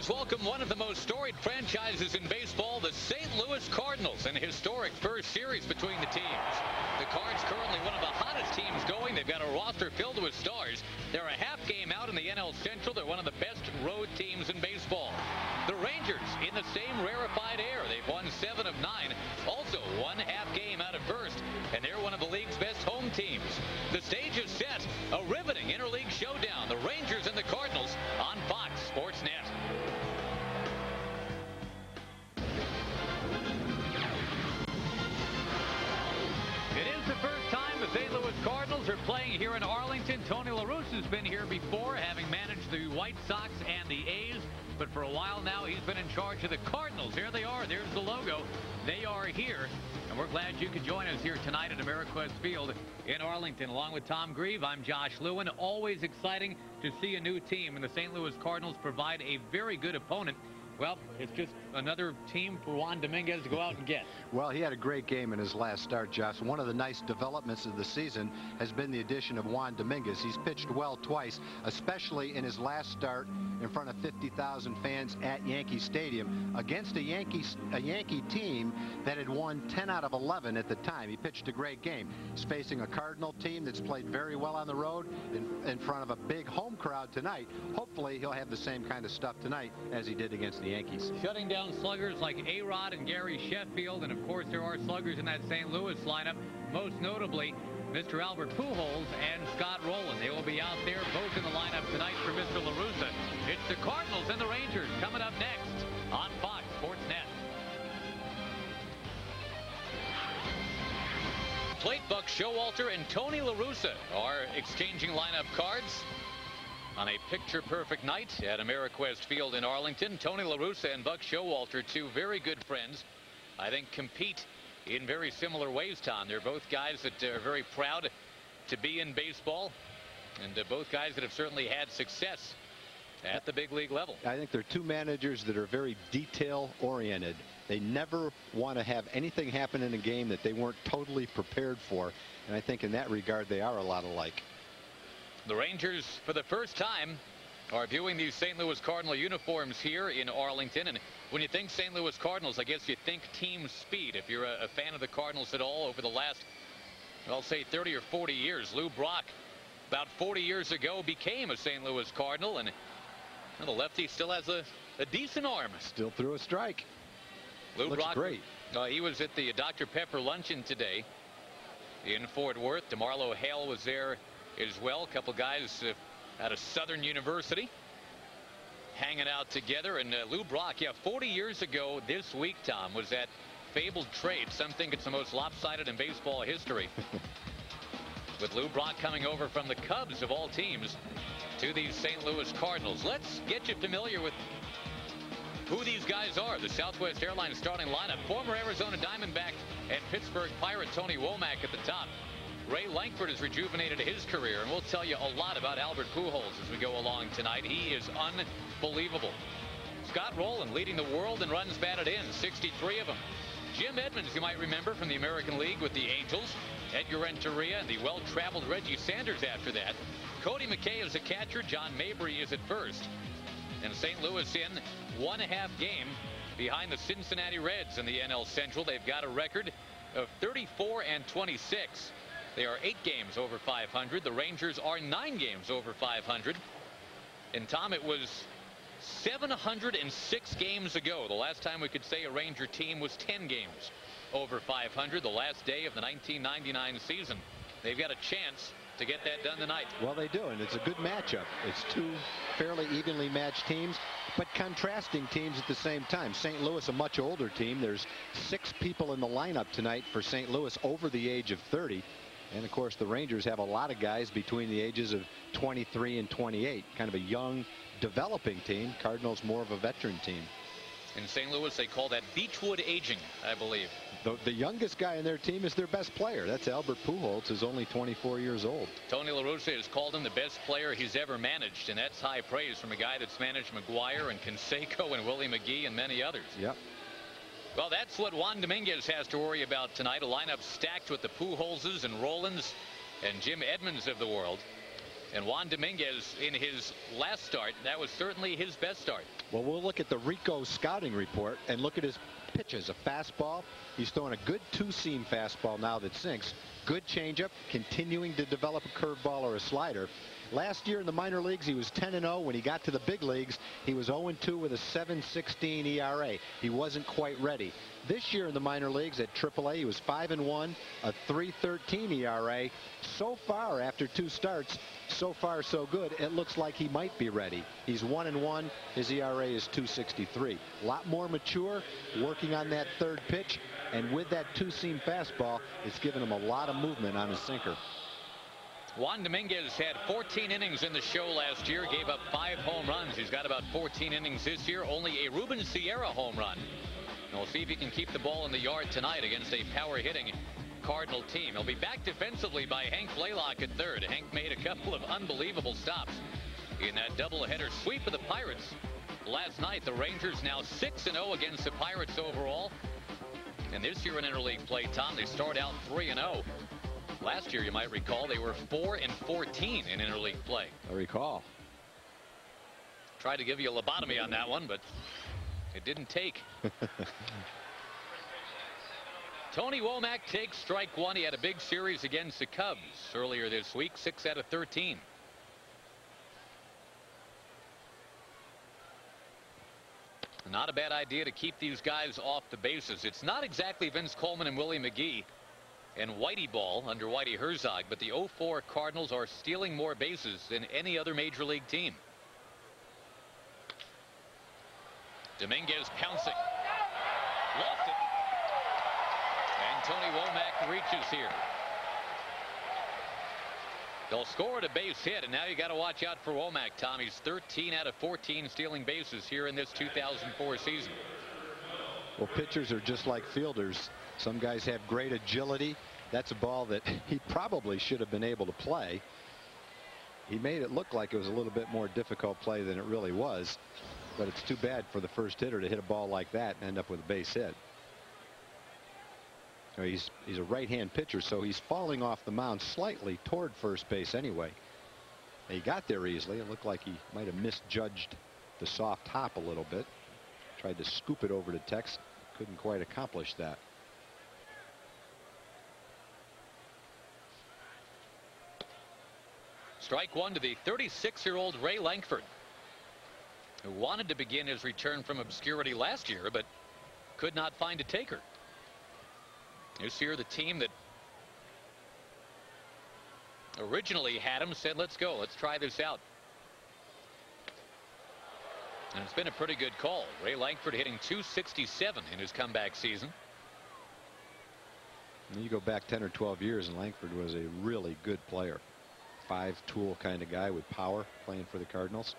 Let's welcome one of the most storied franchises in baseball, the St. Louis Cardinals, in a historic first series between the teams. The Cards currently one of the hottest teams going. They've got a roster filled with stars. They're a half game out in the NL Central. They're one of the best road teams in baseball. The Rangers in the same rarefied air. They've won 7 of 9. Also one half game out of first, and they're one of the league's best home teams. The stage is set. A riveting interleague showdown. The Rangers and the Cardinals on Fox Sports Net. It is the first time the St. Louis Cardinals are playing here in Arlington. Tony La Russa's been here before, having managed the White Sox and the A's. But for a while now, he's been in charge of the Cardinals. Here they are. There's the logo. They are here. And we're glad you could join us here tonight at Ameriquest Field in Arlington. Along with Tom Grieve, I'm Josh Lewin. Always exciting to see a new team. And the St. Louis Cardinals provide a very good opponent. Well, it's just another team for Juan Dominguez to go out and get. Well, he had a great game in his last start, Josh. One of the nice developments of the season has been the addition of Juan Dominguez. He's pitched well twice, especially in his last start in front of 50,000 fans at Yankee Stadium against a Yankee team that had won 10 out of 11 at the time. He pitched a great game. He's facing a Cardinal team that's played very well on the road in front of a big home crowd tonight. Hopefully, he'll have the same kind of stuff tonight as he did against the Yankees. Shutting down sluggers like A-Rod and Gary Sheffield, and of course there are sluggers in that St. Louis lineup, most notably Mr. Albert Pujols and Scott Rowland. They will be out there both in the lineup tonight for Mr. La Russa. It's the Cardinals and the Rangers coming up next on Fox Sports Net. Plate Buck Showalter and Tony La Russa are exchanging lineup cards on a picture-perfect night at Ameriquest Field in Arlington. Tony La Russa and Buck Showalter, two very good friends, I think compete in very similar ways, Tom. They're both guys that are very proud to be in baseball, and both guys that have certainly had success at the big league level. I think they're two managers that are very detail-oriented. They never want to have anything happen in a game that they weren't totally prepared for, and I think in that regard they are a lot alike. The Rangers, for the first time, are viewing these St. Louis Cardinal uniforms here in Arlington. And when you think St. Louis Cardinals, I guess you think team speed. If you're a fan of the Cardinals at all over the last, I'll say 30 or 40 years. Lou Brock, about 40 years ago, became a St. Louis Cardinal. And well, the lefty still has a decent arm. Still threw a strike. Lou Looks Brock, great. He was at the Dr. Pepper luncheon today in Fort Worth. DeMarlo Hale was there as well. A couple guys out of Southern University hanging out together. And Lou Brock, 40 years ago this week, Tom, was that fabled trade. Some think it's the most lopsided in baseball history. With Lou Brock coming over from the Cubs of all teams to these St. Louis Cardinals. Let's get you familiar with who these guys are. The Southwest Airlines starting lineup. Former Arizona Diamondback and Pittsburgh Pirate Tony Womack at the top. Ray Lankford has rejuvenated his career, and we'll tell you a lot about Albert Pujols as we go along tonight. He is unbelievable. Scott Rowland leading the world in runs batted in, 63 of them. Jim Edmonds, you might remember from the American League with the Angels. Edgar Renteria and the well-traveled Reggie Sanders after that. Cody McKay is a catcher. John Mabry is at first. And St. Louis in 1.5 game behind the Cincinnati Reds in the NL Central. They've got a record of 34-26. They are 8 games over 500. The Rangers are 9 games over 500. And Tom, it was 706 games ago, the last time we could say a Ranger team was 10 games over 500, the last day of the 1999 season. They've got a chance to get that done tonight. Well, they do, and it's a good matchup. It's two fairly evenly matched teams, but contrasting teams at the same time. St. Louis, a much older team. There's 6 people in the lineup tonight for St. Louis over the age of 30. And of course the Rangers have a lot of guys between the ages of 23 and 28. Kind of a young developing team. Cardinals more of a veteran team. In St. Louis they call that Beechwood aging, I believe. The youngest guy in their team is their best player. That's Albert Pujols, who's only 24 years old. Tony La Russa has called him the best player he's ever managed, and that's high praise from a guy that's managed McGuire and Canseco and Willie McGee and many others. Yep. Well, that's what Juan Dominguez has to worry about tonight. A lineup stacked with the Pujolses and Rowlands and Jim Edmonds of the world. And Juan Dominguez, in his last start, that was certainly his best start. Well, we'll look at the Rico scouting report and look at his pitches. A fastball. He's throwing a good two-seam fastball now that sinks. Good changeup, continuing to develop a curveball or a slider. Last year in the minor leagues, he was 10-0. When he got to the big leagues, he was 0-2 with a 7.16 ERA. He wasn't quite ready. This year in the minor leagues at AAA, he was 5-1, a 3.13 ERA. So far, after 2 starts, so far so good. It looks like he might be ready. He's 1-1. His ERA is 2.63. A lot more mature, working on that third pitch, and with that two-seam fastball, it's given him a lot of movement on his sinker. Juan Dominguez had 14 innings in the show last year, gave up 5 home runs. He's got about 14 innings this year, only a Ruben Sierra home run. And we'll see if he can keep the ball in the yard tonight against a power-hitting Cardinal team. He'll be back defensively by Hank Blaylock at third. Hank made a couple of unbelievable stops in that doubleheader sweep of the Pirates last night. The Rangers now 6-0 against the Pirates overall. And this year in interleague play, Tom, they start out 3-0. Last year, you might recall, they were 4-14 in interleague play. I recall. Tried to give you a lobotomy on that one, but it didn't take. Tony Womack takes strike 1. He had a big series against the Cubs earlier this week, 6 out of 13. Not a bad idea to keep these guys off the bases. It's not exactly Vince Coleman and Willie McGee and Whitey ball under Whitey Herzog, but the 0-4 Cardinals are stealing more bases than any other major league team. Dominguez pouncing. Lost it. And Tony Womack reaches here. They'll score at a base hit, and now you got to watch out for Womack, Tom. He's 13 out of 14 stealing bases here in this 2004 season. Well, pitchers are just like fielders. Some guys have great agility. That's a ball that he probably should have been able to play. He made it look like it was a little bit more difficult play than it really was. But it's too bad for the first hitter to hit a ball like that and end up with a base hit. He's a right-hand pitcher, so he's falling off the mound slightly toward first base anyway. He got there easily. It looked like he might have misjudged the soft hop a little bit. Tried to scoop it over to Tex. Couldn't quite accomplish that. Strike 1 to the 36-year-old Ray Lankford, who wanted to begin his return from obscurity last year, but could not find a taker. This year, the team that originally had him said, let's go, let's try this out. And it's been a pretty good call. Ray Lankford hitting .267 in his comeback season. And you go back 10 or 12 years, and Lankford was a really good player. 5-tool kind of guy with power, playing for the Cardinals.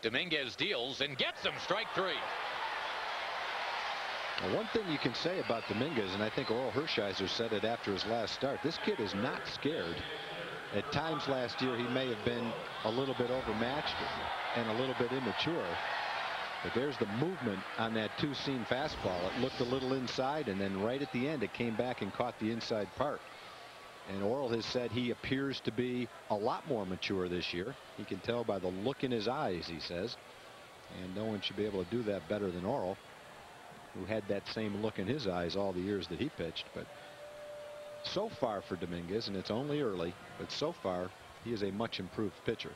Dominguez deals and gets him. Strike 3. Well, one thing you can say about Dominguez, and I think Oral Hershiser said it after his last start, this kid is not scared. At times last year, he may have been a little bit overmatched and a little bit immature. But there's the movement on that two-seam fastball. It looked a little inside, and then right at the end, it came back and caught the inside part. And Oral has said he appears to be a lot more mature this year. He can tell by the look in his eyes, he says. And no one should be able to do that better than Oral, who had that same look in his eyes all the years that he pitched. But so far for Dominguez, and it's only early, but so far he is a much improved pitcher.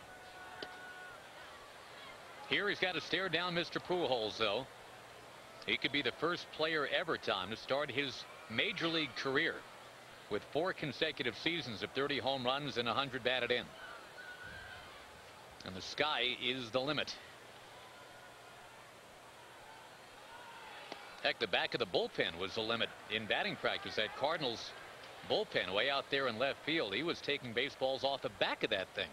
Here he's got to stare down Mr. Pujols, though. He could be the first player ever, Tom, to start his major league career with 4 consecutive seasons of 30 home runs and 100 batted in. And the sky is the limit. Heck, the back of the bullpen was the limit in batting practice. That Cardinals bullpen way out there in left field, he was taking baseballs off the back of that thing.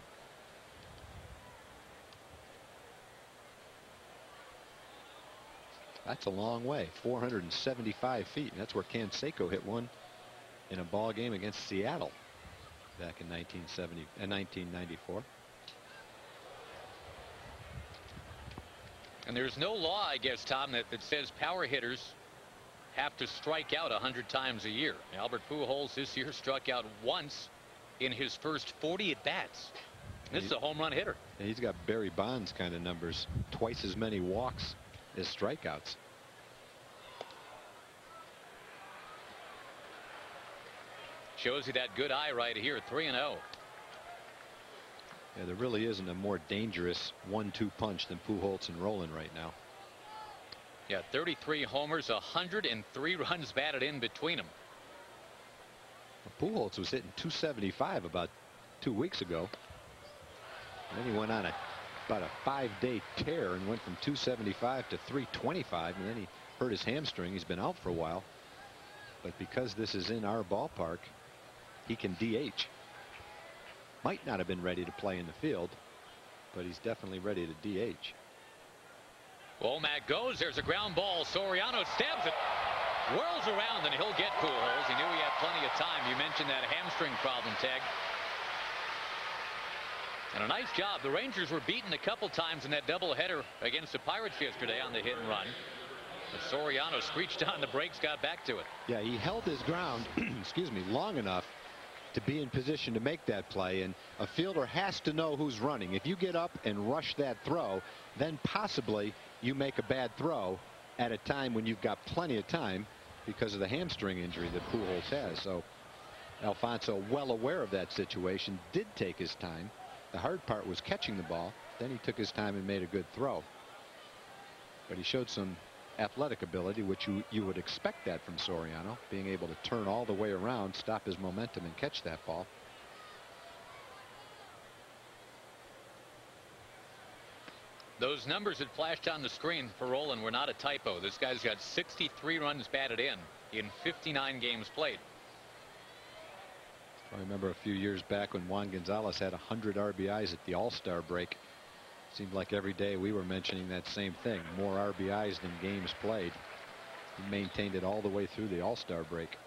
That's a long way, 475 feet. And that's where Canseco hit one in a ball game against Seattle back in 1994. And there's no law, I guess, Tom, that says power hitters have to strike out 100 times a year. Albert Pujols this year struck out once in his first 40 at bats. This is a home run hitter. And he's got Barry Bonds kind of numbers, twice as many walks as strikeouts. Shows you that good eye right here. 3-0. Yeah, there really isn't a more dangerous 1-2 punch than Pujols and Rolen right now. Yeah, 33 homers, 103 runs batted in between them. Pujols was hitting 275 about 2 weeks ago. And then he went on about a 5-day tear and went from 275 to 325, and then he hurt his hamstring. He's been out for a while. But because this is in our ballpark, he can DH. Might not have been ready to play in the field, but he's definitely ready to DH. Womack goes. There's a ground ball. Soriano stabs it. Whirls around, and he'll get Pujols. He knew he had plenty of time. You mentioned that hamstring problem, Tag. And a nice job. The Rangers were beaten a couple times in that doubleheader against the Pirates yesterday on the hit and run. But Soriano screeched on the brakes, got back to it. Yeah, he held his ground, excuse me, long enough to be in position to make that play, and a fielder has to know who's running. If you get up and rush that throw, then possibly you make a bad throw at a time when you've got plenty of time because of the hamstring injury that Pujols has. So Alfonso, well aware of that situation, did take his time. The hard part was catching the ball. Then he took his time and made a good throw. But he showed some athletic ability, which you would expect that from Soriano, being able to turn all the way around, stop his momentum, and catch that ball. Those numbers that flashed on the screen for Rolen were not a typo. This guy's got 63 runs batted in 59 games played. I remember a few years back when Juan Gonzalez had 100 RBIs at the All-Star break. Seemed like every day we were mentioning that same thing. More RBIs than games played. He maintained it all the way through the All-Star break.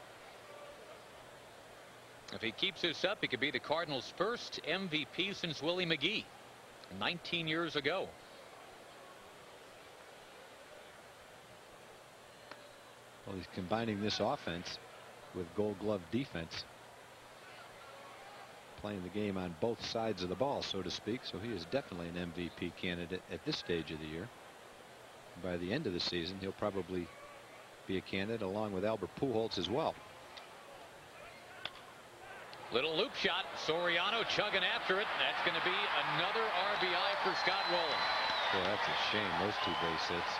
If he keeps this up, he could be the Cardinals' first MVP since Willie McGee 19 years ago. Well, he's combining this offense with Gold Glove defense, playing the game on both sides of the ball, so to speak. So he is definitely an MVP candidate at this stage of the year. By the end of the season, he'll probably be a candidate along with Albert Pujols as well. Little loop shot. Soriano chugging after it. That's going to be another RBI for Scott Rolen. Boy, that's a shame, those two base hits.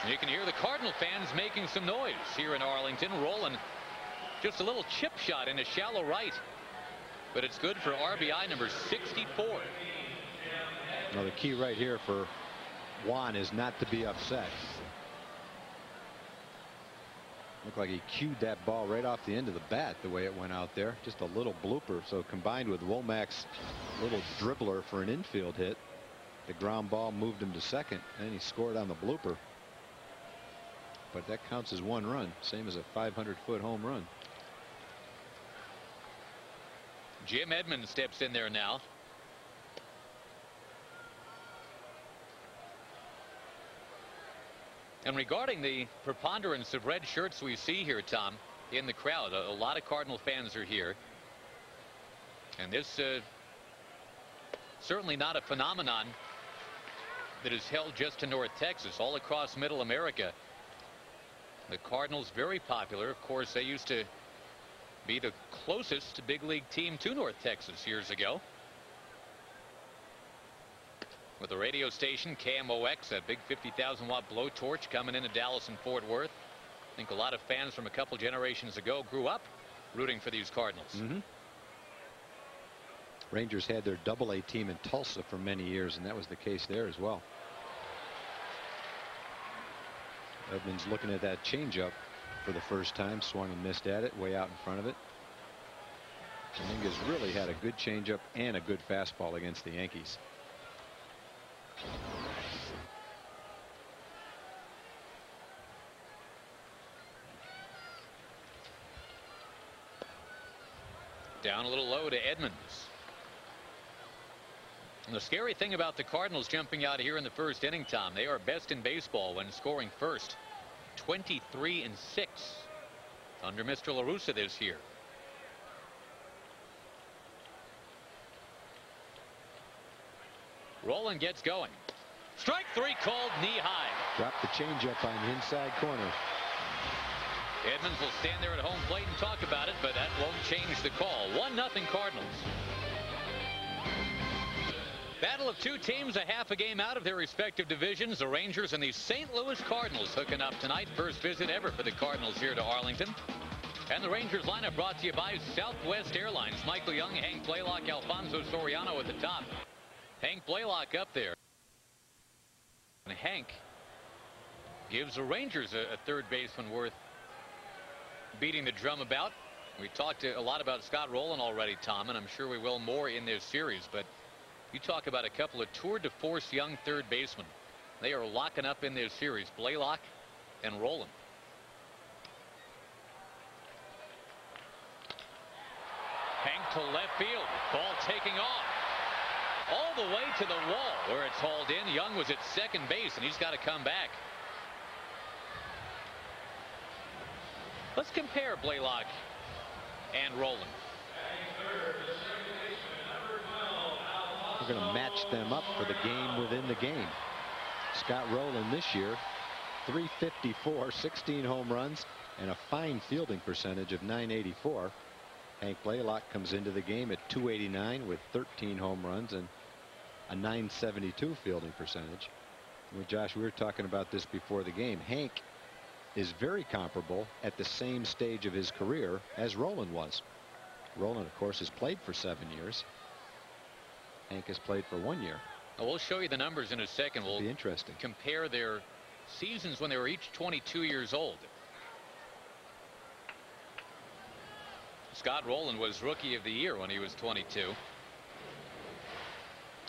And you can hear the Cardinal fans making some noise here in Arlington. Rolen just a little chip shot in a shallow right, but it's good for RBI number 64. Well, the key right here for Juan is not to be upset. Looked like he cued that ball right off the end of the bat the way it went out there. Just a little blooper. So combined with Womack's little dribbler for an infield hit, the ground ball moved him to second, and he scored on the blooper. But that counts as one run, same as a 500-foot home run. Jim Edmonds steps in there now. And regarding the preponderance of red shirts we see here, Tom, in the crowd, a lot of Cardinal fans are here. And this certainly not a phenomenon that is held just to North Texas. All across Middle America, the Cardinals very popular. Of course, they used to be the closest big league team to North Texas years ago. With the radio station KMOX, a big 50,000-watt blowtorch coming into Dallas and Fort Worth. I think a lot of fans from a couple generations ago grew up rooting for these Cardinals. Rangers had their Double-A team in Tulsa for many years, and that was the case there as well. Edmonds looking at that changeup for the first time, swung and missed at it, way out in front of it. Dominguez really had a good changeup and a good fastball against the Yankees. Down a little low to Edmonds. And the scary thing about the Cardinals jumping out here in the first inning, Tom, they are best in baseball when scoring first. 23-6 under Mr. La Russa this year. Rolen gets going. Strike 3 called knee high. Dropped the changeup on the inside corner. Edmonds will stand there at home plate and talk about it, but that won't change the call. 1-0 Cardinals. Battle of two teams a half a game out of their respective divisions. The Rangers and the St. Louis Cardinals hooking up tonight. First visit ever for the Cardinals here to Arlington. And the Rangers lineup brought to you by Southwest Airlines. Michael Young, Hank Blaylock, Alfonso Soriano at the top. Hank Blaylock up there. And Hank gives the Rangers a third baseman worth beating the drum about. We talked a lot about Scott Rolen already, Tom, and I'm sure we will more in this series. But you talk about a couple of tour de force young third basemen. They are locking up in this series, Blaylock and Rolen. Hank to left field. Ball taking off. All the way to the wall where it's hauled in. Young was at second base, and he's got to come back. Let's compare Blaylock and Rolen. We're going to match them up for the game within the game. Scott Rolen this year, 354, 16 home runs, and a fine fielding percentage of .984. Hank Blaylock comes into the game at .289 with 13 home runs and a .972 fielding percentage. Well, Josh, we were talking about this before the game. Hank is very comparable at the same stage of his career as Rolen was. Rolen, of course, has played for 7 years. Hank has played for 1 year. Well, we'll show you the numbers in a second. We'll be interesting. Compare their seasons when they were each 22 years old. Scott Rolen was Rookie of the Year when he was 22.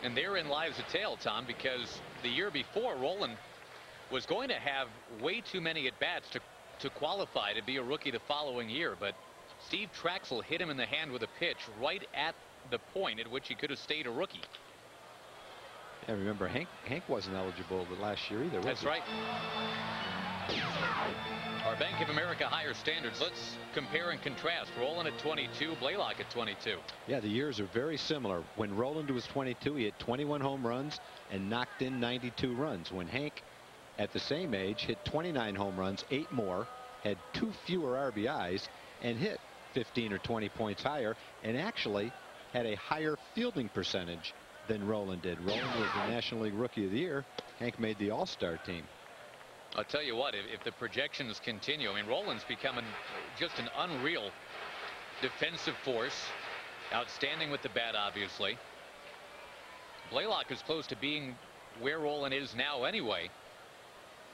And therein lies the tale, Tom, because the year before, Rolen was going to have way too many at-bats to qualify to be a rookie the following year. But Steve Traxel hit him in the hand with a pitch right at the point at which he could have stayed a rookie. Yeah, remember, Hank wasn't eligible the last year either. That's right. Our Bank of America higher standards. Let's compare and contrast. Rolen at 22, Blaylock at 22. Yeah, the years are very similar. When Rolen was 22, he had 21 home runs and knocked in 92 runs. When Hank, at the same age, hit 29 home runs, 8 more, had 2 fewer RBIs, and hit 15 or 20 points higher, and actually had a higher fielding percentage than Rolen did. Rolen was the National League Rookie of the Year. Hank made the All-Star team. I'll tell you what, if the projections continue, I mean, Rolen's becoming just an unreal defensive force. Outstanding with the bat, obviously. Blaylock is close to being where Rolen is now anyway.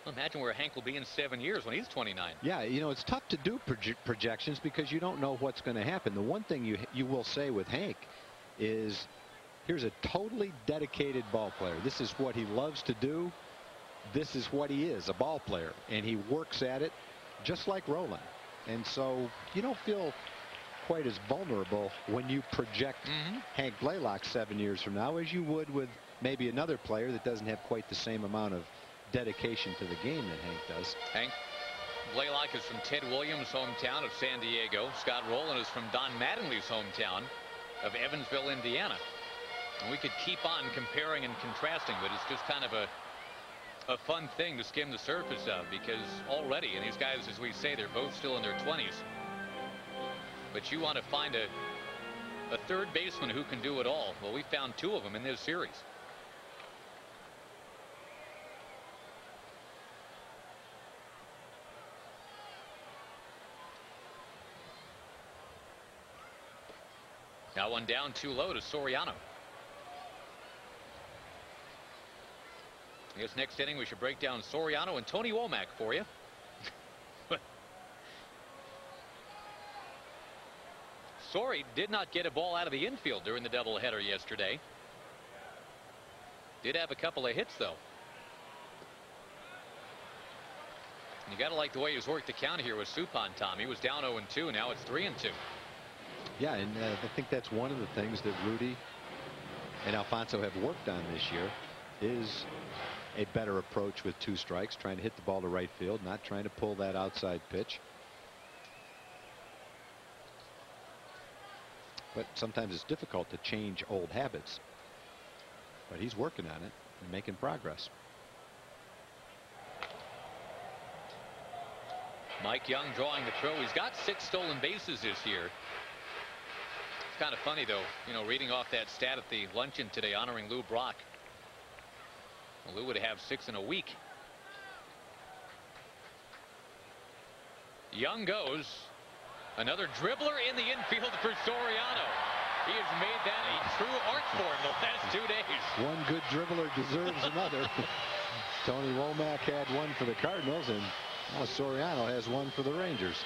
Well, imagine where Hank will be in 7 years when he's 29. Yeah, you know, it's tough to do projections because you don't know what's going to happen. The one thing you will say with Hank is, here's a totally dedicated ball player. This is what he loves to do. This is what he is, a ball player, and he works at it just like Rolen. And so you don't feel quite as vulnerable when you project Hank Blaylock 7 years from now as you would with maybe another player that doesn't have quite the same amount of dedication to the game that Hank does. Hank Blaylock is from Ted Williams' hometown of San Diego. Scott Rolen is from Don Mattingly's hometown of Evansville, Indiana. And we could keep on comparing and contrasting, but it's just kind of a fun thing to skim the surface of, because already, and these guys, as we say, they're both still in their 20s. But you want to find a third baseman who can do it all. Well, we found 2 of them in this series. Now one down, 2 low to Soriano. I guess next inning we should break down Soriano and Tony Womack for you. Sori did not get a ball out of the infield during the doubleheader yesterday. Did have a couple of hits, though. You got to like the way he's worked the count here with Suppan, Tom. He was down 0-2. Now it's 3-2. Yeah, and I think that's one of the things that Rudy and Alfonso have worked on this year is a better approach with 2 strikes, trying to hit the ball to right field, not trying to pull that outside pitch. But sometimes it's difficult to change old habits. but he's working on it and making progress. Mike Young drawing the throw. He's got 6 stolen bases this year. It's kind of funny, though, reading off that stat at the luncheon today honoring Lou Brock. Well, Lou would have 6 in a week. Young goes. Another dribbler in the infield for Soriano. He has made that a true art form the last 2 days. One good dribbler deserves another. Tony Womack had one for the Cardinals, and Soriano has one for the Rangers.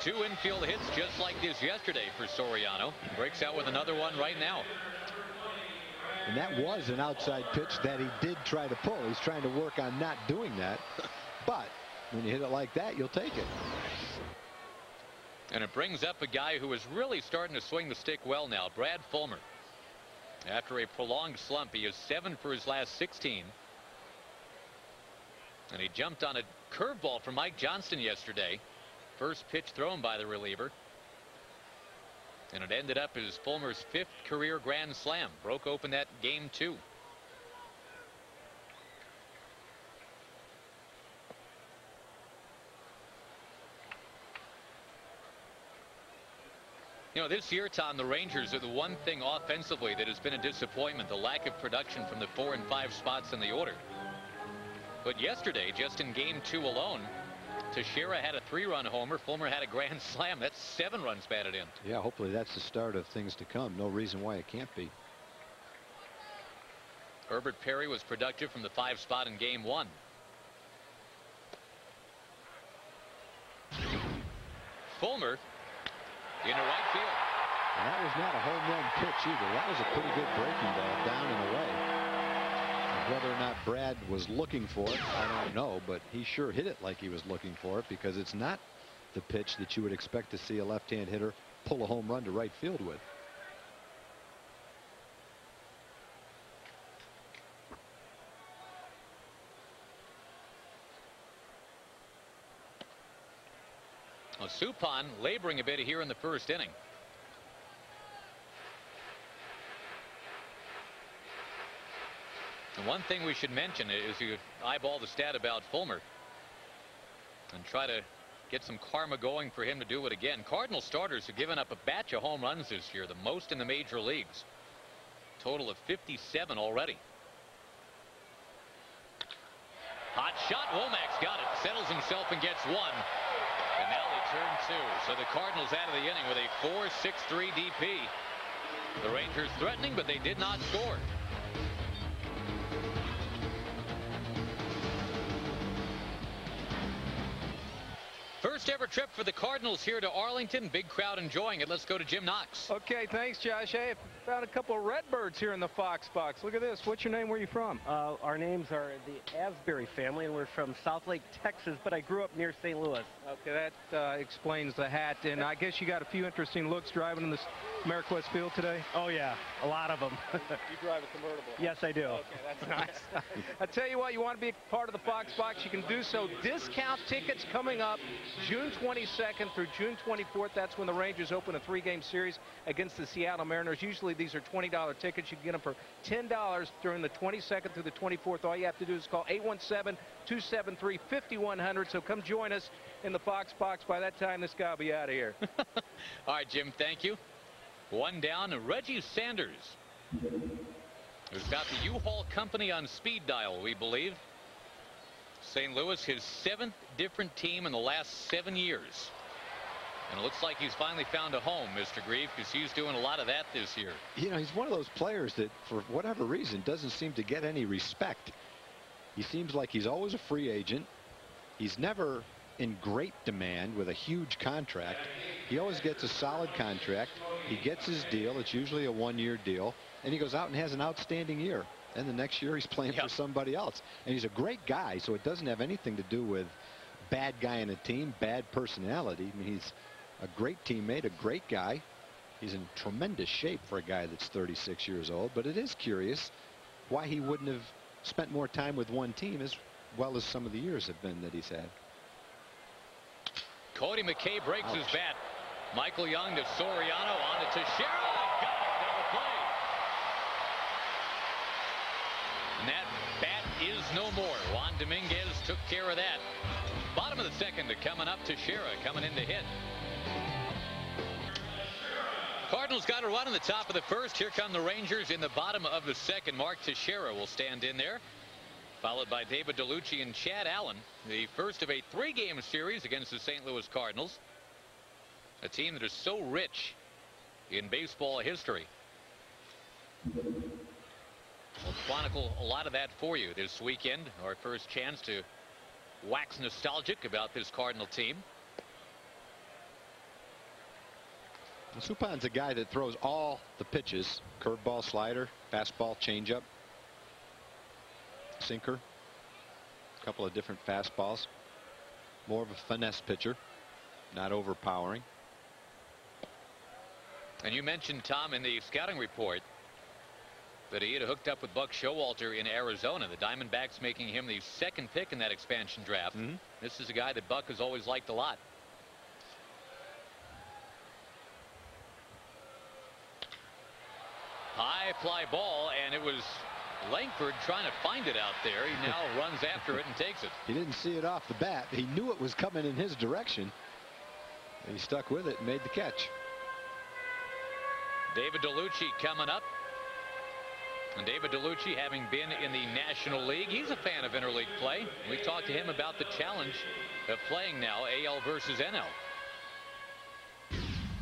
2 infield hits just like this yesterday for Soriano. Breaks out with another one right now. And that was an outside pitch that he did try to pull. He's trying to work on not doing that. But when you hit it like that, you'll take it. And it brings up a guy who is really starting to swing the stick well now, Brad Fulmer. After a prolonged slump, he is 7 for his last 16. And he jumped on a curveball from Mike Johnston yesterday. First pitch thrown by the reliever. And it ended up as Fulmer's 5th career grand slam. Broke open that game 2. This year, Tom, the Rangers are the one thing offensively that has been a disappointment, the lack of production from the 4 and 5 spots in the order. But yesterday, just in game 2 alone, Teixeira had a 3-run homer. Fulmer had a grand slam. That's 7 runs batted in. Yeah, hopefully that's the start of things to come. No reason why it can't be. Herbert Perry was productive from the 5 spot in game 1. Fulmer into right field. And that was not a home run pitch either. That was a pretty good breaking ball down and away. And whether or not Brad was looking for it, I don't know, but he sure hit it like he was looking for it, because it's not the pitch that you would expect to see a left-hand hitter pull a home run to right field with. Well, Suppan laboring a bit here in the first inning. And one thing we should mention is you eyeball the stat about Fulmer and try to get some karma going for him to do it again. Cardinal starters have given up a batch of home runs this year, the most in the major leagues. Total of 57 already. Hot shot. Womack's got it. Settles himself and gets 1. And now they turn 2. So the Cardinals out of the inning with a 4-6-3 DP. The Rangers threatening, but they did not score. First ever trip for the Cardinals here to Arlington. Big crowd enjoying it. Let's go to Jim Knox. Okay, thanks, Josh. Hey, I found a couple of Redbirds here in the Fox box. Look at this. What's your name? Where are you from? Our names are the Asbury family, and we're from Southlake, Texas, but I grew up near St. Louis. Okay, that explains the hat. And I guess you got a few interesting looks driving in this Ameriquest field today? Oh, yeah, a lot of them. You drive a convertible? Yes, I do. Okay, that's nice. I tell you what, you want to be a part of the Fox box, you can do so. Discount tickets coming up June 22nd through June 24th. That's when the Rangers open a 3-game series against the Seattle Mariners. Usually these are $20 tickets. You can get them for $10 during the 22nd through the 24th. All you have to do is call 817-273-5100. So come join us in the Fox box. By that time, this guy will be out of here. All right, Jim, thank you. One down, Reggie Sanders, who's got the U-Haul Company on speed dial, we believe. St. Louis, his 7th different team in the last 7 years. And it looks like he's finally found a home, Mr. Grieve, because he's doing a lot of that this year. You know, he's one of those players that, for whatever reason, doesn't seem to get any respect. He seems like he's always a free agent. He's never in great demand with a huge contract. He always gets a solid contract. He gets his deal. It's usually a 1-year deal. And he goes out and has an outstanding year. And the next year he's playing for somebody else. And he's a great guy, so it doesn't have anything to do with bad guy in a team, bad personality. I mean, he's a great teammate, a great guy. He's in tremendous shape for a guy that's 36 years old. But it is curious why he wouldn't have spent more time with one team as well as some of the years have been that he's had. Cody McKay breaks his bat. Michael Young to Soriano on to Teixeira. Got it. Double play. no more. Juan Dominguez took care of that. Bottom of the second coming up. Teixeira coming in to hit. Cardinals got a run in the top of the first. Here come the Rangers in the bottom of the second. Mark Teixeira will stand in there, followed by David DeLucci and Chad Allen. The first of a 3-game series against the St. Louis Cardinals, a team that is so rich in baseball history. We'll chronicle a lot of that for you this weekend. Our first chance to wax nostalgic about this Cardinal team. Supan's a guy that throws all the pitches: curveball, slider, fastball, changeup, sinker, a couple of different fastballs. More of a finesse pitcher, not overpowering. And you mentioned, Tom, in the scouting report that he had hooked up with Buck Showalter in Arizona. The Diamondbacks making him the 2nd pick in that expansion draft. This is a guy that Buck has always liked a lot. High fly ball, and it was Langford trying to find it out there. He now runs after it and takes it. He didn't see it off the bat. He knew it was coming in his direction, and he stuck with it and made the catch. David DeLucci coming up. And David DeLucci, having been in the National League, he's a fan of interleague play. We talked to him about the challenge of playing now AL versus NL.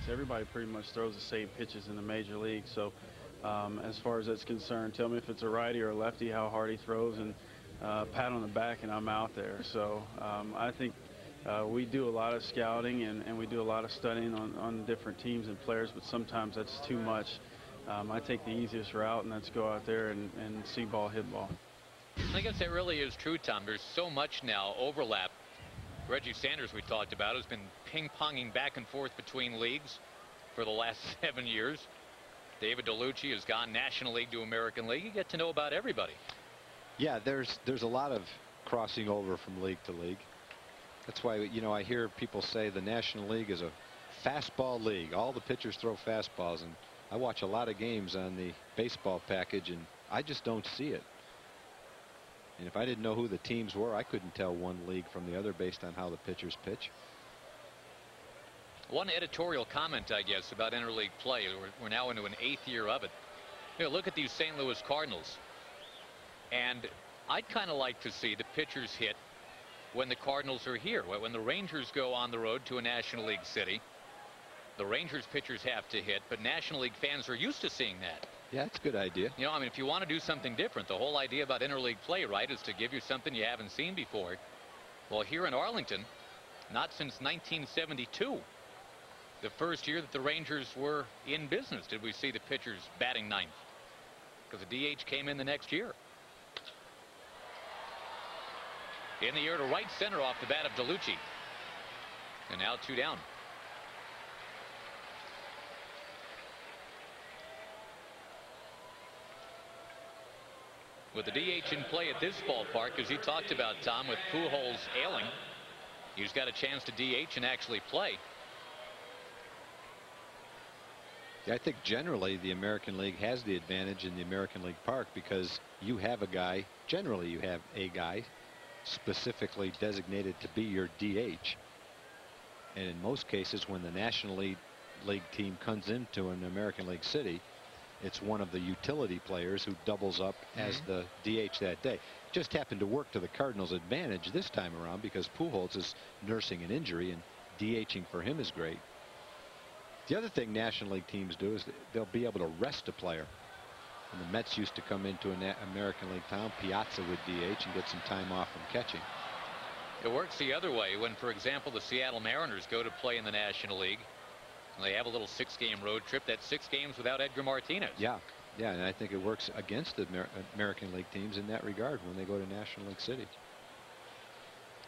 So everybody pretty much throws the same pitches in the major league. So as far as that's concerned, tell me if it's a righty or a lefty, how hard he throws, and pat on the back, and I'm out there. So I think we do a lot of scouting and we do a lot of studying on different teams and players, but sometimes that's too much. I take the easiest route, and that's go out there and see ball, hit ball. I guess that really is true, Tom. There's so much now overlap. Reggie Sanders, we talked about, has been ping-ponging back and forth between leagues for the last 7 years. David DeLucci has gone National League to American League. You get to know about everybody. Yeah, there's a lot of crossing over from league to league. That's why, you know, I hear people say the National League is a fastball league. All the pitchers throw fastballs, and I watch a lot of games on the baseball package, and I just don't see it. And if I didn't know who the teams were, I couldn't tell one league from the other based on how the pitchers pitch. One editorial comment, I guess, about interleague play. We're now into an 8th year of it. You know, look at these St. Louis Cardinals. And I'd kind of like to see the pitchers hit when the Cardinals are here. When the Rangers go on the road to a National League city, the Rangers pitchers have to hit, but National League fans are used to seeing that. Yeah, it's a good idea. You know, I mean, if you want to do something different, the whole idea about interleague play, right, is to give you something you haven't seen before. Well, here in Arlington, not since 1972, the first year that the Rangers were in business, did we see the pitchers batting 9th, because the DH came in the next year. In the air to right center off the bat of DeLucci. And now 2 down. With the DH in play at this ballpark, as you talked about, Tom, with Pujols ailing, he's got a chance to DH and actually play. Yeah, I think generally the American League has the advantage in the American League Park because you have a guy, generally you have a guy specifically designated to be your DH. And in most cases, when the National League team comes into an American League city, it's one of the utility players who doubles up as the DH that day. Just happened to work to the Cardinals' advantage this time around because Pujols is nursing an injury, and DHing for him is great. The other thing National League teams do is they'll be able to rest a player. When the Mets used to come into an American League town, Piazza would DH and get some time off from catching. It works the other way when, for example, the Seattle Mariners go to play in the National League. They have a little 6-game road trip. That's 6 games without Edgar Martinez. Yeah, and I think it works against the American League teams in that regard when they go to National League City.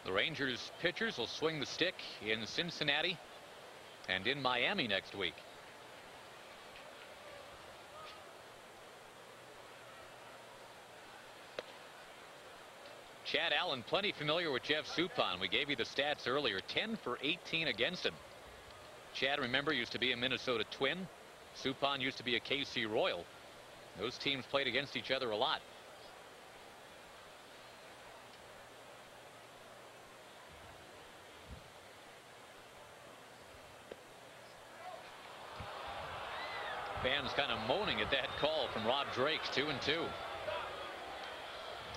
The Rangers pitchers will swing the stick in Cincinnati and in Miami next week. Chad Allen, plenty familiar with Jeff Suppan. We gave you the stats earlier. 10 for 18 against him. Chad, remember, used to be a Minnesota Twin. Suppan used to be a KC Royal. Those teams played against each other a lot. Fans kind of moaning at that call from Rob Drake's 2-2.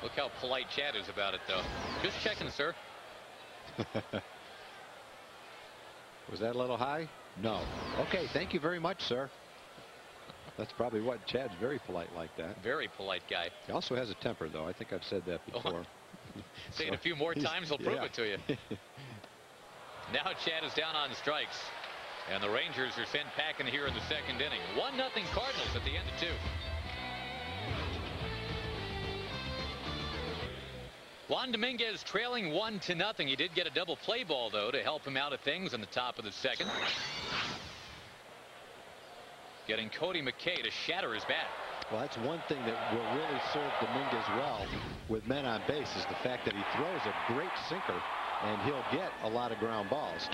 Look how polite Chad is about it, though. Just checking, sir. Was that a little high? No. Okay, thank you very much, sir. That's probably what Chad's very polite like that. Very polite guy. He also has a temper, though. I think I've said that before. Say it a few more times, he'll prove it to you. Now Chad is down on strikes. And the Rangers are sent packing here in the second inning. 1-0 Cardinals at the end of 2. Juan Dominguez trailing 1-0. He did get a double play ball, though, to help him out of things in the top of the second. Getting Cody McKay to shatter his bat. Well, that's one thing that will really serve Dominguez well with men on base is the fact that he throws a great sinker, and he'll get a lot of ground balls.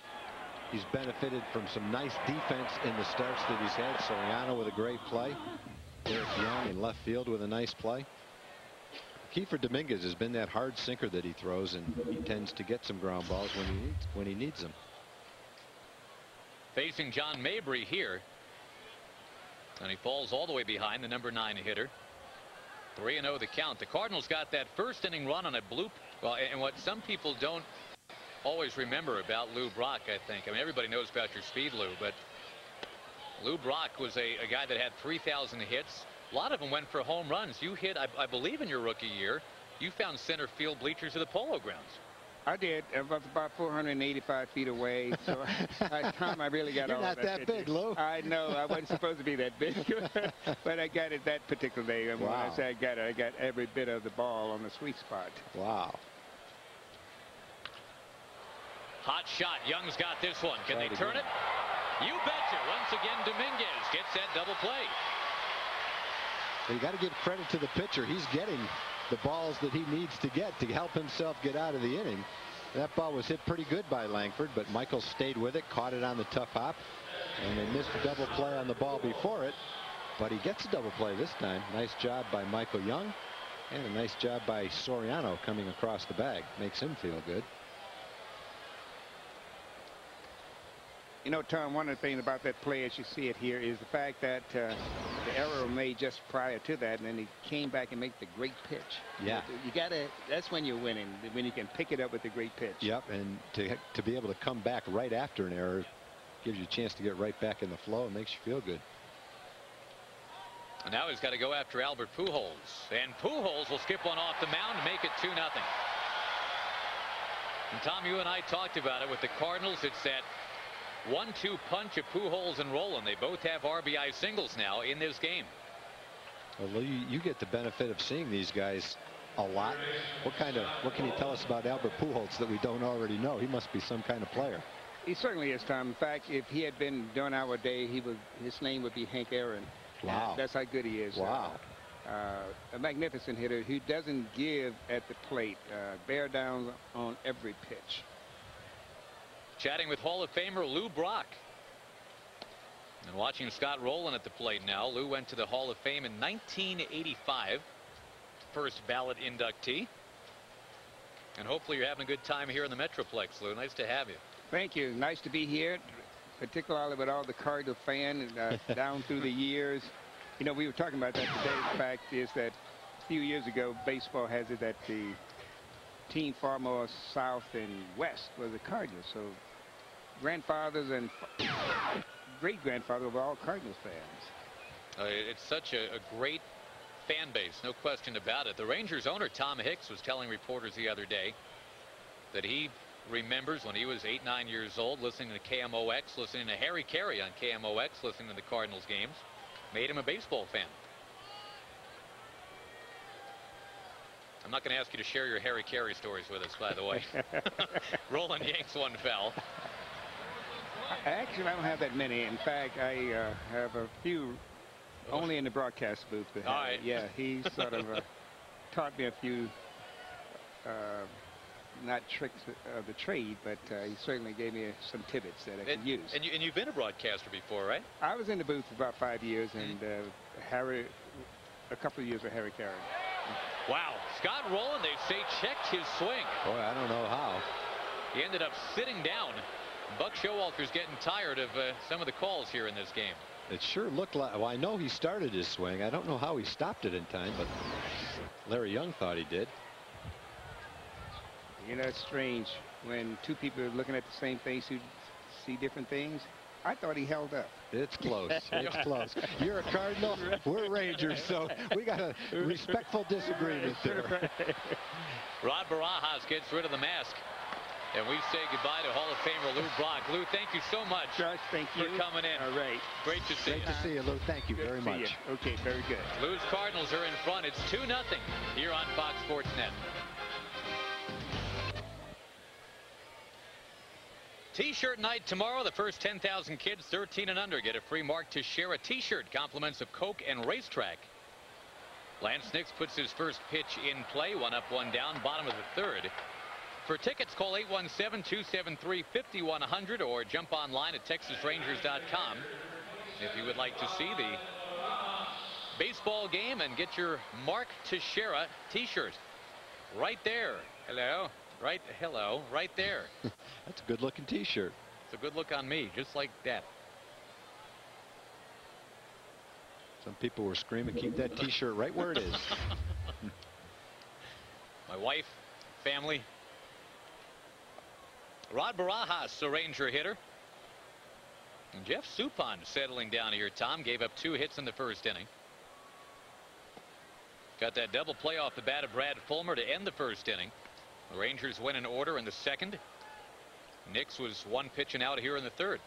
He's benefited from some nice defense in the starts that he's had. Soriano with a great play. Eric Young in left field with a nice play. Key for Dominguez has been that hard sinker that he throws, and he tends to get some ground balls when he needs them. Facing John Mabry here. And he falls all the way behind the number 9 hitter. 3-0 the count. The Cardinals got that first inning run on a bloop. Well, and what some people don't always remember about Lou Brock, I think. I mean, everybody knows about your speed, Lou, but Lou Brock was a guy that had 3,000 hits. A lot of them went for home runs. You hit, I believe, in your rookie year, you found center field bleachers at the Polo Grounds. I did. I was about 485 feet away, so by the time I really got You're all not that big, Lou. I know. I wasn't supposed to be that big, but I got it that particular day. And when I say I got every bit of the ball on the sweet spot. Wow. Hot shot. Young's got this one. Can they turn it? You betcha. Once again, Dominguez gets that double play. You got to give credit to the pitcher. He's getting the balls that he needs to get to help himself get out of the inning. That ball was hit pretty good by Langford, but Michael stayed with it, caught it on the tough hop, and they missed a double play on the ball before it, but he gets a double play this time. Nice job by Michael Young, and a nice job by Soriano coming across the bag. Makes him feel good. You know, Tom, one of the things about that play as you see it here is the fact that the error made just prior to that, and then he came back and made the great pitch. Yeah. You got to, that's when you're winning, when you can pick it up with the great pitch. Yep, and to be able to come back right after an error gives you a chance to get right back in the flow and makes you feel good. And now he's got to go after Albert Pujols. And Pujols will skip one off the mound to make it 2-0. And Tom, you and I talked about it with the Cardinals. It's that 1-2 punch of Pujols and Rolen. They both have RBI singles now in this game. Well, you get the benefit of seeing these guys a lot. What can you tell us about Albert Pujols that we don't already know? He must be some kind of player. He certainly is, Tom. In fact, if he had been during our day, his name would be Hank Aaron. Wow. That's how good he is. Wow. A magnificent hitter who doesn't give at the plate. Bear down on every pitch. Chatting with Hall of Famer Lou Brock. And watching Scott Rolen at the plate now. Lou went to the Hall of Fame in 1985. First ballot inductee. And hopefully you're having a good time here in the Metroplex, Lou. Nice to have you. Thank you. Nice to be here, particularly with all the Cardinal fans down through the years. You know, we were talking about that today. The fact is that a few years ago, baseball has it that the team far more south and west was the Cardinals. So grandfathers and great-grandfathers were all Cardinals fans. It's such a great fan base, no question about it. The Rangers owner Tom Hicks was telling reporters the other day that he remembers when he was 8-9 years old listening to KMOX, listening to Harry Carey on KMOX, listening to the Cardinals games. Made him a baseball fan. I'm not going to ask you to share your Harry Carey stories with us, by the way. Rolen yanks one foul. Actually, I don't have that many. In fact, I have a few only in the broadcast booth. All right. Yeah, he sort of taught me a few, not tricks of the trade, but he certainly gave me some tidbits that I could use. And you've been a broadcaster before, right? I was in the booth for about 5 years, and a couple of years with Harry Carey. Wow. Scott Rolen, they say, checked his swing. Boy, I don't know how. He ended up sitting down. Buck Showalter's getting tired of some of the calls here in this game. It sure looked like, well, I know he started his swing. I don't know how he stopped it in time, but Larry Young thought he did. You know, it's strange when two people are looking at the same face who see different things. I thought he held up. It's close. It's close. You're a Cardinal. We're Rangers, so we got a respectful disagreement there. Rod Barajas gets rid of the mask. And we say goodbye to Hall of Famer Lou Brock. Lou, thank you so much. Josh, thank you for coming in. All right. Great to see you. Great to see you, Lou. Thank you very much. Okay, very good. Lou's Cardinals are in front. It's 2-0 here on Fox Sports Net. T-shirt night tomorrow. The first 10,000 kids 13 and under get a free Mark Teixeira T-shirt. Compliments of Coke and Racetrack. Lance Nix puts his first pitch in play. 1 up, 1 down. Bottom of the third. For tickets, call 817-273-5100 or jump online at TexasRangers.com if you would like to see the baseball game and get your Mark Teixeira T-shirt right there. Hello. Right there. That's a good looking T-shirt. It's a good look on me, just like that. Some people were screaming, keep that T-shirt right where it is. My wife, family. Rod Barajas, a Ranger hitter. And Jeff Suppan settling down here. Tom gave up 2 hits in the first inning. Got that double play off the bat of Brad Fulmer to end the first inning. The Rangers win in order in the second. Nix was 1 pitch and out here in the third.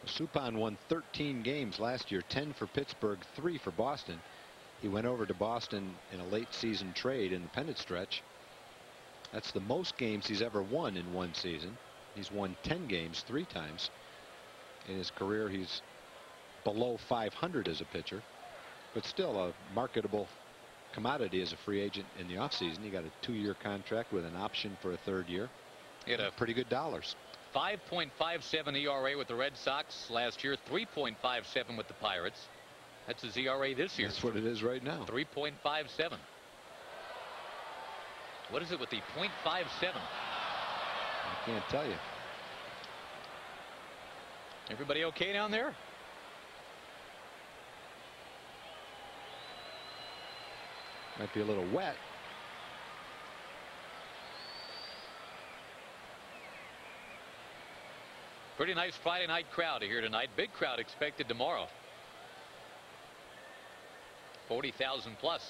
Suppan won 13 games last year, 10 for Pittsburgh, 3 for Boston. He went over to Boston in a late season trade in the pennant stretch. That's the most games he's ever won in one season. He's won 10 games 3 times. In his career, he's below 500 as a pitcher, but still a marketable commodity as a free agent in the offseason. He got a 2-year contract with an option for a 3rd year. He had a pretty good dollars. 5.57 ERA with the Red Sox last year, 3.57 with the Pirates. That's his ERA this year. That's what it is right now. 3.57. What is it with the .57? I can't tell you. Everybody okay down there? Might be a little wet. Pretty nice Friday night crowd here tonight. Big crowd expected tomorrow. 40,000 plus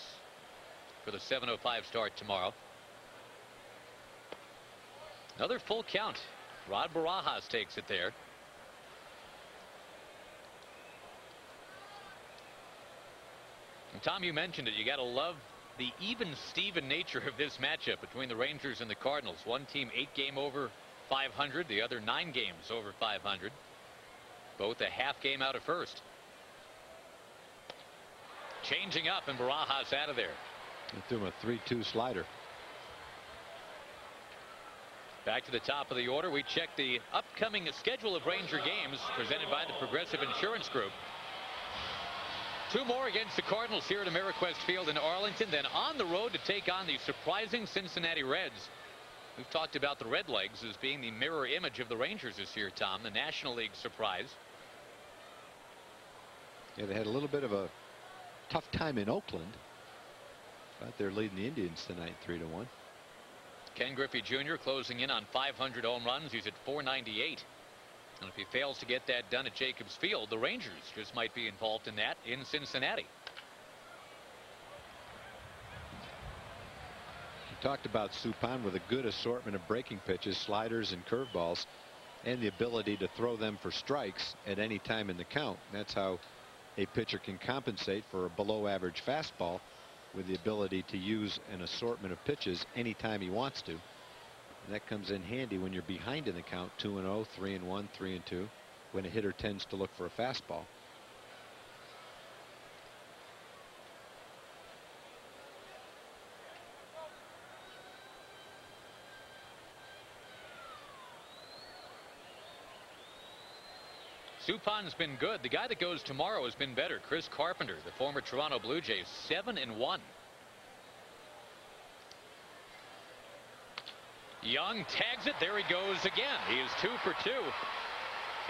for the 7:05 start tomorrow. Another full count. Rod Barajas takes it there. And Tom, you mentioned it. You got to love the even-Steven nature of this matchup between the Rangers and the Cardinals. One team 8 game over 500, the other 9 games over 500. Both a half game out of first. Changing up and Barajas out of there. He threw him a 3-2 slider. Back to the top of the order. We check the upcoming schedule of Ranger games presented by the Progressive Insurance Group. 2 more against the Cardinals here at Ameriquest Field in Arlington, then on the road to take on the surprising Cincinnati Reds. We've talked about the Redlegs as being the mirror image of the Rangers this year, Tom, the National League surprise. Yeah, they had a little bit of a tough time in Oakland, but they're leading the Indians tonight 3-1. Ken Griffey Jr. closing in on 500 home runs. He's at 498. And if he fails to get that done at Jacobs Field, the Rangers just might be involved in that in Cincinnati. We talked about Suppan with a good assortment of breaking pitches, sliders and curveballs, and the ability to throw them for strikes at any time in the count. That's how a pitcher can compensate for a below average fastball, with the ability to use an assortment of pitches anytime he wants to. And that comes in handy when you're behind in the count, 2-0, 3-1, 3-2, when a hitter tends to look for a fastball. Suppan's been good. The guy that goes tomorrow has been better. Chris Carpenter, the former Toronto Blue Jays, 7-1. Young tags it. There he goes again. He is 2 for 2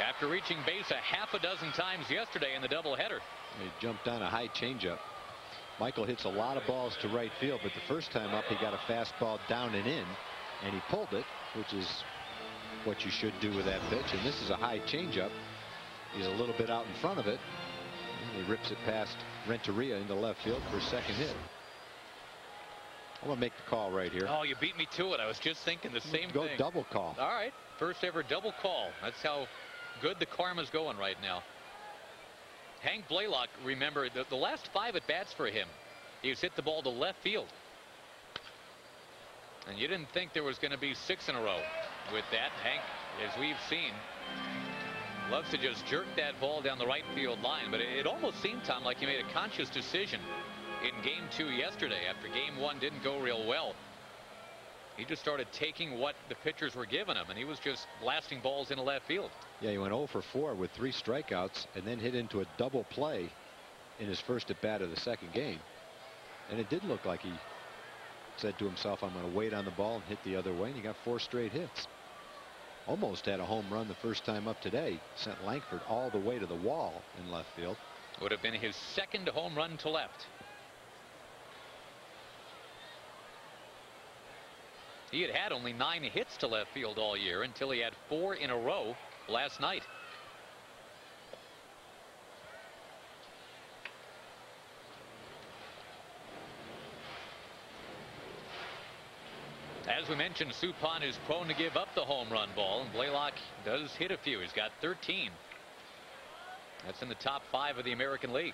after reaching base a half a dozen times yesterday in the doubleheader. He jumped on a high changeup. Michael hits a lot of balls to right field, but the first time up he got a fastball down and in, and he pulled it, which is what you should do with that pitch. And this is a high changeup. He's a little bit out in front of it, and he rips it past Renteria into left field for a second hit. I'm gonna make the call right here. Oh, you beat me to it. I was just thinking the same Go thing. double call. All right, first ever double call. That's how good the karma's going right now. Hank Blaylock, remember, the last 5 at-bats for him, he's hit the ball to left field. And you didn't think there was going to be 6 in a row with that. Hank, as we've seen, loves to just jerk that ball down the right field line. But it almost seemed, Tom, like he made a conscious decision in Game 2 yesterday after Game 1 didn't go real well. He just started taking what the pitchers were giving him, and he was just blasting balls into left field. Yeah, he went 0 for 4 with 3 strikeouts and then hit into a double play in his first at bat of the second game. And it did look like he said to himself, I'm going to wait on the ball and hit the other way, and he got 4 straight hits. Almost had a home run the first time up today. Sent Langford all the way to the wall in left field. Would have been his second home run to left. He had had only 9 hits to left field all year until he had 4 in a row last night. As we mentioned, Suppan is prone to give up the home run ball, and Blaylock does hit a few. He's got 13. That's in the top 5 of the American League.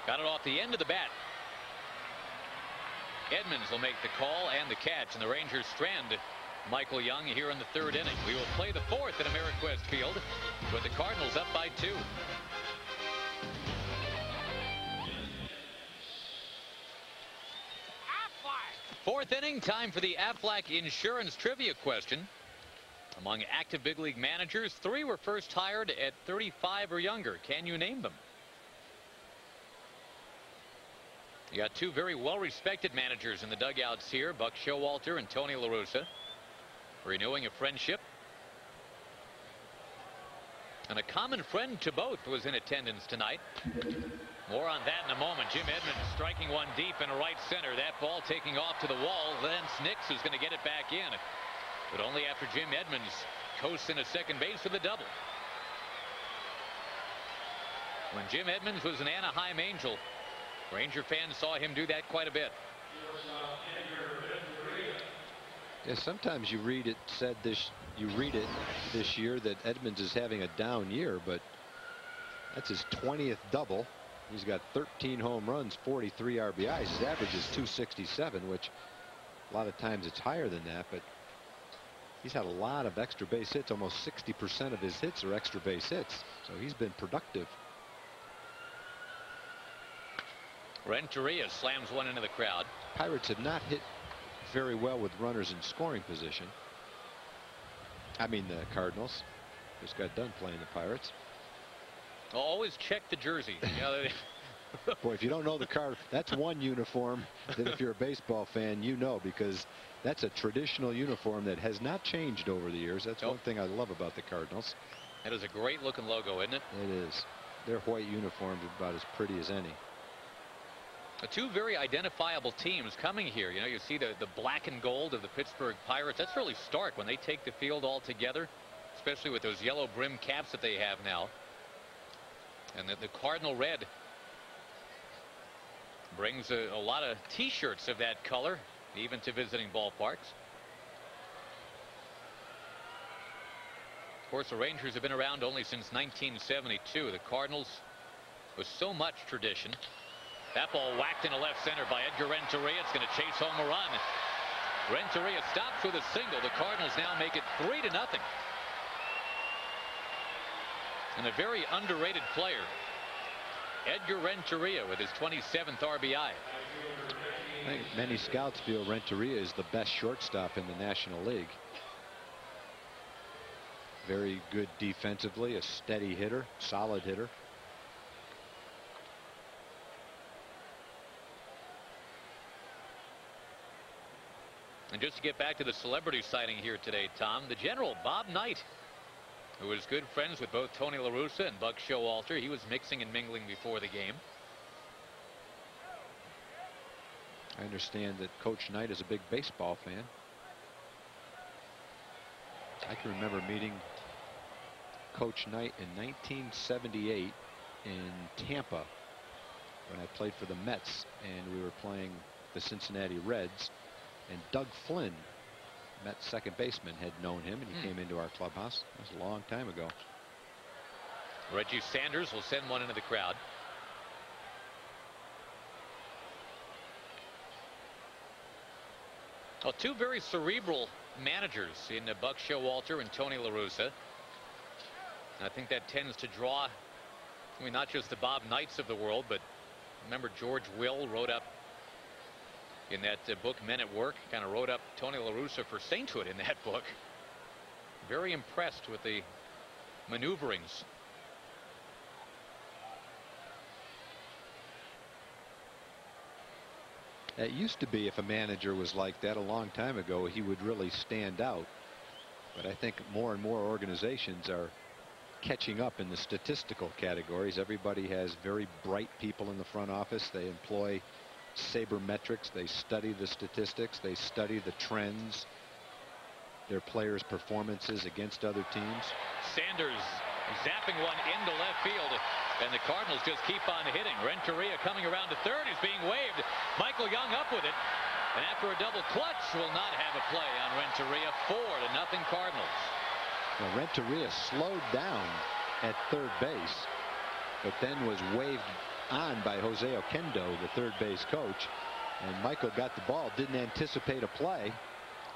Got it off the end of the bat. Edmonds will make the call and the catch, and the Rangers strand Michael Young here in the 3rd inning. We will play the 4th at Ameriquest Field with the Cardinals up by 2. Fourth inning, time for the Aflac Insurance Trivia question. Among active big league managers, 3 were first hired at 35 or younger. Can you name them? You got 2 very well-respected managers in the dugouts here, Buck Showalter and Tony La Russa, renewing a friendship. And a common friend to both was in attendance tonight. More on that in a moment. Jim Edmonds striking one deep in right center. That ball taking off to the wall. Lance Nix is going to get it back in, but only after Jim Edmonds coasts into second base with a double. When Jim Edmonds was an Anaheim Angel, Ranger fans saw him do that quite a bit. Yeah, sometimes you read it this year that Edmonds is having a down year, but that's his 20th double. He's got 13 home runs, 43 RBIs. His average is 267, which a lot of times it's higher than that, but he's had a lot of extra base hits. Almost 60% of his hits are extra base hits, so he's been productive. Renteria slams one into the crowd. Pirates have not hit very well with runners in scoring position. I mean the Cardinals. Just got done playing the Pirates. Always check the jersey. Boy, if you don't know the card, that's one uniform that if you're a baseball fan, you know, because that's a traditional uniform that has not changed over the years. That's one thing I love about the Cardinals. That is a great looking logo, isn't it? It is. Their white uniforms are about as pretty as any. 2 very identifiable teams coming here. You know, you see the black and gold of the Pittsburgh Pirates. That's really stark when they take the field all together, especially with those yellow brim caps that they have now. And the Cardinal red brings a lot of T-shirts of that color, even to visiting ballparks. Of course, the Rangers have been around only since 1972. The Cardinals, with so much tradition. That ball whacked into left center by Edgar Renteria. It's going to chase home a run. Renteria stops with a single. The Cardinals now make it 3-0. And a very underrated player, Edgar Renteria, with his 27th RBI. I think many scouts feel Renteria is the best shortstop in the National League. Very good defensively, a steady hitter, solid hitter. And just to get back to the celebrity sighting here today, Tom, the General, Bob Knight, who was good friends with both Tony La Russa and Buck Showalter. He was mixing and mingling before the game. I understand that Coach Knight is a big baseball fan. I can remember meeting Coach Knight in 1978 in Tampa when I played for the Mets, and we were playing the Cincinnati Reds, and Doug Flynn, Mets second baseman, had known him, and he came into our clubhouse. That was a long time ago. Reggie Sanders will send one into the crowd. Well, two very cerebral managers in Buck Showalter and Tony La Russa. I think that tends to draw, I mean, not just the Bob Knights of the world, but remember George Will wrote up in that book Men at Work, kind of wrote up Tony La Russa for sainthood in that book. Very impressed with the maneuverings. It used to be if a manager was like that a long time ago, he would really stand out. But I think more and more organizations are catching up in the statistical categories. Everybody has very bright people in the front office. They employ sabermetrics. They study the statistics. They study the trends, their players' performances against other teams. Sanders zapping one into left field, and the Cardinals just keep on hitting. Renteria coming around to third. He's being waved. Michael Young up with it, and after a double clutch will not have a play on Renteria. 4-0 Cardinals. Now, Renteria slowed down at third base, but then was waved on by Jose Oquendo, the third base coach, and Michael got the ball, didn't anticipate a play,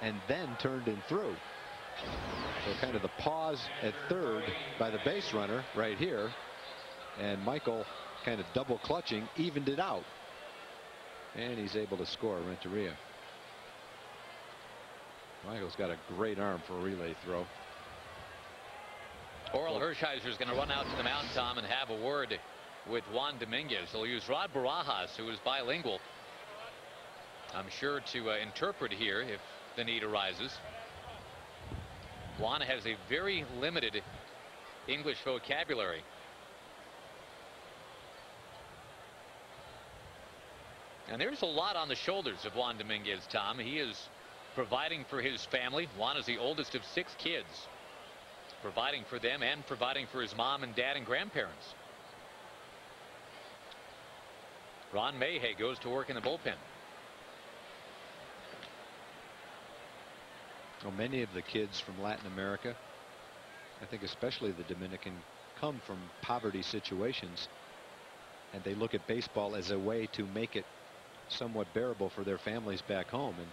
and then turned and threw. So kind of the pause at third by the base runner right here, and Michael kind of double clutching evened it out, and he's able to score. Renteria. Michael's got a great arm for a relay throw. Oral Hershiser is going to run out to the mound, Tom, and have a word with Juan Dominguez. He'll use Rod Barajas, who is bilingual, I'm sure, to interpret here if the need arises. Juan has a very limited English vocabulary. And there's a lot on the shoulders of Juan Dominguez, Tom. He is providing for his family. Juan is the oldest of 6 kids. Providing for them and providing for his mom and dad and grandparents. Ron Mayhay goes to work in the bullpen. Well, many of the kids from Latin America, I think especially the Dominican, come from poverty situations, and they look at baseball as a way to make it somewhat bearable for their families back home. And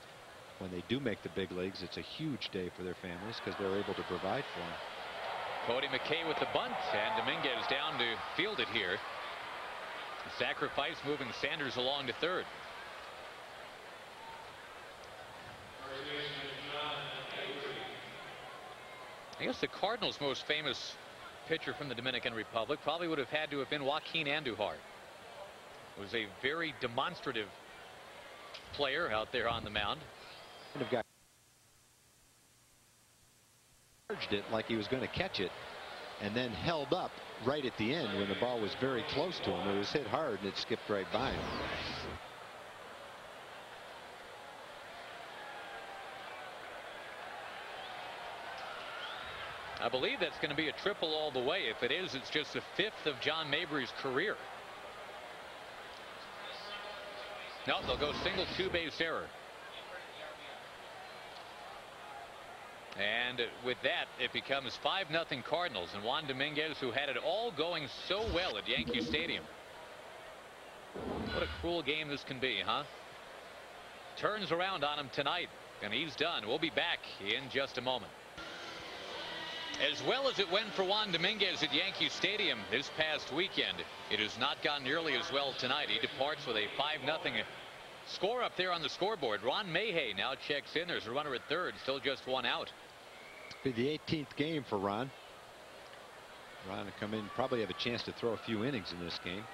when they do make the big leagues, it's a huge day for their families because they're able to provide for them. Cody McKay with the bunt, and Dominguez down to field it here. Sacrifice moving Sanders along to third. I guess the Cardinals' most famous pitcher from the Dominican Republic probably would have had to have been Joaquin Andujar. Was a very demonstrative player out there on the mound. Charged it like he was going to catch it, and then held up right at the end when the ball was very close to him. It was hit hard and it skipped right by him. I believe that's going to be a triple all the way. If it is, it's just the 5th of John Mabry's career. No, they'll go single 2-base error. And with that, it becomes 5-0 Cardinals, and Juan Dominguez, who had it all going so well at Yankee Stadium. What a cruel game this can be, huh? Turns around on him tonight, and he's done. We'll be back in just a moment. As well as it went for Juan Dominguez at Yankee Stadium this past weekend, it has not gone nearly as well tonight. He departs with a 5-0 score up there on the scoreboard. Ron Mayhay now checks in. There's a runner at third, still just 1 out. be the 18th game for Ron. Ron will come in, probably have a chance to throw a few innings in this game.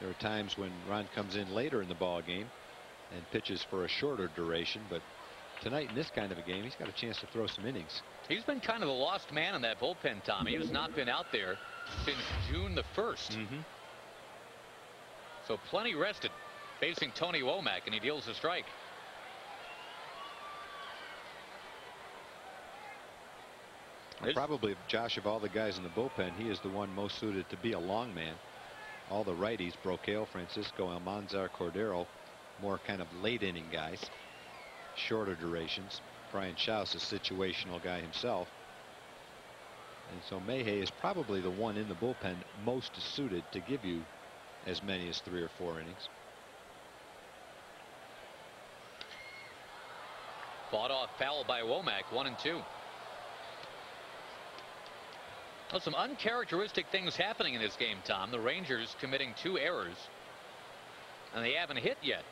There are times when Ron comes in later in the ball game and pitches for a shorter duration, but tonight in this kind of a game, he's got a chance to throw some innings. He's been kind of the lost man in that bullpen, Tom. He has not been out there since June the 1st. So plenty rested, facing Tony Womack, and he deals a strike. Probably, Josh, of all the guys in the bullpen, he is the one most suited to be a long man. All the righties, Brocail, Francisco, Almanzar, Cordero, more kind of late inning guys, shorter durations. Brian Schaus, a situational guy himself. And so Mayhay is probably the one in the bullpen most suited to give you as many as 3 or 4 innings. Fought off foul by Womack, 1-2. Well, some uncharacteristic things happening in this game, Tom. The Rangers committing 2 errors, and they haven't hit yet.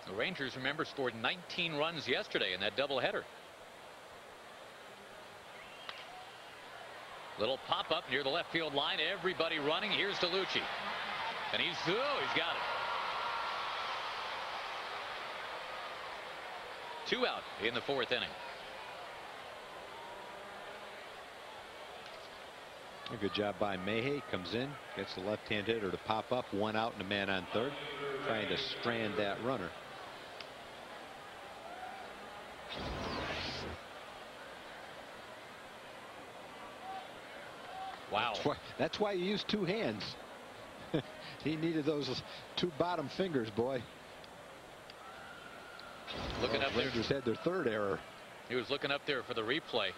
The Rangers, remember, scored 19 runs yesterday in that doubleheader. Little pop-up near the left field line. Everybody running. Here's DeLucci. And he's got it. 2 out in the 4th inning. A good job by Mayhay. Comes in, gets the left-hand hitter to pop up. 1 out and a man on third, trying to strand that runner. Wow. That's why you use 2 hands. He needed those 2 bottom fingers, boy. Looking up there. Rangers had their 3rd error. He was looking up there for the replay.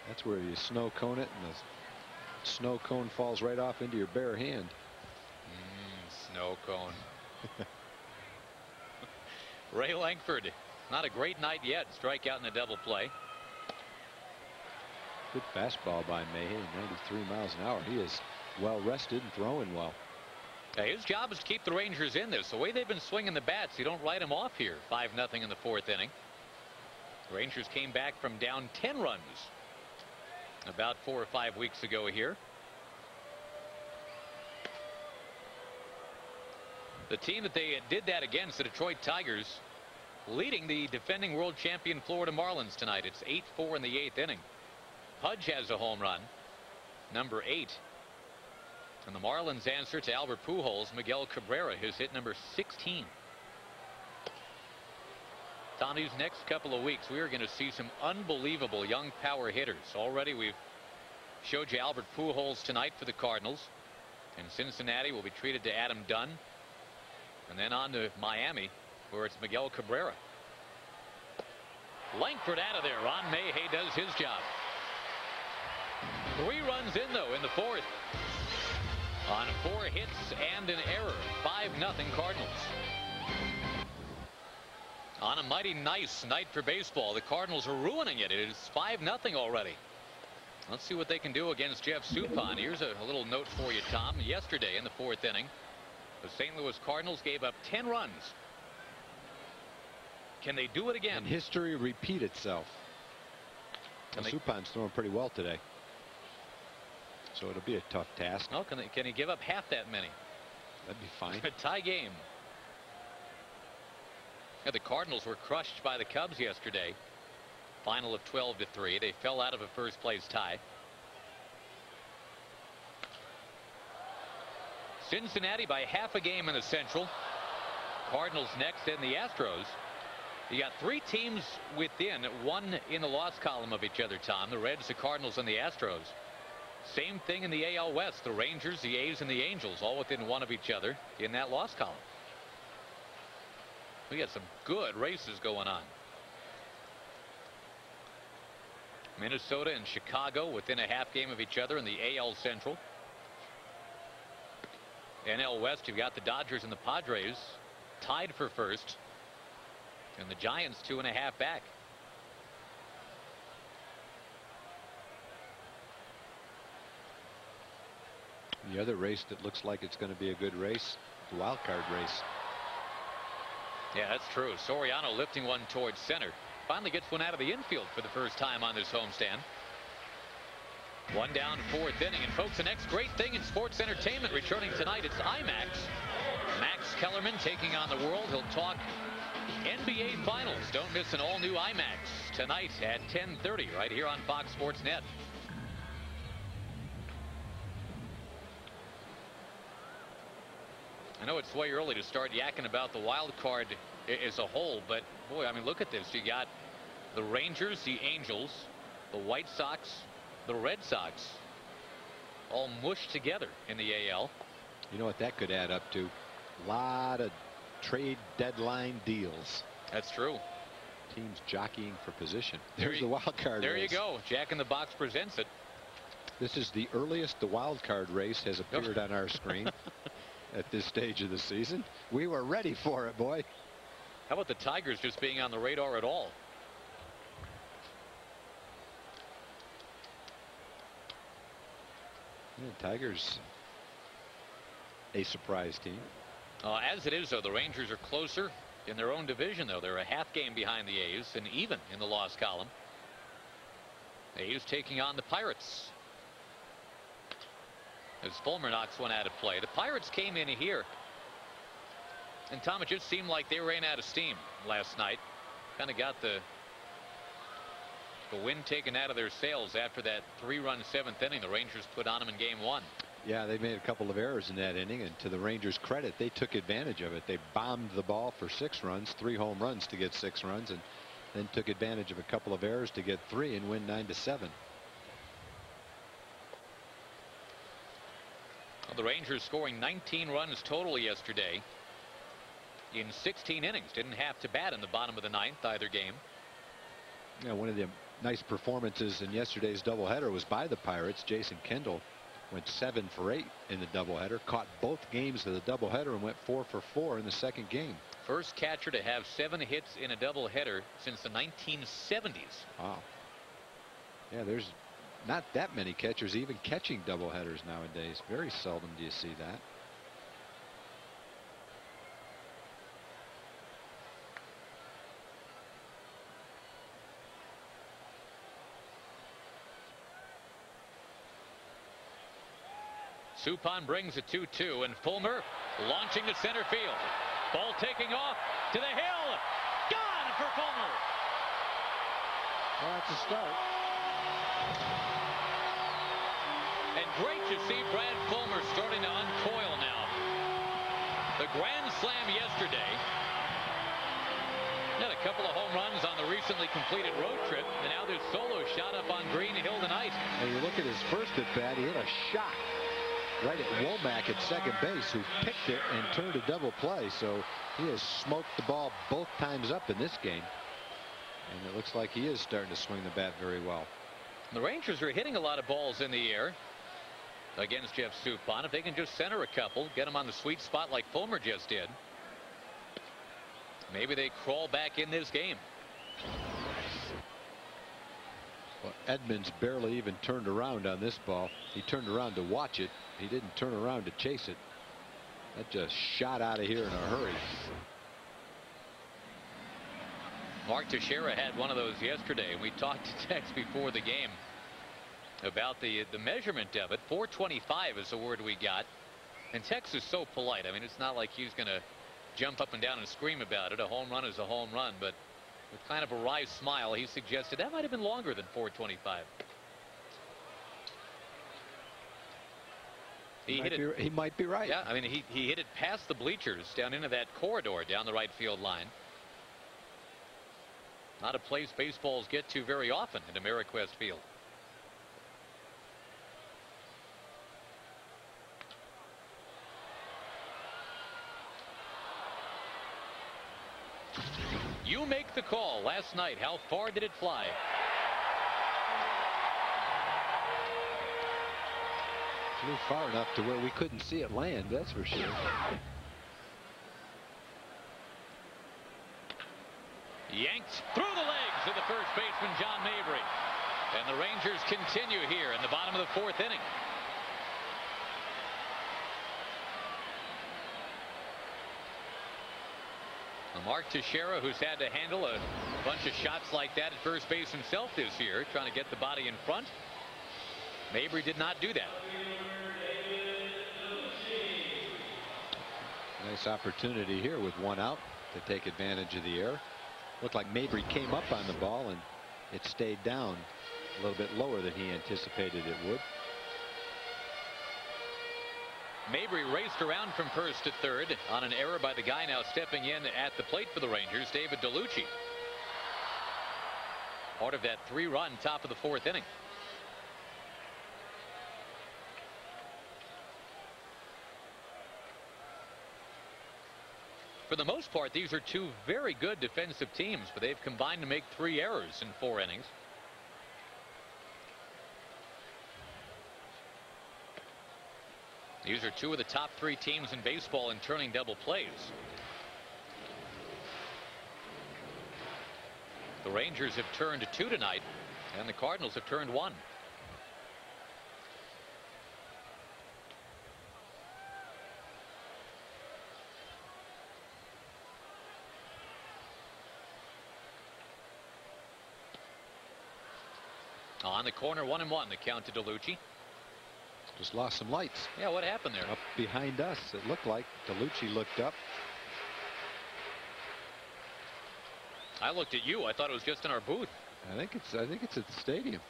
That's where you snow cone it, and the snow cone falls right off into your bare hand. Snow cone. Ray Langford, not a great night yet. Strikeout in a double play. Good fastball by Mayhay, 93 miles an hour. He is well rested and throwing well. His job is to keep the Rangers in this. The way they've been swinging the bats, you don't write them off here. 5-0 in the 4th inning. The Rangers came back from down 10 runs about 4 or 5 weeks ago here. The team that they did that against, the Detroit Tigers, leading the defending world champion Florida Marlins tonight. It's 8-4 in the 8th inning. Pudge has a home run, number 8. And the Marlins answer to Albert Pujols, Miguel Cabrera, his hit number 16. Tom, these next couple of weeks, we are going to see some unbelievable young power hitters. Already we've showed you Albert Pujols tonight for the Cardinals. In Cincinnati, will be treated to Adam Dunn. And then on to Miami, where it's Miguel Cabrera. Langford out of there. Ron Mayhay does his job. 3 runs in, though, in the 4th. On 4 hits and an error. 5-0 Cardinals. On a mighty nice night for baseball, the Cardinals are ruining it. It is 5-0 already. Let's see what they can do against Jeff Suppan. Here's a little note for you, Tom. Yesterday in the 4th inning, the St. Louis Cardinals gave up 10 runs. Can they do it again? Can history repeat itself? Suppan's throwing pretty well today, so it'll be a tough task. No, can he give up half that many? That'd be fine. A tie game. Yeah, the Cardinals were crushed by the Cubs yesterday. Final of 12-3. They fell out of a first place tie. Cincinnati by half a game in the Central. Cardinals next, then the Astros. You got 3 teams within, 1 in the loss column of each other, Tom. The Reds, the Cardinals, and the Astros. Same thing in the AL West. The Rangers, the A's, and the Angels all within 1 of each other in that loss column. We got some good races going on. Minnesota and Chicago within a half game of each other in the AL Central. NL West, you've got the Dodgers and the Padres tied for first, and the Giants 2.5 back. The other race that looks like it's going to be a good race, the wild card race. Yeah, that's true. Soriano lifting one towards center. Finally gets one out of the infield for the first time on this homestand. One down, fourth inning. And folks, the next great thing in sports entertainment returning tonight, it's IMAX. Max Kellerman taking on the world. He'll talk NBA Finals. Don't miss an all-new IMAX tonight at 10:30 right here on Fox Sports Net. I know it's way early to start yakking about the wild card as a whole, but boy, I mean, look at this. You got the Rangers, the Angels, the White Sox, the Red Sox all mushed together in the AL. You know what that could add up to? A lot of trade deadline deals. That's true. Teams jockeying for position. There's the wild card there race. You go. Jack in the Box presents it. This is the earliest the wild card race has appeared on our screen at this stage of the season. We were ready for it, boy. How about the Tigers just being on the radar at all? Yeah, Tigers, a surprise team. As it is, though, the Rangers are closer in their own division, though. They're a half game behind the A's and even in the loss column. The A's taking on the Pirates. As Fulmer knocks one out of play. The Pirates came in here. And Tom, it just seemed like they ran out of steam last night. Kind of got the wind taken out of their sails after that 3-run 7th inning the Rangers put on them in game 1. Yeah, they made a couple of errors in that inning, and to the Rangers' credit, they took advantage of it. They bombed the ball for 6 runs, 3 home runs to get 6 runs, and then took advantage of a couple of errors to get 3 and win 9-7. Well, the Rangers scoring 19 runs total yesterday in 16 innings. Didn't have to bat in the bottom of the 9th either game. Yeah, one of the nice performances in yesterday's doubleheader was by the Pirates. Jason Kendall went 7 for 8 in the doubleheader, caught both games of the doubleheader, and went 4 for 4 in the second game. First catcher to have 7 hits in a doubleheader since the 1970s. Wow. Yeah, there's not that many catchers even catching doubleheaders nowadays. Very seldom do you see that. Suppan brings a 2-2, and Fulmer launching to center field. Ball taking off to the hill. Gone for Fulmer. Well, that's a start. And great to see Brad Fulmer starting to uncoil now. The grand slam yesterday. Had a couple of home runs on the recently completed road trip, and now this solo shot up on Green Hill tonight. And you look at his first at bat, he hit a shot right at Womack at second base, who picked it and turned a double play. So he has smoked the ball both times up in this game, and it looks like he is starting to swing the bat very well. The Rangers are hitting a lot of balls in the air against Jeff Suppan. If they can just center a couple, get him on the sweet spot like Fulmer just did, maybe they crawl back in this game. Well, Edmonds barely even turned around on this ball. He turned around to watch it. He didn't turn around to chase it. That just shot out of here in a hurry. Mark Teixeira had one of those yesterday. We talked to Tex before the game about the measurement of it. 425 is the word we got. And Tex is so polite. I mean, it's not like he's going to jump up and down and scream about it. A home run is a home run. But with kind of a wry smile, he suggested that might have been longer than 425. He might be right. Yeah, I mean, he hit it past the bleachers down into that corridor down the right field line. Not a place baseballs get to very often in Ameriquest Field. You make the call. Last night, how far did it fly? Flew far enough to where we couldn't see it land, that's for sure. Yanked through the legs of the first baseman, John Mabry. And the Rangers continue here in the bottom of the 4th inning. Mark Teixeira, who's had to handle a bunch of shots like that at first base himself this year, trying to get the body in front. Mabry did not do that. Nice opportunity here with one out to take advantage of the air. Looked like Mabry came up on the ball and it stayed down a little bit lower than he anticipated it would. Mabry raced around from first to third on an error by the guy now stepping in at the plate for the Rangers, David DeLucci. Part of that 3-run top of the 4th inning. For the most part, these are two very good defensive teams, but they've combined to make 3 errors in 4 innings. These are 2 of the top 3 teams in baseball in turning double plays. The Rangers have turned 2 tonight, and the Cardinals have turned 1. On the corner, 1-1, the count to DeLucci. Just lost some lights. Yeah, what happened there? Up behind us, it looked like. DeLucci looked up. I looked at you. I thought it was just in our booth. I think it's at the stadium.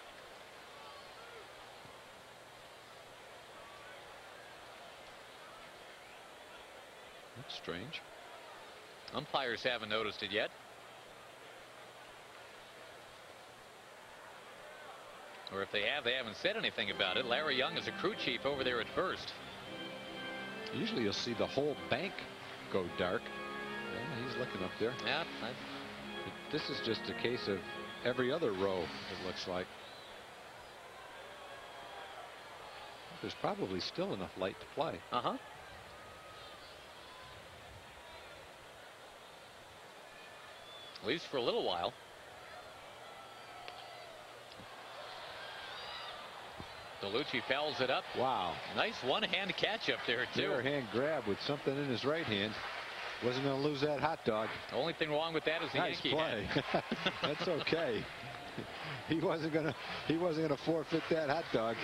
That's strange. Umpires haven't noticed it yet. Or if they have, they haven't said anything about it. Larry Young is a crew chief over there at first. Usually you'll see the whole bank go dark. Yeah, he's looking up there. Yeah. This is just a case of every other row, it looks like. There's probably still enough light to play. Uh-huh. At least for a little while. DeLucci fouls it up. Wow. Nice one-hand catch up there, too. Bare hand grab with something in his right hand. Wasn't going to lose that hot dog. The only thing wrong with that is the nice Yankee play. hat. That's okay. He wasn't gonna forfeit that hot dog.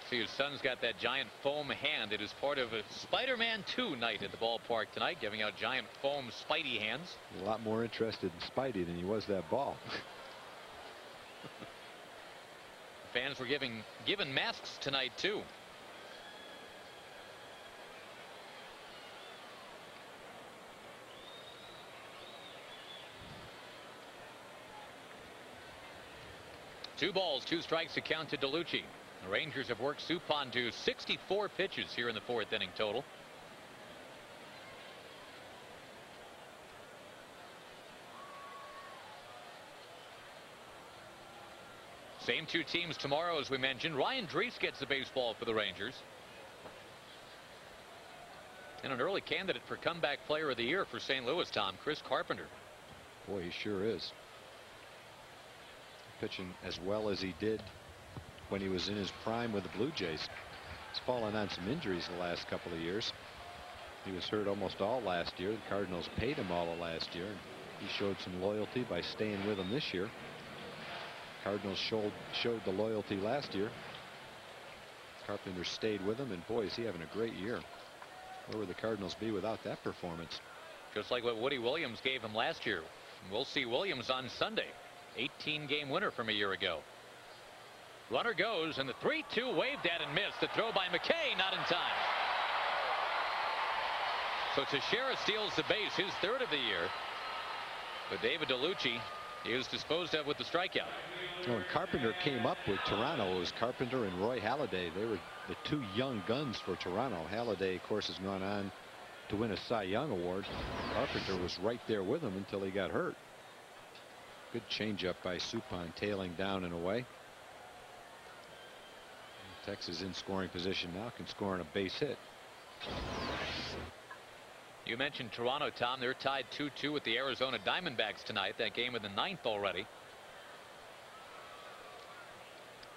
See, his son's got that giant foam hand. It is part of a Spider-Man 2 night at the ballpark tonight, giving out giant foam Spidey hands. A lot more interested in Spidey than he was that ball. Fans were given masks tonight, too. Two balls, 2 strikes to count to DeLucci. The Rangers have worked Suppan to 64 pitches here in the 4th inning total. Same 2 teams tomorrow, as we mentioned. Ryan Drees gets the baseball for the Rangers. And an early candidate for comeback player of the year for St. Louis, Tom, Chris Carpenter. Boy, he sure is. Pitching as well as he did when he was in his prime with the Blue Jays. He's fallen on some injuries the last couple of years. He was hurt almost all last year. The Cardinals paid him all of last year. He showed some loyalty by staying with them this year. Cardinals showed the loyalty last year. Carpenter stayed with him, and boy, is he having a great year. Where would the Cardinals be without that performance? Just like what Woody Williams gave him last year. We'll see Williams on Sunday. 18-game winner from a year ago. Runner goes, and the 3-2 waved at and missed. The throw by McKay, not in time. So Teixeira steals the base, his 3rd of the year. But David DeLucci is disposed of with the strikeout. When Carpenter came up with Toronto, it was Carpenter and Roy Halladay. They were the 2 young guns for Toronto. Halladay, of course, has gone on to win a Cy Young Award. Carpenter was right there with him until he got hurt. Good changeup by Suppan, tailing down and away. Texas in scoring position now, can score on a base hit. You mentioned Toronto, Tom. They're tied 2-2 with the Arizona Diamondbacks tonight. That game in the 9th already.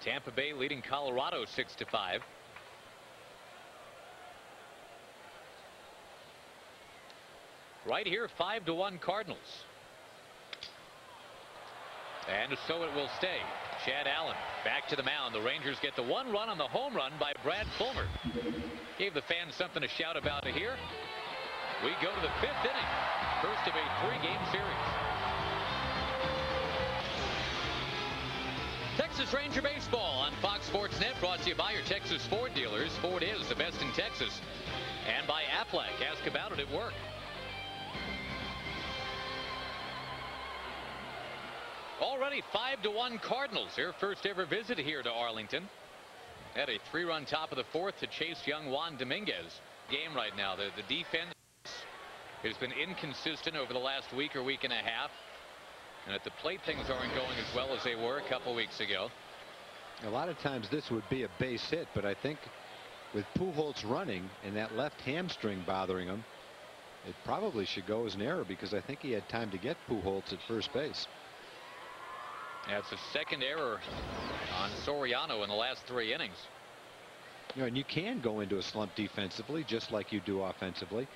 Tampa Bay leading Colorado 6-5. Right here, 5-1 Cardinals. And so it will stay. Chad Allen back to the mound. The Rangers get the 1 run on the home run by Brad Fulmer. Gave the fans something to shout about here. We go to the 5th inning. First of a 3-game series. Texas Ranger Baseball on Fox Sports Net, brought to you by your Texas Ford dealers. Ford is the best in Texas. And by Aflac. Ask about it at work. Already 5-1 Cardinals. Their first ever visit here to Arlington. Had a 3-run top of the 4th to chase young Juan Dominguez. Game right now. The defense has been inconsistent over the last week or week and a half. And at the plate, things aren't going as well as they were a couple weeks ago. A lot of times this would be a base hit, but I think with Pujols running and that left hamstring bothering him, it probably should go as an error, because I think he had time to get Pujols at first base. That's a second error on Soriano in the last 3 innings. You know, and you can go into a slump defensively just like you do offensively,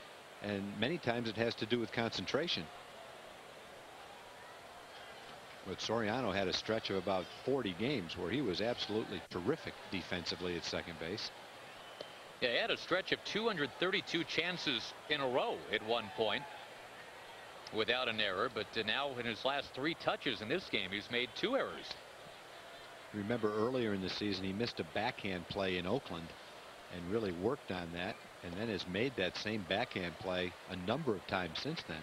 and many times it has to do with concentration. But Soriano had a stretch of about 40 games where he was absolutely terrific defensively at second base. Yeah, he had a stretch of 232 chances in a row at one point without an error, but now in his last 3 touches in this game, he's made 2 errors. Remember earlier in the season he missed a backhand play in Oakland and really worked on that, and then has made that same backhand play a number of times since then.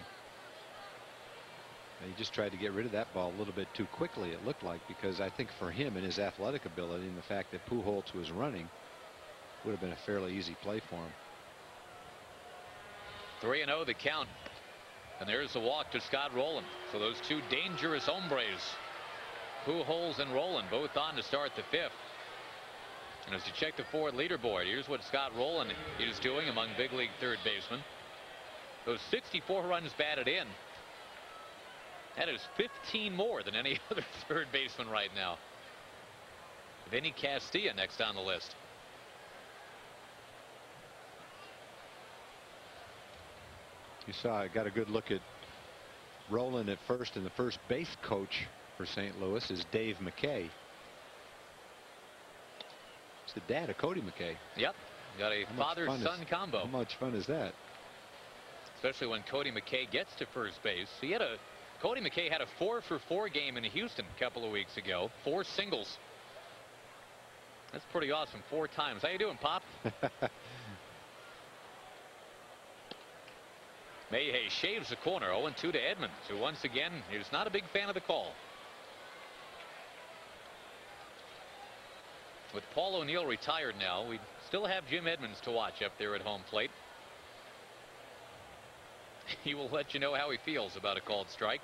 And he just tried to get rid of that ball a little bit too quickly, it looked like, because I think for him and his athletic ability and the fact that Pujols was running, would have been a fairly easy play for him. 3-0 the count. And there's the walk to Scott Rowland. So those 2 dangerous hombres, Pujols and Rowland, both on to start the 5th. And as you check the Ford leaderboard, here's what Scott Rowland is doing among big league third basemen. Those 64 runs batted in. That is 15 more than any other third baseman right now. Vinny Castilla next on the list. You saw, I got a good look at Rowland at first, and the first base coach for St. Louis is Dave McKay. It's the dad of Cody McKay. Yep, got a father-son combo. How much fun is that? Especially when Cody McKay gets to first base. Cody McKay had a 4-for-4 game in Houston a couple of weeks ago. 4 singles. That's pretty awesome. 4 times. How you doing, Pop? Mayhay shaves the corner. 0-2 to Edmonds, who once again is not a big fan of the call. With Paul O'Neill retired now, we still have Jim Edmonds to watch up there at home plate. He will let you know how he feels about a called strike.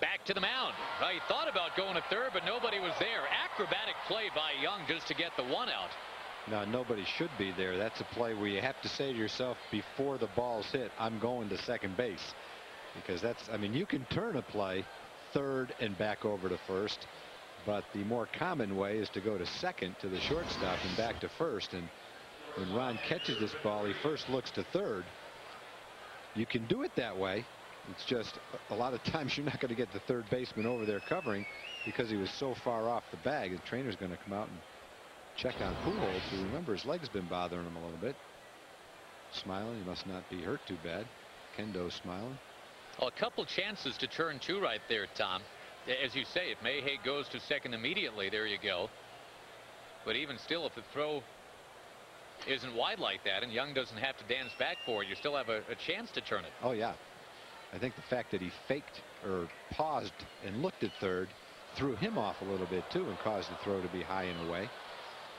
Back to the mound. He thought about going to third, but nobody was there. Acrobatic play by Young just to get the 1 out. No, nobody should be there. That's a play where you have to say to yourself before the ball's hit, I'm going to second base. Because that's, I mean, you can turn a play third and back over to first, but the more common way is to go to second to the shortstop and back to first. And when Ron catches this ball, he first looks to third. You can do it that way. It's just a lot of times you're not going to get the third baseman over there covering because he was so far off the bag. The trainer's going to come out and check on Pujols, who, remember, his leg's been bothering him a little bit. Smiling. He must not be hurt too bad. Kendo's smiling. Well, a couple chances to turn 2 right there, Tom. As you say, if Mayhay goes to second immediately, there you go. But even still, if the throw isn't wide like that and Young doesn't have to dance back for it, you still have a chance to turn it. Oh, yeah. I think the fact that he faked or paused and looked at third threw him off a little bit, too, and caused the throw to be high and away.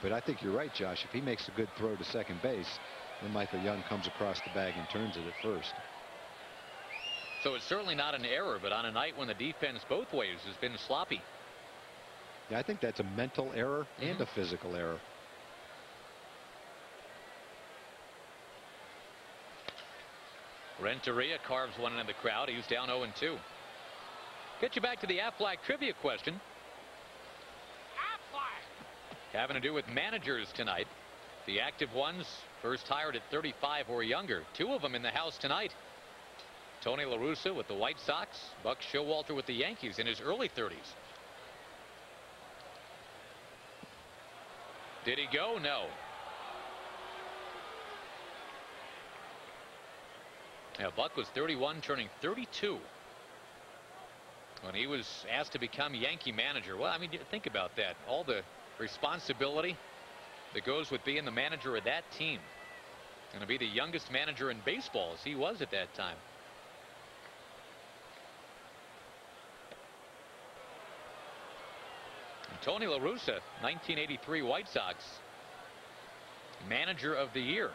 But I think you're right, Josh. If he makes a good throw to second base, then Michael Young comes across the bag and turns it at first. So it's certainly not an error, but on a night when the defense both ways has been sloppy. Yeah, I think that's a mental error and a physical error. Renteria carves one into the crowd. He's down 0-2. Get you back to the Aflac trivia question. Aflac. Having to do with managers tonight. The active ones, first hired at 35 or younger. 2 of them in the house tonight. Tony La Russa with the White Sox. Buck Showalter with the Yankees in his early 30s. Did he go? No. Now, Buck was 31, turning 32 when he was asked to become Yankee manager. Well, I mean, think about that. All the responsibility that goes with being the manager of that team. Going to be the youngest manager in baseball as he was at that time. And Tony La Russa, 1983 White Sox manager of the year.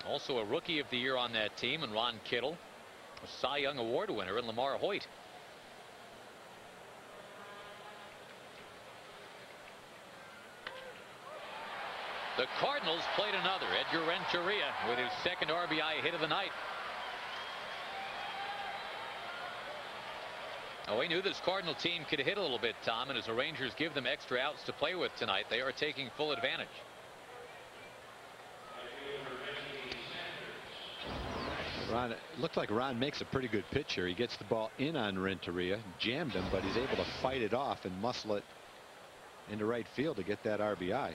Also a rookie of the year on that team, and Ron Kittle, a Cy Young Award winner, and Lamar Hoyt. The Cardinals played another. Edgar Renteria with his second RBI hit of the night. Oh, we knew this Cardinal team could hit a little bit, Tom, and as the Rangers give them extra outs to play with tonight, they are taking full advantage. Ron, it looked like Ron makes a pretty good pitch here. He gets the ball in on Renteria, jammed him, but he's able to fight it off and muscle it into right field to get that RBI.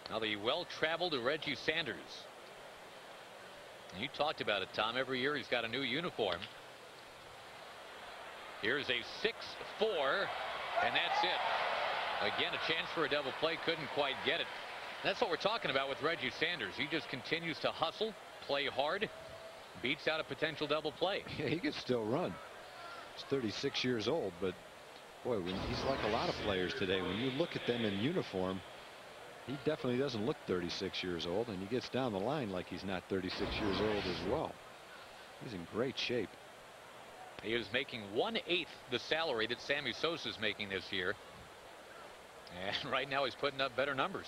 Now the well-traveled Reggie Sanders. You talked about it, Tom. Every year he's got a new uniform. Here's a 6-4, and that's it. Again, a chance for a double play. Couldn't quite get it. That's what we're talking about with Reggie Sanders. He just continues to hustle, play hard, beats out a potential double play. Yeah, he could still run. He's 36 years old, but boy, he's like a lot of players today. When you look at them in uniform, he definitely doesn't look 36 years old, and he gets down the line like he's not 36 years old as well. He's in great shape. He is making 1/8 the salary that Sammy Sosa is making this year. And right now he's putting up better numbers.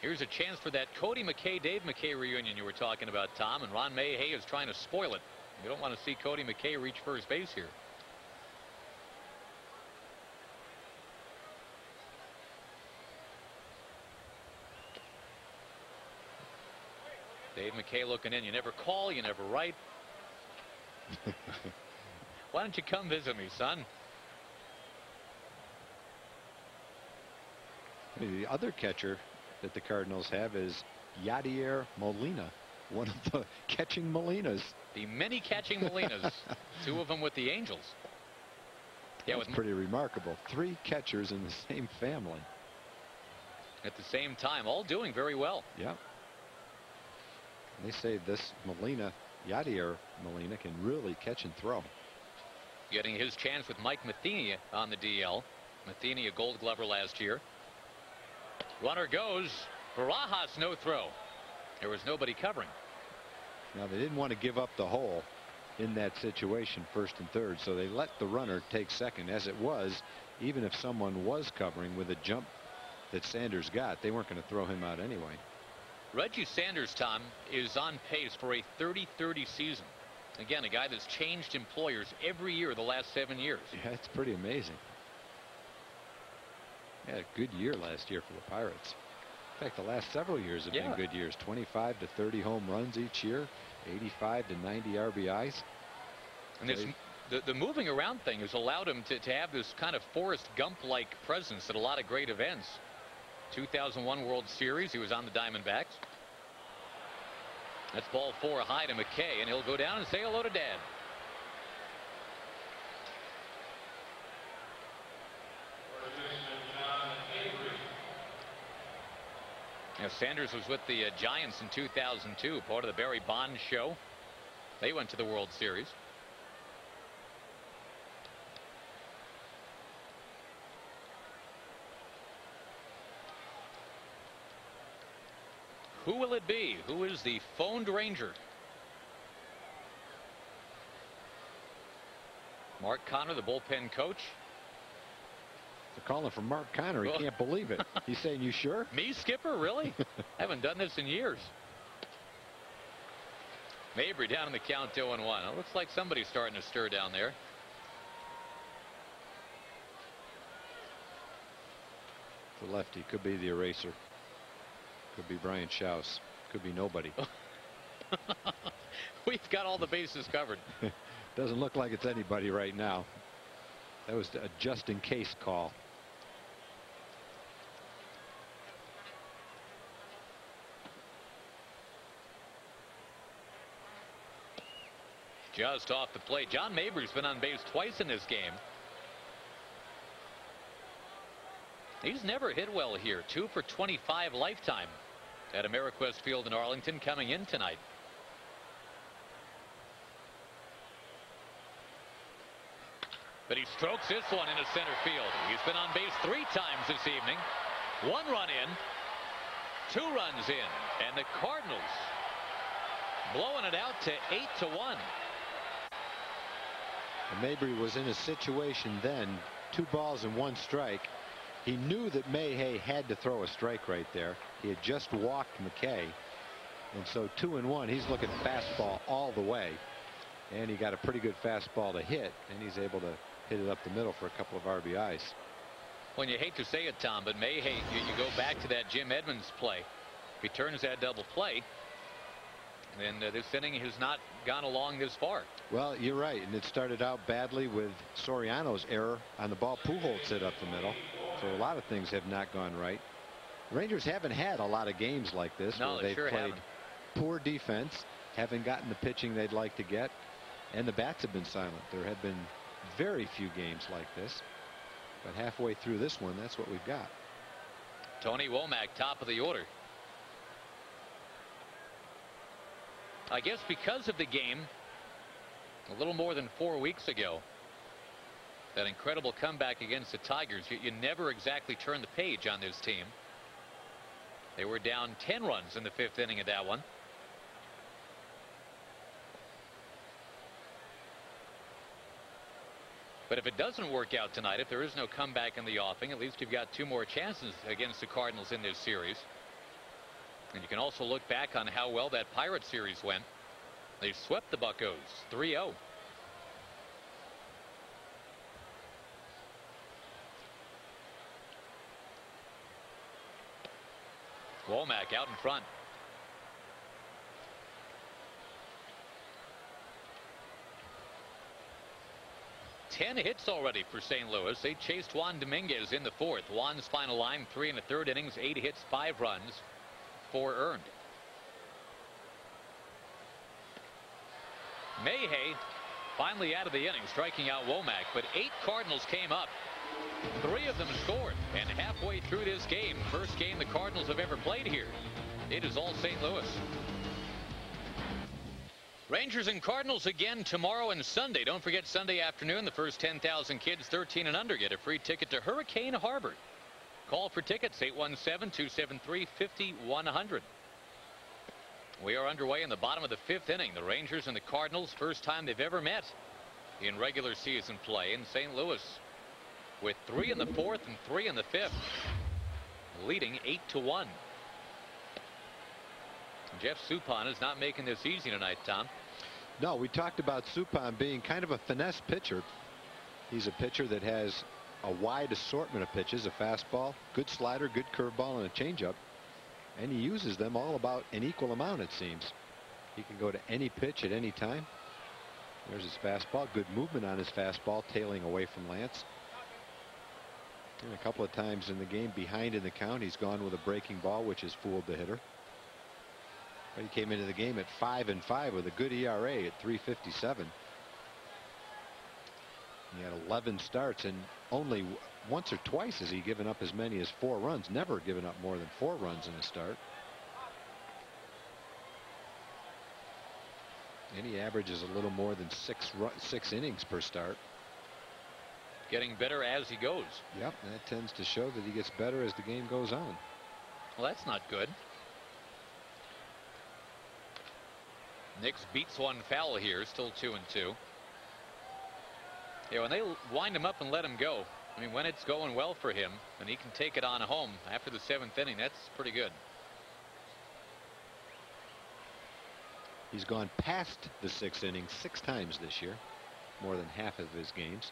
Here's a chance for that Cody McKay, Dave McKay reunion you were talking about, Tom, and Ron Mayhay is trying to spoil it. You don't want to see Cody McKay reach first base here. Dave McKay looking in. You never call, you never write. Why don't you come visit me, son? The other catcher that the Cardinals have is Yadier Molina, one of the catching Molinas. The many catching Molinas. 2 of them with the Angels. Yeah, that's pretty remarkable. 3 catchers in the same family at the same time, all doing very well. Yeah. They say this Molina, Yadier Molina, can really catch and throw. Getting his chance with Mike Matheny on the DL. Matheny, a Gold Glover last year. Runner goes. Barajas, no throw. There was nobody covering. Now they didn't want to give up the hole in that situation, first and third, so they let the runner take second. As it was, even if someone was covering with a jump that Sanders got, they weren't going to throw him out anyway. Reggie Sanders, Tom, is on pace for a 30-30 season. Again, a guy that's changed employers every year the last 7 years. Yeah, it's pretty amazing. Had a good year last year for the Pirates. In fact, the last several years have been good years. 25 to 30 home runs each year, 85 to 90 RBIs. And this, the moving around thing has allowed him to have this kind of Forrest Gump-like presence at a lot of great events. 2001 World Series, he was on the Diamondbacks. That's ball 4 high to McKay, and he'll go down and say hello to Dad. Now, Sanders was with the Giants in 2002, part of the Barry Bonds show. They went to the World Series. Who will it be? Who is the phoned Ranger? Mark Connor, the bullpen coach. They're calling for Mark Connor. He can't believe it. He's saying, "You sure?" Me, skipper? Really? Haven't done this in years. Mabry down in the count 0-1. It looks like somebody's starting to stir down there. The lefty could be the eraser. Could be Brian Schaus. Could be nobody. We've got all the bases covered. Doesn't look like it's anybody right now. That was a just in case call. Just off the plate. John Mabry's been on base twice in this game. He's never hit well here. 2 for 25 lifetime at Ameriquest Field in Arlington, coming in tonight. But he strokes this one into center field. He's been on base 3 times this evening. 1 run in, 2 runs in, and the Cardinals blowing it out to 8-1. Mabry was in a situation then, 2 balls and 1 strike. He knew that Mayhay had to throw a strike right there. He had just walked McKay, and so 2-1. He's looking fastball all the way, and he got a pretty good fastball to hit, and he's able to hit it up the middle for a couple of RBIs. When you hate to say it, Tom, but Mayhay, you go back to that Jim Edmonds play. If he turns that double play, then this inning has not gone along this far. Well, you're right, and it started out badly with Soriano's error on the ball. Pujols hit up the middle, so a lot of things have not gone right. Rangers haven't had a lot of games like this no, where they've sure played haven't. Poor defense, haven't gotten the pitching they'd like to get, and the bats have been silent. There have been very few games like this, but halfway through this one, that's what we've got. Tony Womack, top of the order. I guess because of the game a little more than 4 weeks ago, that incredible comeback against the Tigers, you never exactly turn the page on this team. They were down 10 runs in the 5th inning of that one. But if it doesn't work out tonight, if there is no comeback in the offing, at least you've got 2 more chances against the Cardinals in this series. And you can also look back on how well that Pirate series went. They swept the Buccos 3-0. Womack out in front. Ten hits already for St. Louis. They chased Juan Dominguez in the 4th. Juan's final line, 3 1/3 innings, 8 hits, 5 runs, 4 earned. Mayhay finally out of the inning, striking out Womack, but 8 Cardinals came up. 3 of them scored, and halfway through this game, first game the Cardinals have ever played here, it is all St. Louis. Rangers and Cardinals again tomorrow and Sunday. Don't forget Sunday afternoon, the first 10,000 kids 13 and under get a free ticket to Hurricane Harbor. Call for tickets 817-273-5100. We are underway in the bottom of the 5th inning. The Rangers and the Cardinals, first time they've ever met in regular season play in St. Louis, with 3 in the 4th and 3 in the 5th, leading 8-1. Jeff Suppan is not making this easy tonight, Tom. No, we talked about Suppan being kind of a finesse pitcher. He's a pitcher that has a wide assortment of pitches, a fastball, good slider, good curveball, and a changeup. And he uses them all about an equal amount, it seems. He can go to any pitch at any time. There's his fastball. Good movement on his fastball, tailing away from Lance. And a couple of times in the game behind in the count, he's gone with a breaking ball, which has fooled the hitter. But he came into the game at 5-5 with a good ERA at 3.57. He had 11 starts, and only once or twice has he given up as many as 4 runs. Never given up more than 4 runs in a start. And he averages a little more than 6 innings per start. Getting better as he goes. Yep, that tends to show that he gets better as the game goes on. Well, that's not good. Nix beats one foul here, still 2-2. Yeah, when they wind him up and let him go, I mean, when it's going well for him and he can take it on home after the 7th inning, that's pretty good. He's gone past the 6th inning 6 times this year, more than half of his games.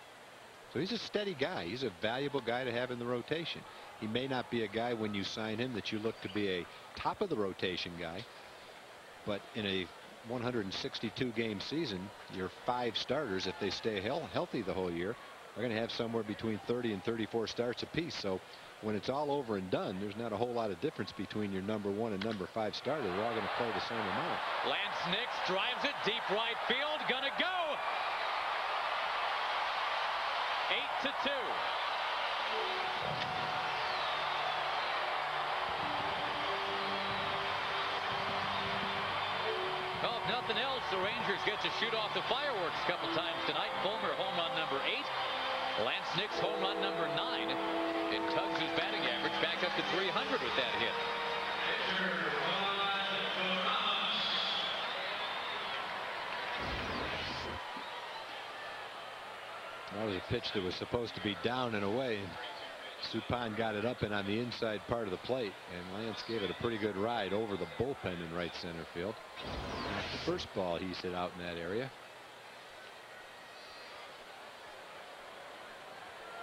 So he's a steady guy. He's a valuable guy to have in the rotation. He may not be a guy when you sign him that you look to be a top of the rotation guy, but in a 162 game season, your 5 starters, if they stay healthy the whole year, are going to have somewhere between 30 and 34 starts apiece. So when it's all over and done, there's not a whole lot of difference between your number 1 and number 5 starter. They're all going to play the same amount. Lance Nix drives it deep right field. Gonna go. 8-2. Well, if nothing else, the Rangers get to shoot off the fireworks a couple times tonight. Fulmer home run number 8. Lance Nix home run number 9. And tugs his batting average back up to 300 with that hit. That was a pitch that was supposed to be down and away. Suppan got it up and on the inside part of the plate, and Lance gave it a pretty good ride over the bullpen in right center field. Not the first ball he's hit out in that area.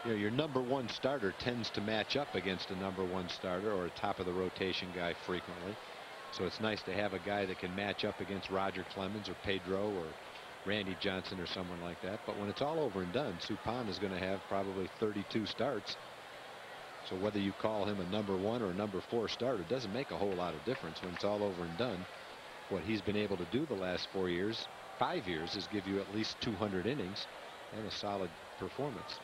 You know, your number 1 starter tends to match up against a number 1 starter or a top of the rotation guy frequently. So it's nice to have a guy that can match up against Roger Clemens or Pedro or Randy Johnson or someone like that. But when it's all over and done, Suppan is going to have probably 32 starts. So whether you call him a number 1 or a number 4 starter doesn't make a whole lot of difference when it's all over and done. What he's been able to do the last 5 years is give you at least 200 innings and a solid performance.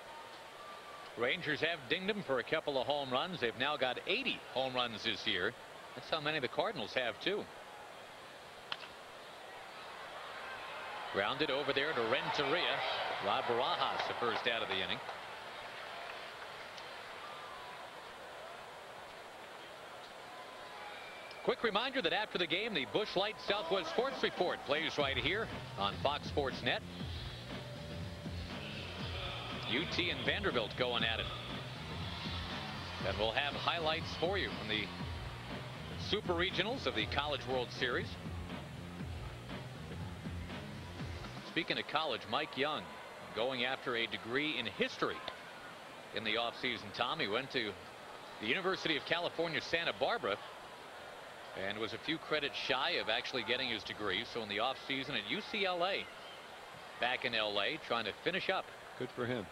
Rangers have dinged him for a couple of home runs. They've now got 80 home runs this year. That's how many the Cardinals have too. Grounded over there to Renteria. Rob Barajas the first out of the inning. Quick reminder that after the game, the Busch Light Southwest Sports Report plays right here on Fox Sports Net. UT and Vanderbilt going at it. And we'll have highlights for you from the Super Regionals of the College World Series. Speaking of college, Mike Young going after a degree in history in the offseason. Tom, he went to the University of California, Santa Barbara, and was a few credits shy of actually getting his degree. So in the offseason at UCLA, back in LA, trying to finish up. Good for him.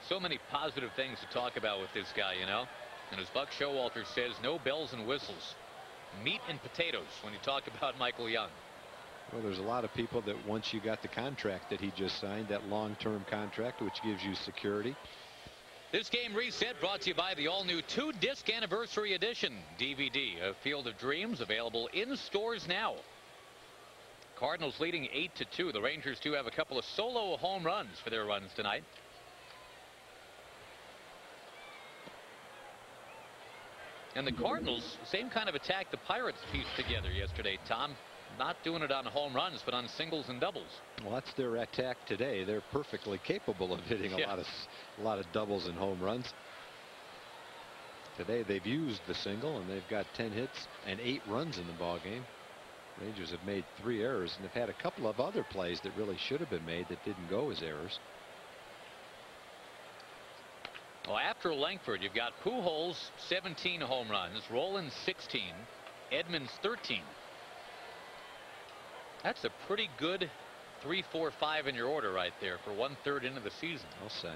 So many positive things to talk about with this guy, you know. And as Buck Showalter says, no bells and whistles. Meat and potatoes when you talk about Michael Young. Well, there's a lot of people that once you got the contract that he just signed, that long-term contract, which gives you security. This game reset brought to you by the all-new 2-disc anniversary edition DVD of Field of Dreams, available in stores now. Cardinals leading 8-2. The Rangers too have a couple of solo home runs for their runs tonight. And the Cardinals, same kind of attack the Pirates pieced together yesterday, Tom. Not doing it on home runs, but on singles and doubles. Well, that's their attack today. They're perfectly capable of hitting a lot of doubles and home runs. Today they've used the single, and they've got 10 hits and 8 runs in the ball game. Rangers have made 3 errors, and have had a couple of other plays that really should have been made that didn't go as errors. Well, after Langford, you've got Pujols 17 home runs, Rollins 16, Edmonds 13. That's a pretty good 3, 4, 5 in your order right there for 1/3 into the season. I'll say.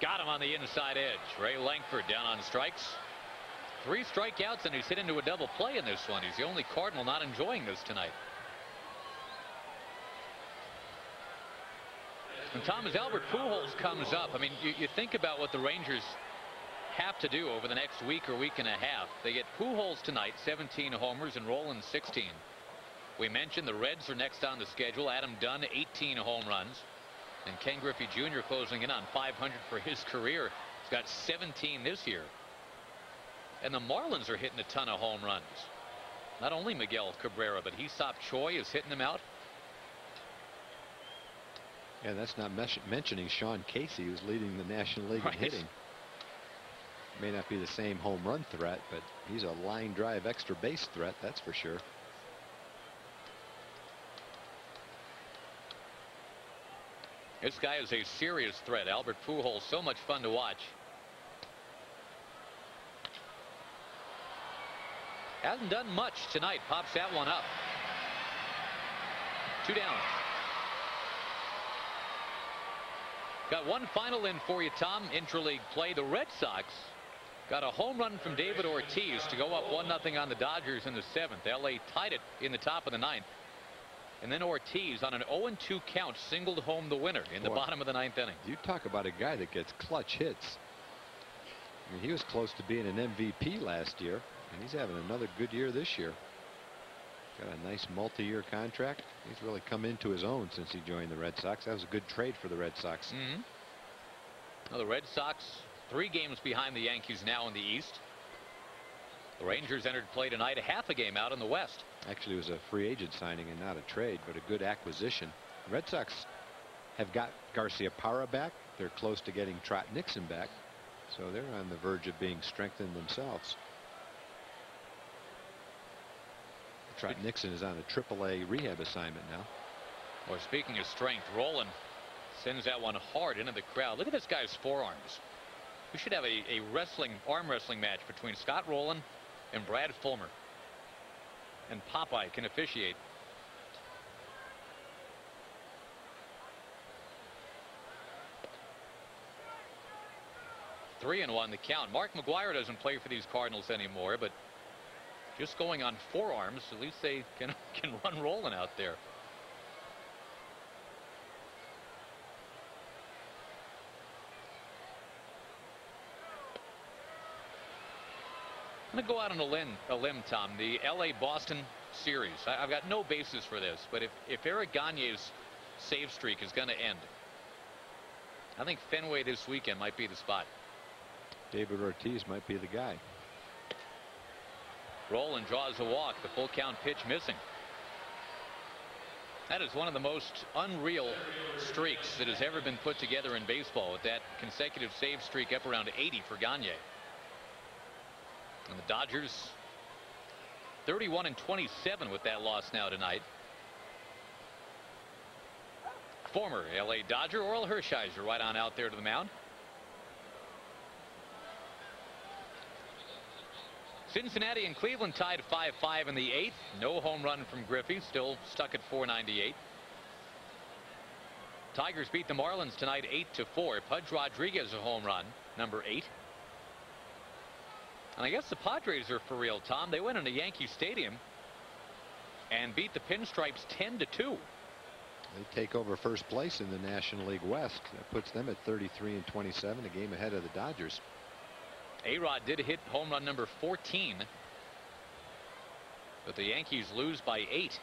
Got him on the inside edge. Ray Langford down on strikes. 3 strikeouts, and he's hit into a double play in this one. He's the only Cardinal not enjoying this tonight. And Tom, as Albert Pujols comes up, I mean, you think about what the Rangers have to do over the next week or week and a half. They get Pujols tonight, 17 homers, and Rollins 16. We mentioned the Reds are next on the schedule. Adam Dunn, 18 home runs. And Ken Griffey Jr. closing in on 500 for his career. He's got 17 this year. And the Marlins are hitting a ton of home runs. Not only Miguel Cabrera, but Hesop Choi is hitting them out. Yeah, that's not mentioning Sean Casey, who's leading the National League in hitting. May not be the same home run threat, but he's a line drive extra base threat, that's for sure. This guy is a serious threat. Albert Pujols, so much fun to watch. Hasn't done much tonight. Pops that one up. 2 down. Got one final in for you, Tom. Intra-league play. The Red Sox got a home run from David Ortiz to go up 1-0 on the Dodgers in the 7th. LA tied it in the top of the 9th. And then Ortiz on an 0-2 count singled home the winner in the bottom of the 9th inning. You talk about a guy that gets clutch hits. I mean, he was close to being an MVP last year, and he's having another good year this year. Got a nice multi-year contract. He's really come into his own since he joined the Red Sox. That was a good trade for the Red Sox. Well, the Red Sox 3 games behind the Yankees now in the East. The Rangers entered play tonight, a half a game out in the West. Actually, it was a free agent signing and not a trade, but a good acquisition. The Red Sox have got Garcia Parra back. They're close to getting Trot Nixon back, so they're on the verge of being strengthened themselves. Trot Nixon is on a AAA rehab assignment now. Well, speaking of strength, Roland sends that one hard into the crowd. Look at this guy's forearms. We should have a arm wrestling match between Scott Rowland and Brad Fulmer. And Popeye can officiate. Three and 1 the count. Mark McGwire doesn't play for these Cardinals anymore, but just going on forearms, at least they can run Rowland out there. I'm going to go out on a limb, Tom. The LA-Boston series. I've got no basis for this, but if Eric Gagne's save streak is going to end, I think Fenway this weekend might be the spot. David Ortiz might be the guy. Roland draws a walk. The full count pitch missing. That is one of the most unreal streaks that has ever been put together in baseball, with that consecutive save streak up around 80 for Gagne. And the Dodgers 31-27 with that loss now tonight. Former LA Dodger Orel Hershiser right on out there to the mound. Cincinnati and Cleveland tied 5-5 in the 8th. No home run from Griffey, still stuck at .498. Tigers beat the Marlins tonight 8-4. Pudge Rodriguez a home run, number 8. And I guess the Padres are for real, Tom. They went into Yankee Stadium and beat the Pinstripes 10-2. They take over first place in the National League West. That puts them at 33-27, a game ahead of the Dodgers. A-Rod did hit home run number 14, but the Yankees lose by 8.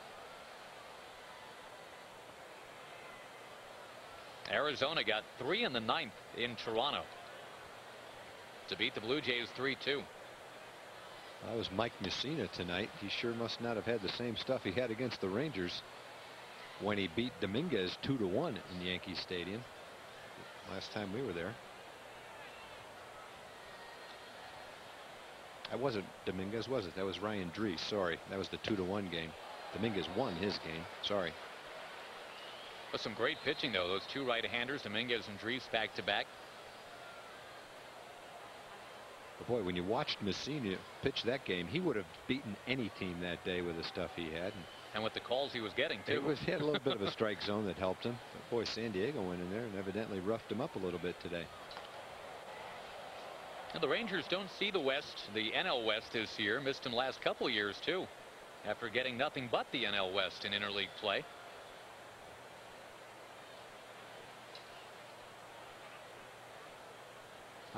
Arizona got 3 in the 9th in Toronto to beat the Blue Jays 3-2. That was Mike Mussina tonight. He sure must not have had the same stuff he had against the Rangers when he beat Dominguez 2-1 in Yankee Stadium last time we were there. That wasn't Dominguez, was it? That was Ryan Dries. Sorry, that was the 2-1 game. Dominguez won his game. Sorry. But some great pitching, though. Those 2 right-handers, Dominguez and Dries, back to back. But boy, when you watched Mussina pitch that game, he would have beaten any team that day with the stuff he had. And with the calls he was getting, too. He had a little bit of a strike zone that helped him. But boy, San Diego went in there and evidently roughed him up a little bit today. Now, the Rangers don't see the West, the NL West this year. Missed him last couple of years, too, after getting nothing but the NL West in interleague play.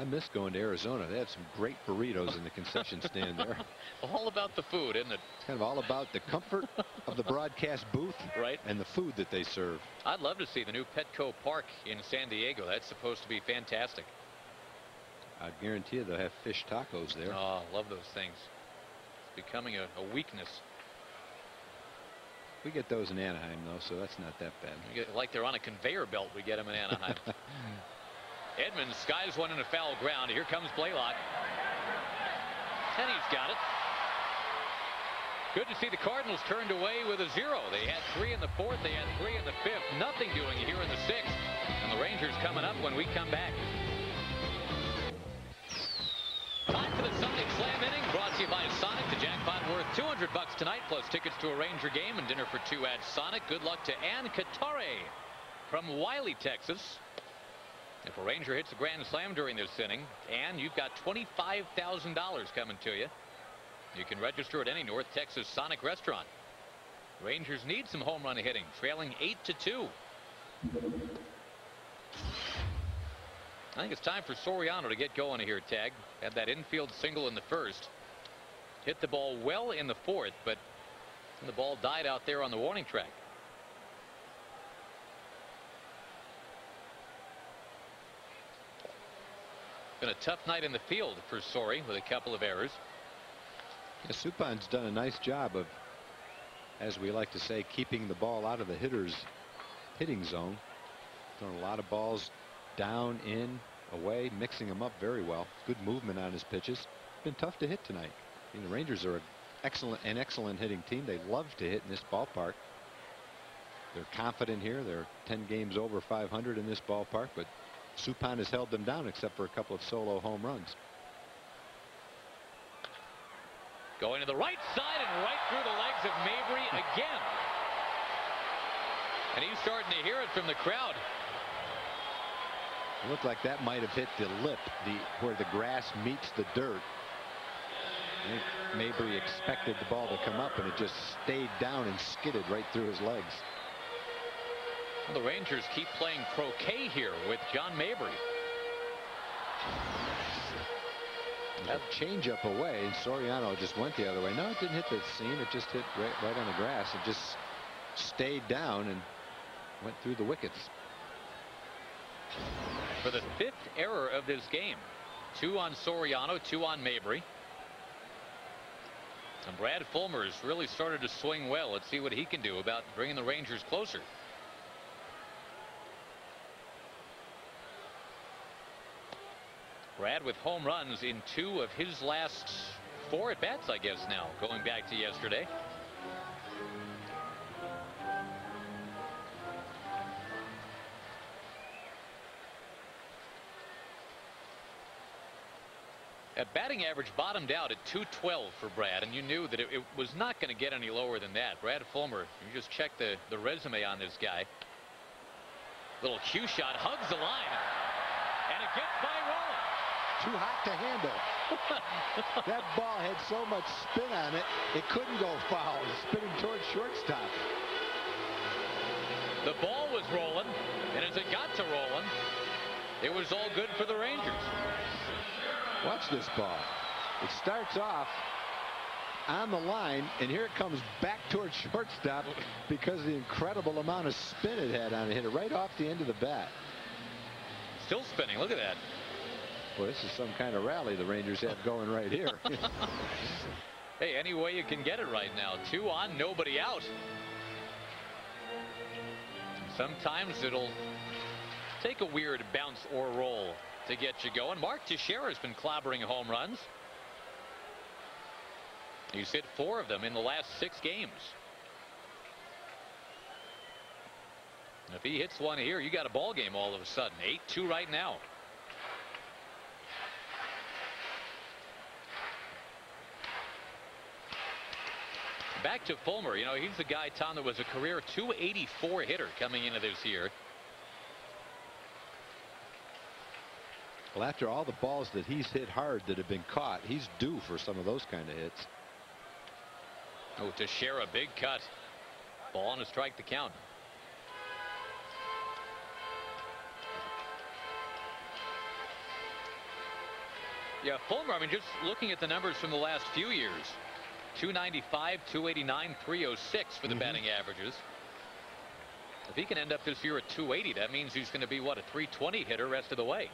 I miss going to Arizona. They had some great burritos in the concession stand there. All about the food, isn't it? It's kind of all about the comfort of the broadcast booth, right, and the food that they serve. I'd love to see the new Petco Park in San Diego. That's supposed to be fantastic. I guarantee you they'll have fish tacos there. Oh, I love those things. It's becoming a weakness. We get those in Anaheim, though, so that's not that bad. Like they're on a conveyor belt, we get them in Anaheim. Edmonds skies one into foul ground. Here comes Blaylock. And he's got it. Good to see the Cardinals turned away with a 0. They had 3 in the 4th. They had 3 in the 5th. Nothing doing here in the 6th. And the Rangers coming up when we come back. Time for the Sunday Slam inning, brought to you by Sonic. The jackpot worth $200 tonight, plus tickets to a Ranger game and dinner for 2 at Sonic. Good luck to Ann Katare from Wiley, Texas. If a Ranger hits a grand slam during this inning, and you've got $25,000 coming to you. You can register at any North Texas Sonic restaurant. Rangers need some home run hitting, trailing 8-2. I think it's time for Soriano to get going here, Tag. Had that infield single in the 1st. Hit the ball well in the 4th, but the ball died out there on the warning track. Been a tough night in the field for Sori with a couple of errors. Yeah, Supan's done a nice job of, as we like to say, keeping the ball out of the hitter's hitting zone. Throwing a lot of balls down, in, away, mixing them up very well. Good movement on his pitches. Been tough to hit tonight. I mean, the Rangers are an excellent hitting team. They love to hit in this ballpark. They're confident here. They're 10 games over 500 in this ballpark, but Supan has held them down except for a couple of solo home runs. Going to the right side and right through the legs of Mabry again. And he's starting to hear it from the crowd. It looked like that might have hit the lip, where the grass meets the dirt. I think Mabry expected the ball to come up, and it just stayed down and skidded right through his legs. Well, the Rangers keep playing croquet here with John Mabry. That changeup away, and Soriano just went the other way. No, it didn't hit the seam. It just hit right on the grass. It just stayed down and went through the wickets. For the 5th error of this game. 2 on Soriano, 2 on Mabry. And Brad Fulmer's really started to swing well. Let's see what he can do about bringing the Rangers closer. Brad with home runs in 2 of his last 4 at bats, I guess, now, going back to yesterday. That batting average bottomed out at .212 for Brad, and you knew that it was not going to get any lower than that. Brad Fulmer, you just check the resume on this guy. Little cue shot, hugs the line, and it gets by Rollins. Too hot to handle. That ball had so much spin on it, it couldn't go foul. It was spinning towards shortstop. The ball was rolling, and as it got to rolling, it was all good for the Rangers. Watch this ball. It starts off on the line, and here it comes back towards shortstop because of the incredible amount of spin it had on it. Hit it right off the end of the bat. Still spinning. Look at that. Boy, this is some kind of rally the Rangers have going right here. Hey, any way you can get it right now. 2 on, nobody out. Sometimes it'll take a weird bounce or roll to get you going. Mark Teixeira has been clobbering home runs. He's hit 4 of them in the last 6 games. If he hits one here, you got a ball game all of a sudden. 8-2 right now. Back to Fulmer. You know, he's the guy, Tom, that was a career .284 hitter coming into this year. Well, after all the balls that he's hit hard that have been caught, he's due for some of those kind of hits. Oh, Teixeira, big cut. Ball on a strike to count. Yeah, Fulmer, I mean, just looking at the numbers from the last few years, 295, 289, 306 for the batting averages. If he can end up this year at 280, that means he's going to be, what, a 320 hitter rest of the way.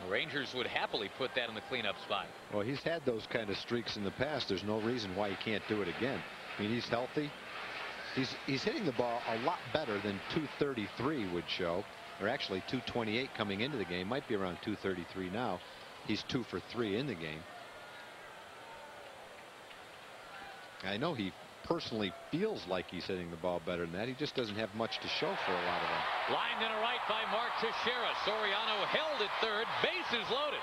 The Rangers would happily put that in the cleanup spot. Well, he's had those kind of streaks in the past. There's no reason why he can't do it again. I mean, he's healthy. He's hitting the ball a lot better than 233 would show, or actually 228 coming into the game. Might be around 233 now. He's 2 for 3 in the game. I know he personally feels like he's hitting the ball better than that. He just doesn't have much to show for a lot of them. Lined in a right by Mark Teixeira. Soriano held at third. Bases loaded.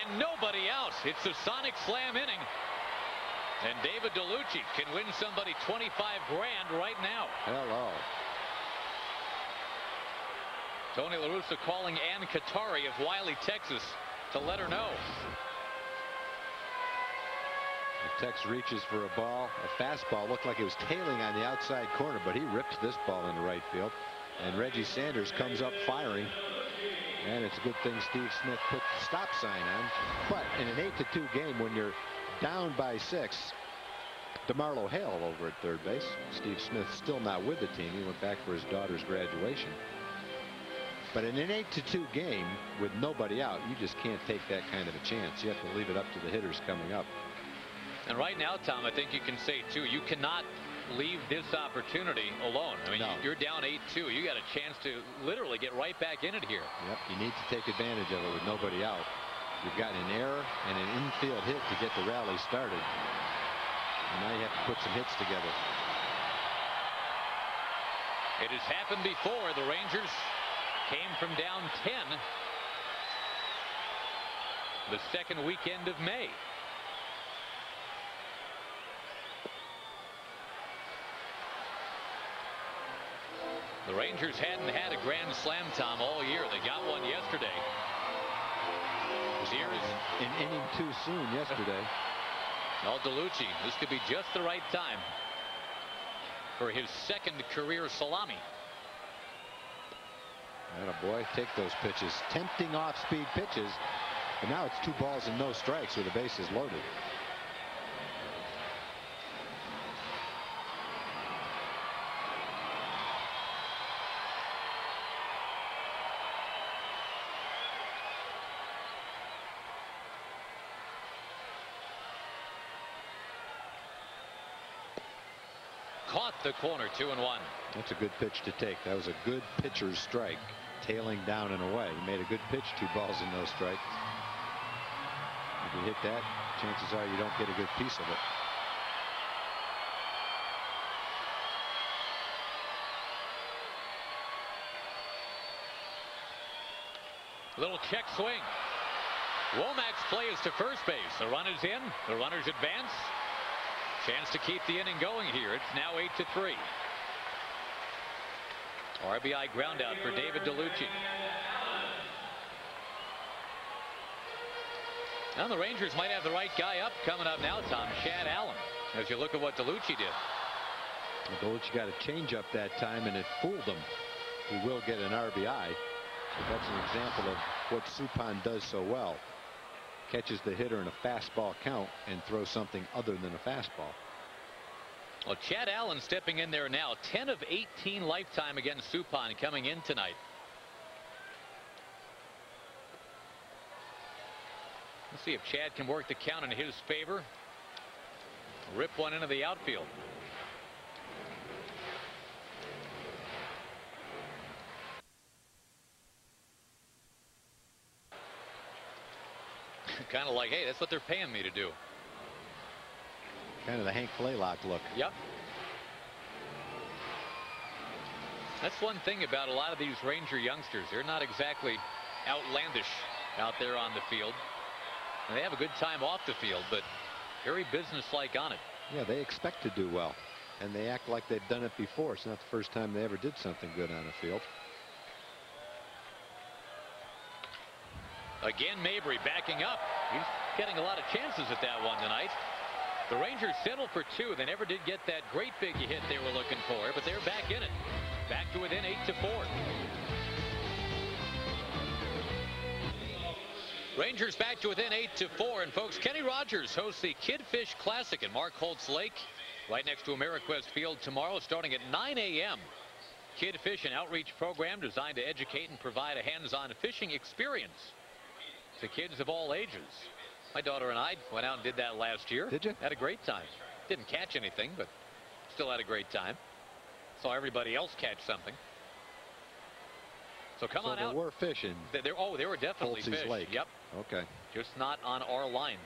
And nobody out. It's a sonic slam inning. And David DeLucci can win somebody 25 grand right now. Hello. Tony La Russa calling Ann Katari of Wiley, Texas, to let her know. Tex reaches for a ball, a fastball. Looked like it was tailing on the outside corner, but he rips this ball into right field. And Reggie Sanders comes up firing. And it's a good thing Steve Smith put the stop sign on. But in an 8-2 game, when you're down by 6, DeMarlo Hale over at third base. Steve Smith still not with the team. He went back for his daughter's graduation. But in an 8-2 game with nobody out, you just can't take that kind of a chance. You have to leave it up to the hitters coming up. And right now, Tom, I think you can say, too, you cannot leave this opportunity alone. I mean, No. You're down 8-2. You got a chance to literally get right back in it here. Yep, you need to take advantage of it with nobody out. You've gotten an error and an infield hit to get the rally started. And now you have to put some hits together. It has happened before. The Rangers came from down 10 the second weekend of May. The Rangers hadn't had a grand slam, Tom, all year. They got one yesterday. Here's An inning too soon yesterday. Al DeLucci. This could be just the right time for his second career salami. Attaboy, take those pitches. Tempting off-speed pitches. But now it's 2 balls and no strikes with the bases loaded. Caught the corner, 2-1. That's a good pitch to take. That was a good pitcher's strike. Tailing down and away. He made a good pitch, 2 balls and no strikes. If you hit that, chances are you don't get a good piece of it. Little check swing. Womack's play is to first base. The run is in. The runners advance. Chance to keep the inning going here. It's now 8-3. RBI ground out for David DeLucci. Now the Rangers might have the right guy up coming up now, Tom. Chad Allen. As you look at what DeLucci did. Well, DeLucci got a changeup that time and it fooled him. He will get an RBI. But that's an example of what Suppan does so well. Catches the hitter in a fastball count and throws something other than a fastball. Well, Chad Allen stepping in there now. 10 of 18 lifetime against Suppan coming in tonight. Let's see if Chad can work the count in his favor. Rip one into the outfield. Kind of like, hey, that's what they're paying me to do. Kind of the Hank Flaylock look. Yep. That's one thing about a lot of these Ranger youngsters. They're not exactly outlandish out there on the field. And they have a good time off the field, but very businesslike on it. Yeah, they expect to do well. And they act like they've done it before. It's not the first time they ever did something good on the field. Again, Mabry backing up. He's getting a lot of chances at that one tonight. The Rangers settled for 2. They never did get that great big hit they were looking for, but they're back in it. Back to within 8-4. Rangers back to within 8-4. And folks, Kenny Rogers hosts the Kidfish Classic at Mark Holtz Lake right next to Ameriquest Field tomorrow starting at 9 a.m. Kidfish, an outreach program designed to educate and provide a hands-on fishing experience to kids of all ages. My daughter and I went out and did that last year. Did you? Had a great time. Didn't catch anything, but still had a great time. Saw everybody else catch something. So come on out. There were fish in. There were definitely Holtz's fish. Lake. Yep. Okay. Just not on our lines.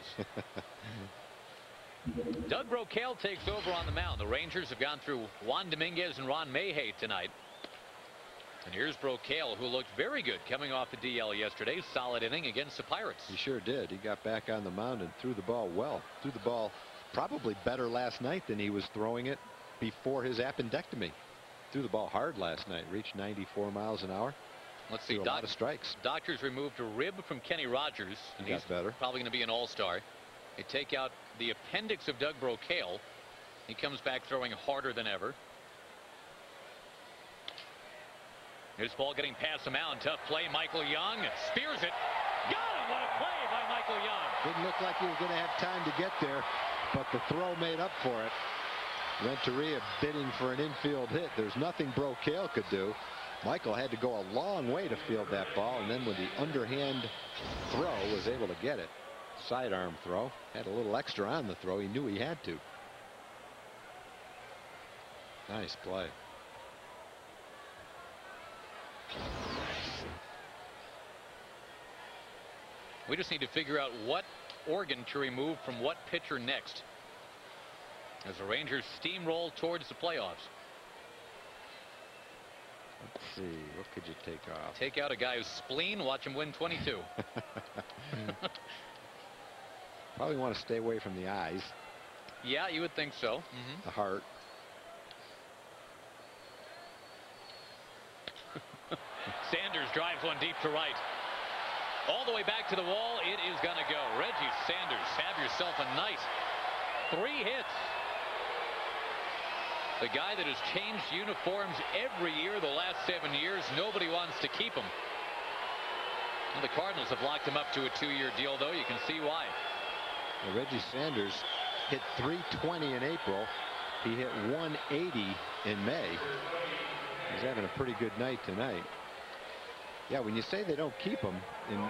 Doug Brocail takes over on the mound. The Rangers have gone through Juan Dominguez and Ron Mayhay tonight. And here's Brocail, who looked very good coming off the DL yesterday. Solid inning against the Pirates. He sure did. He got back on the mound and threw the ball well. Threw the ball probably better last night than he was throwing it before his appendectomy. Threw the ball hard last night. Reached 94 miles an hour. Let's see. A lot of strikes. Doctors removed a rib from Kenny Rogers. He got better. Probably going to be an all-star. They take out the appendix of Doug Brocail. He comes back throwing harder than ever. This ball getting past the mound. Tough play. Michael Young spears it. Got him. What a play by Michael Young. Didn't look like he was going to have time to get there, but the throw made up for it. Renteria bidding for an infield hit. There's nothing Brocail could do. Michael had to go a long way to field that ball, and then with the underhand throw was able to get it. Sidearm throw. Had a little extra on the throw. He knew he had to. Nice play. We just need to figure out what organ to remove from what pitcher next as the Rangers steamroll towards the playoffs. Let's see. What could you take off? Take out a guy's spleen. Watch him win 22. Probably want to stay away from the eyes. Yeah, you would think so. The heart. Sanders drives one deep to right. All the way back to the wall. It is going to go. Reggie Sanders, have yourself a night. 3 hits. The guy that has changed uniforms every year the last 7 years. Nobody wants to keep him. And the Cardinals have locked him up to a 2-year deal, though. You can see why. Well, Reggie Sanders hit .320 in April. He hit .180 in May. He's having a pretty good night tonight. Yeah, when you say they don't keep him, in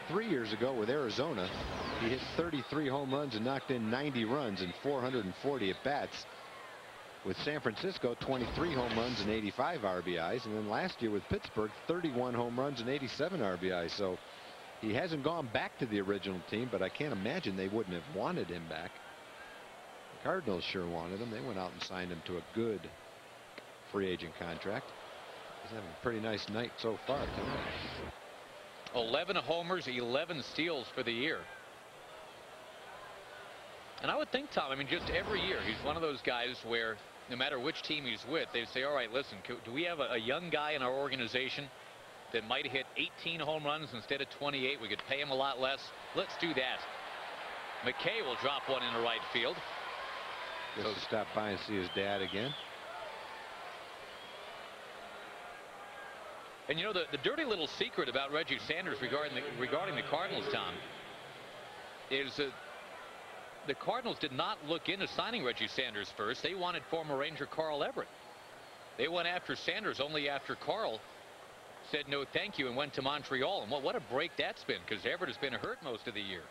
3 years ago with Arizona, he hit 33 home runs and knocked in 90 runs in 440 at bats. With San Francisco, 23 home runs and 85 RBIs, and then last year with Pittsburgh, 31 home runs and 87 RBIs. So he hasn't gone back to the original team, but I can't imagine they wouldn't have wanted him back. The Cardinals sure wanted him. They went out and signed him to a good free agent contract. He's having a pretty nice night so far tonight. 11 homers, 11 steals for the year. And I would think, Tom, I mean, just every year, he's one of those guys where no matter which team he's with, they say, all right, listen, do we have a young guy in our organization that might hit 18 home runs instead of 28? We could pay him a lot less. Let's do that. McKay will drop one into right field. Just to stop by and see his dad again. And you know, the dirty little secret about Reggie Sanders regarding the Cardinals, Tom, is that the Cardinals did not look into signing Reggie Sanders first. They wanted former Ranger Carl Everett. They went after Sanders only after Carl said no thank you and went to Montreal. And what a break that's been, because Everett has been hurt most of the year.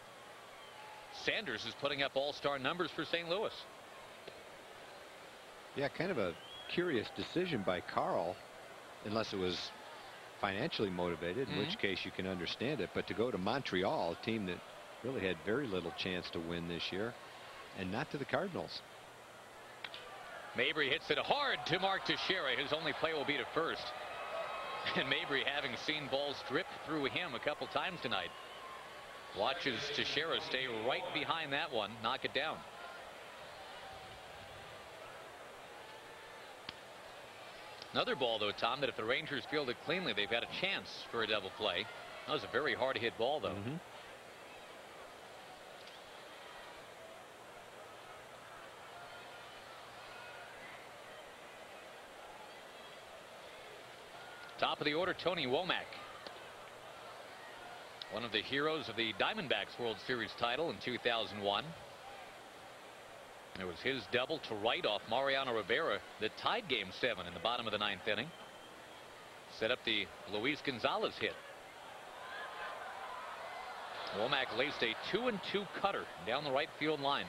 Sanders is putting up all-star numbers for St. Louis. Yeah, kind of a curious decision by Carl, unless it was financially motivated, in which case you can understand it. But to go to Montreal, a team that really had very little chance to win this year, and not to the Cardinals. Mabry hits it hard to Mark Teixeira. His only play will be to first. And Mabry, having seen balls drip through him a couple times tonight, watches Teixeira stay right behind that one, knock it down. Another ball, though, Tom, that if the Rangers field it cleanly, they've got a chance for a double play. That was a very hard hit ball, though. Top of the order, Tony Womack. One of the heroes of the Diamondbacks World Series title in 2001. It was his double to right off Mariano Rivera that tied Game 7 in the bottom of the 9th inning. Set up the Luis Gonzalez hit. Womack laced a 2-2 cutter down the right field line.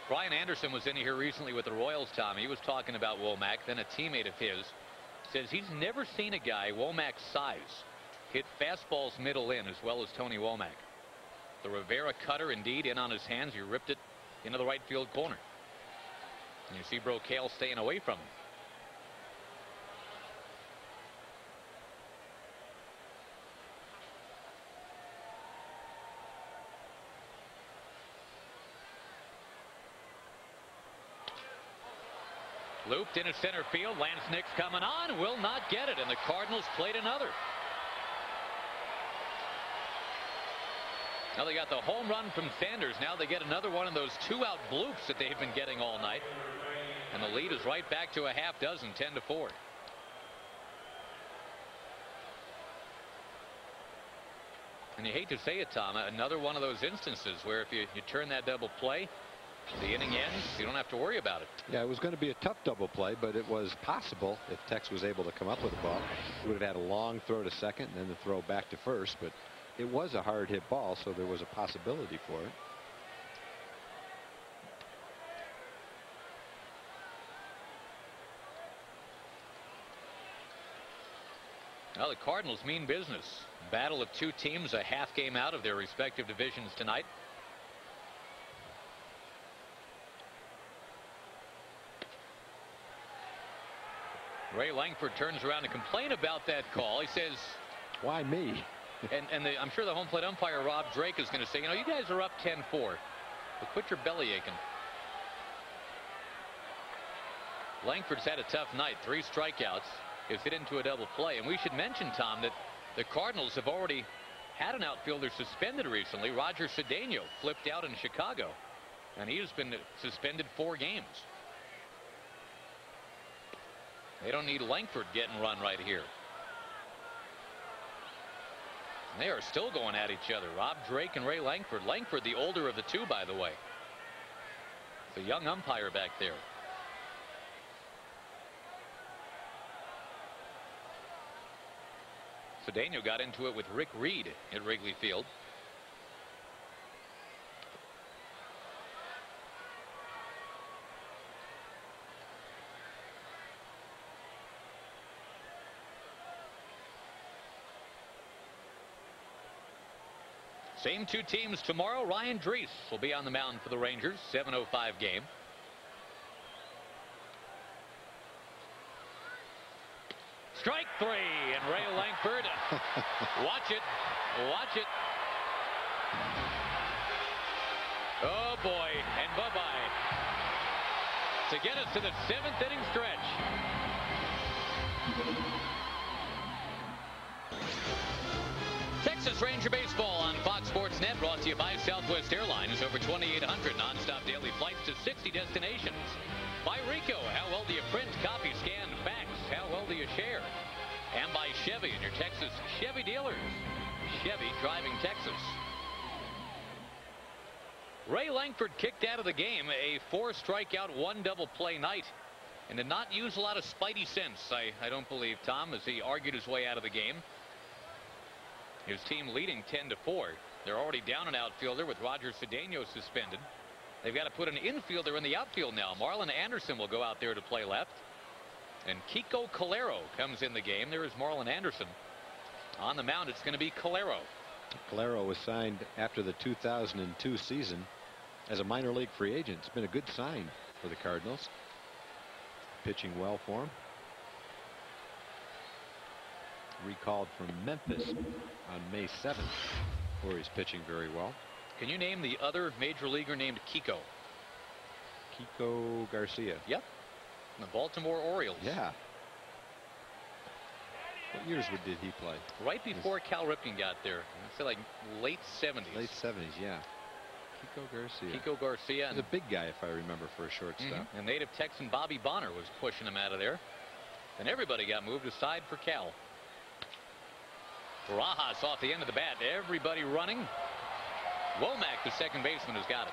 Brian Anderson was in here recently with the Royals, Tom. He was talking about Womack. Then a teammate of his says he's never seen a guy Womack's size hit fastballs middle in as well as Tony Womack. The Rivera cutter indeed in on his hands. He ripped it into the right field corner. And you see Brocail staying away from him. Looped into center field. Lance Nix coming on. Will not get it. And the Cardinals played another. Now they got the home run from Sanders. Now they get another one of those 2-out bloops that they've been getting all night. And the lead is right back to a half dozen, 10-4. And you hate to say it, Tom, another one of those instances where if you turn that double play, the inning ends. You don't have to worry about it. Yeah, it was going to be a tough double play, but it was possible if Tex was able to come up with the ball. He would have had a long throw to second and then the throw back to first, but it was a hard hit ball, so there was a possibility for it. Well, the Cardinals mean business. Battle of two teams, a half game out of their respective divisions tonight. Ray Langford turns around to complain about that call. He says, "Why me?" and I'm sure the home plate umpire Rob Drake is going to say, you guys are up 10-4, but quit your belly aching. Langford's had a tough night. 3 strikeouts. Is hit into a double play. And we should mention, Tom, that the Cardinals have already had an outfielder suspended recently. Roger Cedeno flipped out in Chicago, and he has been suspended 4 games. They don't need Langford getting run right here. And they are still going at each other. Rob Drake and Ray Langford. Langford, the older of the two, by the way. The young umpire back there. Cedeno got into it with Rick Reed at Wrigley Field. Same 2 teams tomorrow. Ryan Drees will be on the mound for the Rangers. 7:05 game. Strike 3, and Ray Langford. Watch it. Watch it. Oh, boy. And bye-bye. To get us to the 7th inning stretch. Texas Ranger Baseball on Fox Sports Net, brought to you by Southwest Airlines. Over 2,800 nonstop daily flights to 60 destinations. By Rico, how well do you print, copy, scan, fax? How well do you share? And by Chevy and your Texas Chevy dealers. Chevy, driving Texas. Ray Langford kicked out of the game, a 4 strikeout, 1 double play night, and did not use a lot of spidey sense, I don't believe, Tom, as he argued his way out of the game. His team leading 10-4. They're already down an outfielder with Roger Cedeno suspended. They've got to put an infielder in the outfield now. Marlon Anderson will go out there to play left. And Kiko Calero comes in the game. There is Marlon Anderson. On the mound, it's going to be Calero. Calero was signed after the 2002 season as a minor league free agent. It's been a good sign for the Cardinals. Pitching well for him. Recalled from Memphis on May 7th, where he's pitching very well. Can you name the other major leaguer named Kiko? Kiko Garcia. Yep. The Baltimore Orioles. Yeah. What years did he play? Right before Cal Ripken got there. I'd say like late 70s. Late 70s, yeah. Kiko Garcia. Kiko Garcia. He's a big guy, if I remember, for a shortstop. And native Texan Bobby Bonner was pushing him out of there. And everybody got moved aside for Cal. Barajas off the end of the bat. Everybody running. Womack, the second baseman, has got it.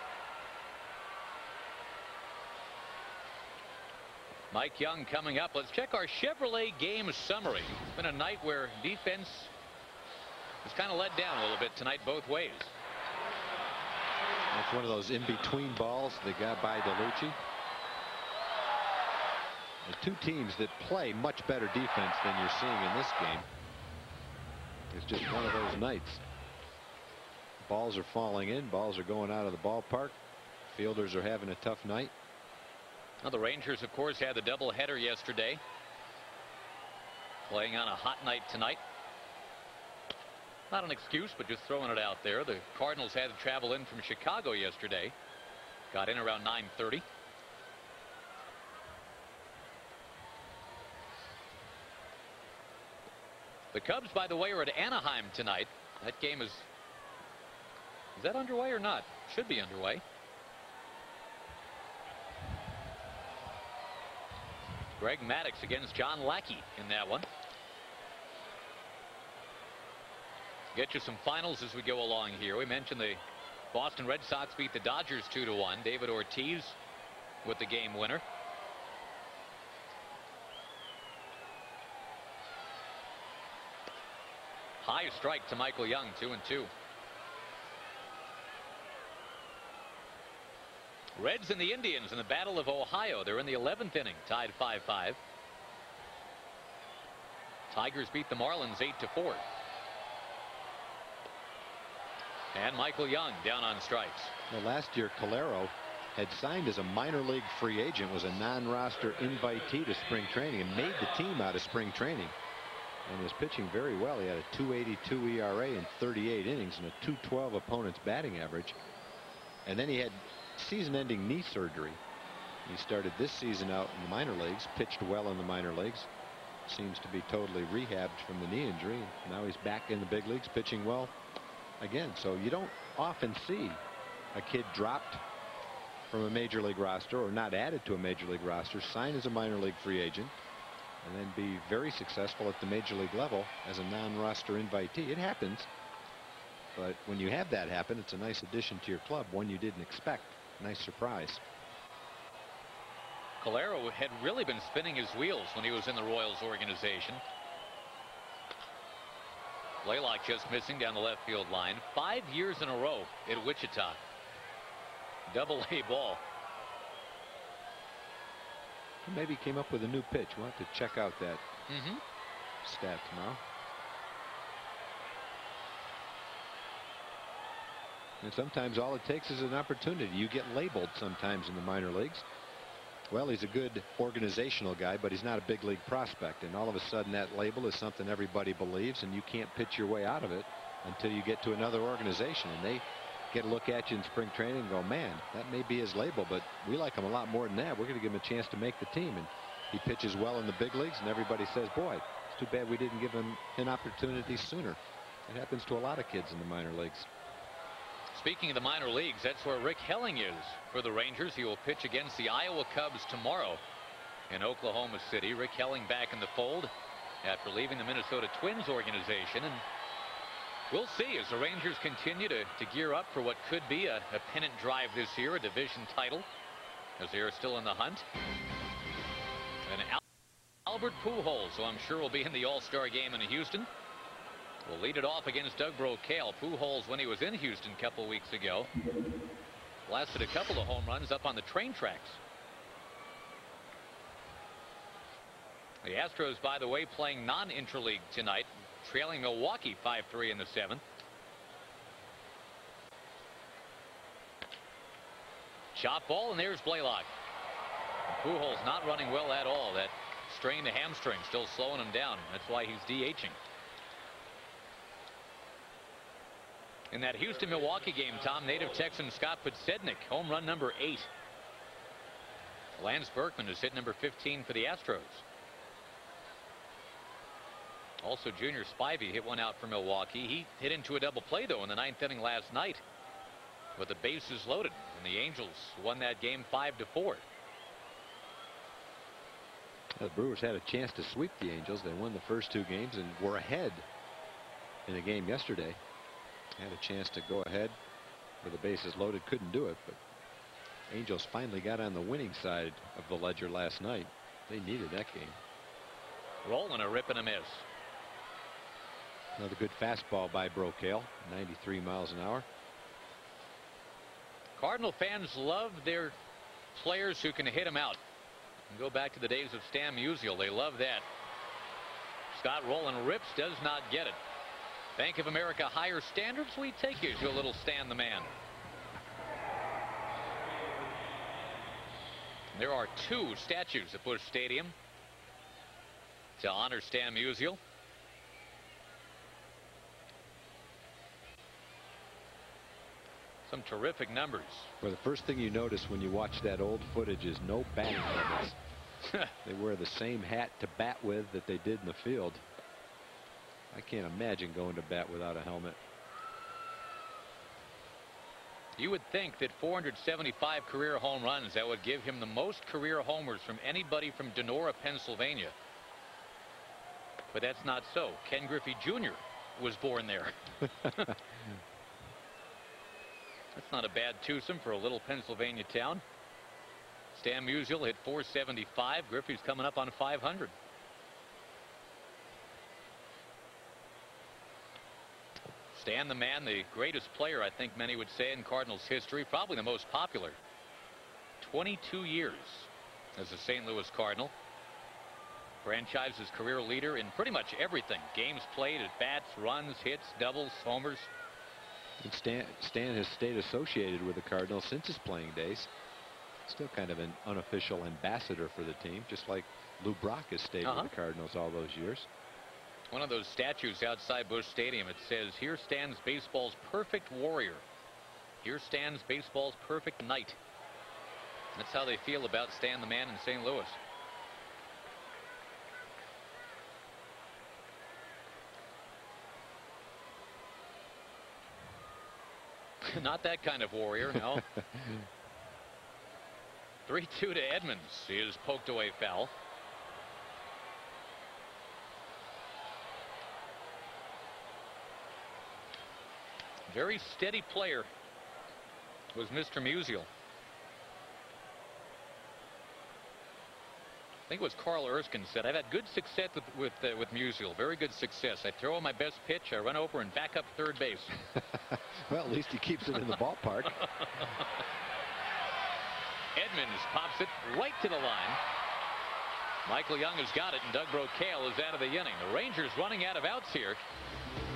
Mike Young coming up. Let's check our Chevrolet game summary. It's been a night where defense has kind of let down a little bit tonight both ways. That's one of those in-between balls that got by DeLucci. The two teams that play much better defense than you're seeing in this game. It's just one of those nights. Balls are falling in. Balls are going out of the ballpark. Fielders are having a tough night. Well, the Rangers, of course, had the doubleheader yesterday. Playing on a hot night tonight. Not an excuse, but just throwing it out there. The Cardinals had to travel in from Chicago yesterday. Got in around 9:30. The Cubs, by the way, are at Anaheim tonight. That game is that underway or not? Should be underway. Greg Maddux against John Lackey in that one. Get you some finals as we go along here. We mentioned the Boston Red Sox beat the Dodgers 2-1. David Ortiz with the game winner. High strike to Michael Young, 2-2. Reds and the Indians in the Battle of Ohio. They're in the 11th inning, tied 5-5. Tigers beat the Marlins 8-4. And Michael Young down on strikes. Well, last year Calero had signed as a minor league free agent, was a non-roster invitee to spring training, and made the team out of spring training, and was pitching very well. He had a 2.82 ERA in 38 innings and a 2.12 opponent's batting average. And then he had season-ending knee surgery. He started this season out in the minor leagues, pitched well in the minor leagues, seems to be totally rehabbed from the knee injury. Now he's back in the big leagues pitching well again. So you don't often see a kid dropped from a major league roster or not added to a major league roster, sign as a minor league free agent, and then be very successful at the major league level as a non-roster invitee. It happens, but when you have that happen, it's a nice addition to your club, one you didn't expect. Nice surprise. Calero had really been spinning his wheels when he was in the Royals organization. Blaylock just missing down the left field line. 5 years in a row at Wichita. Double-A ball. Maybe came up with a new pitch. We'll have to check out that stat tomorrow. And sometimes all it takes is an opportunity. You get labeled sometimes in the minor leagues. Well, he's a good organizational guy, but he's not a big league prospect. And all of a sudden that label is something everybody believes, and you can't pitch your way out of it until you get to another organization. And they get a look at you in spring training and go, man, that may be his label, but we like him a lot more than that. We're going to give him a chance to make the team. And he pitches well in the big leagues, and everybody says, boy, it's too bad we didn't give him an opportunity sooner. It happens to a lot of kids in the minor leagues. Speaking of the minor leagues, that's where Rick Helling is for the Rangers. He will pitch against the Iowa Cubs tomorrow in Oklahoma City. Rick Helling back in the fold after leaving the Minnesota Twins organization. And we'll see as the Rangers continue to gear up for what could be a pennant drive this year, a division title, as they are still in the hunt. And Albert Pujols, who I'm sure will be in the All-Star game in Houston, will lead it off against Doug Brocail. Pujols, when he was in Houston a couple weeks ago, blasted a couple of home runs up on the train tracks. The Astros, by the way, playing non-interleague tonight, trailing Milwaukee 5-3 in the 7th. Chop ball, and there's Blaylock. Pujols not running well at all. That strained hamstring still slowing him down. That's why he's DHing. In that Houston-Milwaukee game, Tom, native Texan Scott Podsednik, home run number 8. Lance Berkman has hit number 15 for the Astros. Also, Junior Spivey hit one out for Milwaukee. He hit into a double play, though, in the 9th inning last night with the bases loaded, and the Angels won that game 5-4. The Brewers had a chance to sweep the Angels. They won the first 2 games and were ahead in the game yesterday. Had a chance to go ahead with the bases loaded, couldn't do it, but Angels finally got on the winning side of the ledger last night. They needed that game. Rolling a rip and a miss. Another good fastball by Brocail, 93 miles an hour. Cardinal fans love their players who can hit them out. And go back to the days of Stan Musial. They love that. Scott Rowland rips, does not get it. Bank of America higher standards. We take you to a little Stan the Man. There are 2 statues at Busch Stadium to honor Stan Musial. Some terrific numbers. Well, the first thing you notice when you watch that old footage is no batting helmets. They wear the same hat to bat with that they did in the field. I can't imagine going to bat without a helmet. You would think that 475 career home runs, that would give him the most career homers from anybody from Donora, Pennsylvania. But that's not so. Ken Griffey Jr. was born there. That's not a bad twosome for a little Pennsylvania town. Stan Musial hit 475. Griffey's coming up on 500. Stan the Man, the greatest player, I think many would say, in Cardinals history. Probably the most popular. 22 years as a St. Louis Cardinal. Franchise's career leader in pretty much everything. Games played, at bats, runs, hits, doubles, homers. And Stan has stayed associated with the Cardinals since his playing days. Still kind of an unofficial ambassador for the team, just like Lou Brock has stayed with the Cardinals all those years. One of those statues outside Busch Stadium, it says, "Here stands baseball's perfect warrior. Here stands baseball's perfect knight." That's how they feel about Stan the Man in St. Louis. Not that kind of warrior, no. 3-2 to Edmonds. He is poked away foul. Very steady player was Mr. Musial. I think it was Carl Erskine said, "I've had good success with Musial. Very good success. I throw my best pitch, I run over and back up third base." Well, at least he keeps it in the ballpark. Edmonds pops it right to the line. Michael Young has got it, and Doug Brocail is out of the inning. The Rangers running out of outs here.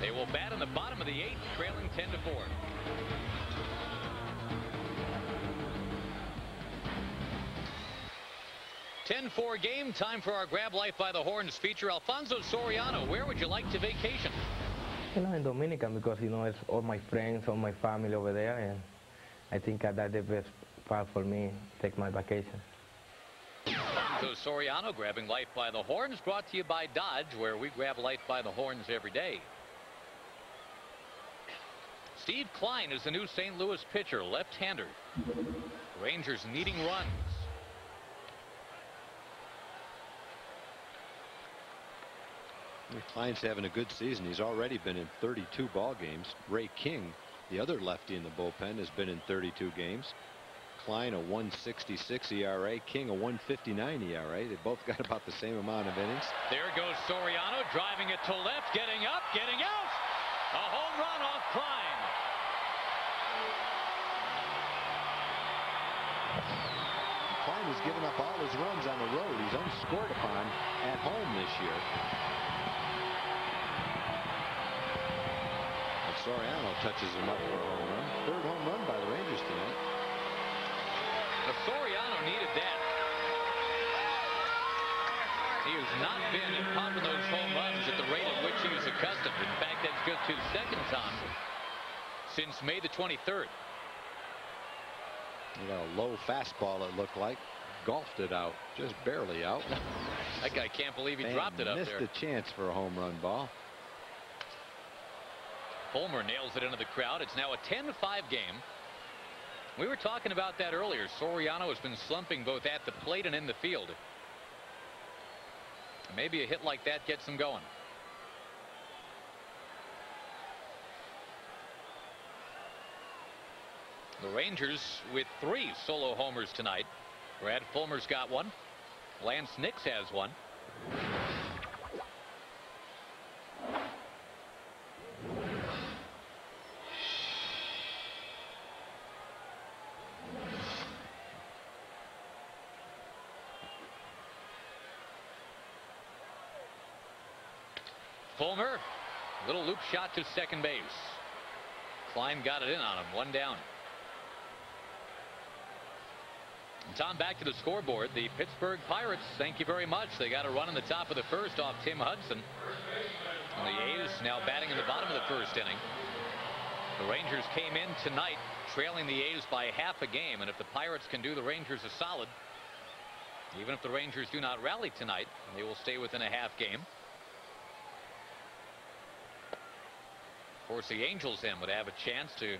They will bat in the bottom of the 8th, trailing 10-4. .10-4 game. Time for our Grab Life by the Horns feature. Alfonso Soriano, where would you like to vacation? In Dominican, because it's all my friends, all my family over there, and I think that's the best part for me, take my vacation. Alfonso Soriano grabbing life by the horns, brought to you by Dodge, where we grab life by the horns every day. Steve Klein is the new St. Louis pitcher, left-hander. Rangers needing runs. Klein's having a good season. He's already been in 32 ball games. Ray King, the other lefty in the bullpen, has been in 32 games. Klein a 1.66 ERA, King a 1.59 ERA. They both got about the same amount of innings. There goes Soriano, driving it to left, getting up, getting out. A home run off Klein. Klein has given up all his runs on the road. He's unscored upon at home this year. Soriano touches him up for a home run. Third home run by the Rangers tonight. Soriano needed that. He has not been popping those home runs at the rate at which he was accustomed. In fact, that's just his second time since May the 23rd. You got a low fastball, it looked like. Golfed it out, just barely out. That guy can't believe he dropped it up there. Missed a chance for a home run ball. Fulmer nails it into the crowd. It's now a 10-5 game. We were talking about that earlier. Soriano has been slumping both at the plate and in the field. Maybe a hit like that gets them going. The Rangers with 3 solo homers tonight. Brad Fulmer's got one. Lance Nix has one. Fulmer, little loop shot to second base. Klein got it in on him, 1 down. And Tom, back to the scoreboard. The Pittsburgh Pirates, thank you very much. They got a run in the top of the first off Tim Hudson. And the A's now batting in the bottom of the first inning. The Rangers came in tonight trailing the A's by half a game, and if the Pirates can do the Rangers a solid, even if the Rangers do not rally tonight, they will stay within a half game. Of course, the Angels then would have a chance to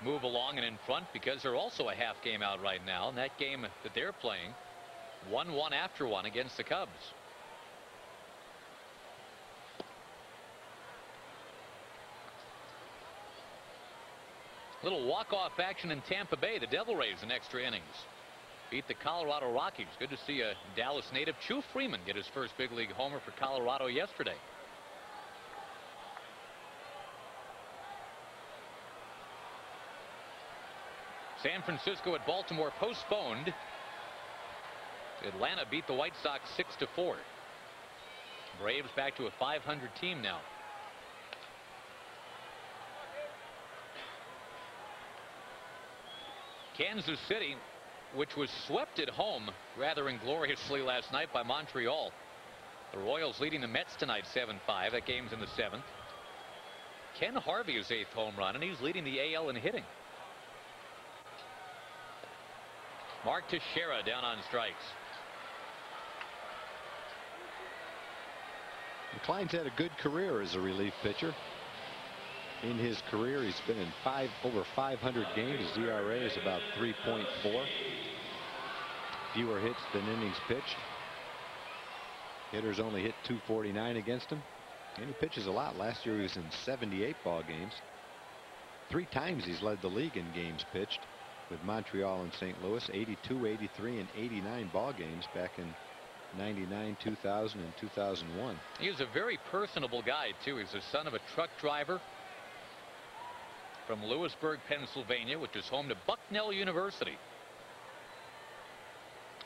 move along and in front because they're also a half game out right now. And that game that they're playing, 1-1 after 1 against the Cubs. Little walk-off action in Tampa Bay. The Devil Rays in extra innings beat the Colorado Rockies. Good to see a Dallas native, Chu Freeman, get his first big league homer for Colorado yesterday. San Francisco at Baltimore postponed. Atlanta beat the White Sox 6-4. Braves back to a .500 team now. Kansas City, which was swept at home rather ingloriously last night by Montreal. The Royals leading the Mets tonight 7-5. That game's in the 7th. Ken Harvey is 8th home run, and he's leading the AL in hitting. Mark Teixeira down on strikes. Klein's had a good career as a relief pitcher. In his career, he's been in over 500 games. His ERA is about 3.4. Fewer hits than innings pitched. Hitters only hit .249 against him. And he pitches a lot. Last year he was in 78 ball games. 3 times he's led the league in games pitched with Montreal and St. Louis, 82, 83, and 89 ball games back in 99, 2000, and 2001. He is a very personable guy, too. He's the son of a truck driver from Lewisburg, Pennsylvania, which is home to Bucknell University.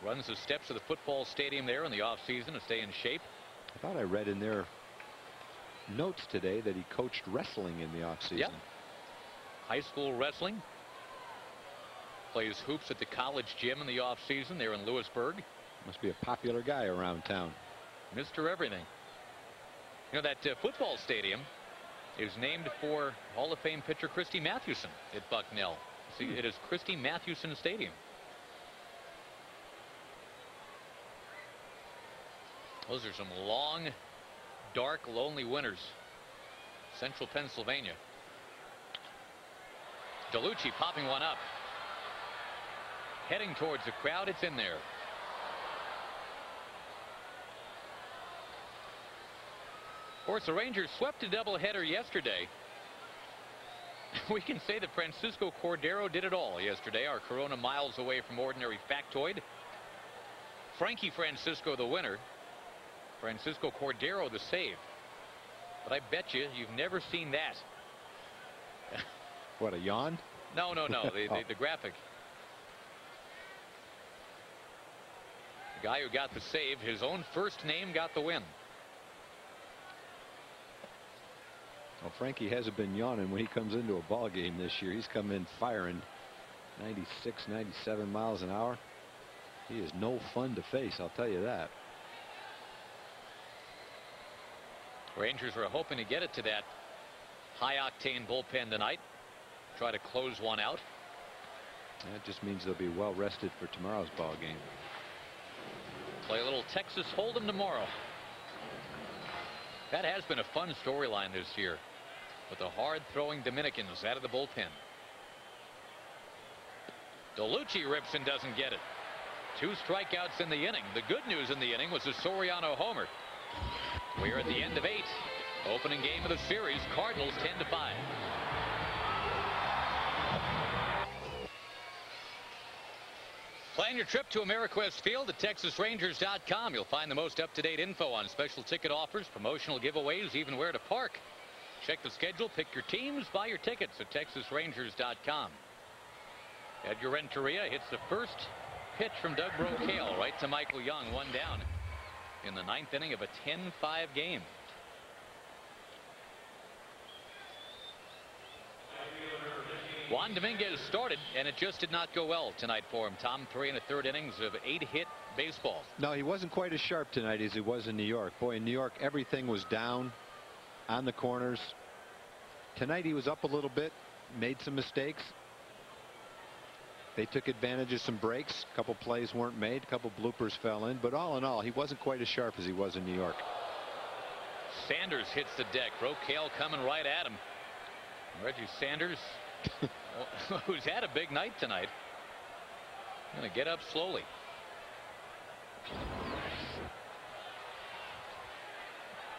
Runs the steps of the football stadium there in the offseason to stay in shape. I thought I read in their notes today that he coached wrestling in the offseason. Yep. High school wrestling. Plays hoops at the college gym in the offseason there in Lewisburg. Must be a popular guy around town. Mr. Everything. You know, that football stadium is named for Hall of Fame pitcher Christy Mathewson at Bucknell. See, it is Christy Mathewson Stadium. Those are some long, dark, lonely winters. Central Pennsylvania. DeLucci popping one up. Heading towards the crowd. It's in there. Of course, the Rangers swept a doubleheader yesterday. We can say that Francisco Cordero did it all yesterday. Our Corona miles away from ordinary factoid. Frankie Francisco the winner. Francisco Cordero the save. But I bet you've never seen that. What, a yawn? No. The graphic. The guy who got the save, his own first name got the win. Well, Frankie hasn't been yawning when he comes into a ball game this year. He's come in firing 96, 97 miles an hour. He is no fun to face, I'll tell you that. Rangers were hoping to get it to that high-octane bullpen tonight. Try to close one out. That just means they'll be well rested for tomorrow's ball game. Play a little Texas Hold'em tomorrow. That has been a fun storyline this year with the hard-throwing Dominicans out of the bullpen. DeLucci rips and doesn't get it. 2 strikeouts in the inning. The good news in the inning was a Soriano homer. We're at the end of 8. Opening game of the series, Cardinals 10-5. Plan your trip to AmeriQuest Field at TexasRangers.com. You'll find the most up-to-date info on special ticket offers, promotional giveaways, even where to park. Check the schedule, pick your teams, buy your tickets at TexasRangers.com. Edgar Renteria hits the first pitch from Doug Brocail right to Michael Young, 1 down in the 9th inning of a 10-5 game. Juan Dominguez started, and it just did not go well tonight for him. Tom, 3 1/3 innings of 8-hit baseball. No, he wasn't quite as sharp tonight as he was in New York. Boy, in New York, everything was down on the corners. Tonight, he was up a little bit, made some mistakes. They took advantage of some breaks. A couple plays weren't made. A couple bloopers fell in. But all in all, he wasn't quite as sharp as he was in New York. Sanders hits the deck. Brocail coming right at him. Reggie Sanders, who's had a big night tonight, going to get up slowly.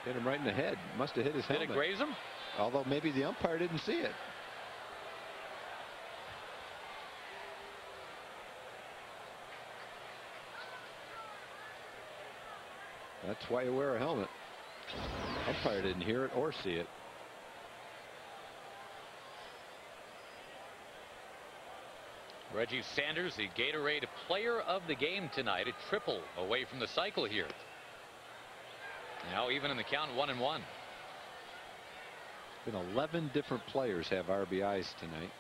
Hit him right in the head. Must have hit his helmet. Did it graze him? Although maybe the umpire didn't see it. That's why you wear a helmet. Umpire didn't hear it or see it. Reggie Sanders, the Gatorade Player of the Game tonight, a triple away from the cycle here. Now even in the count, 1-1. Been 11 different players have RBIs tonight.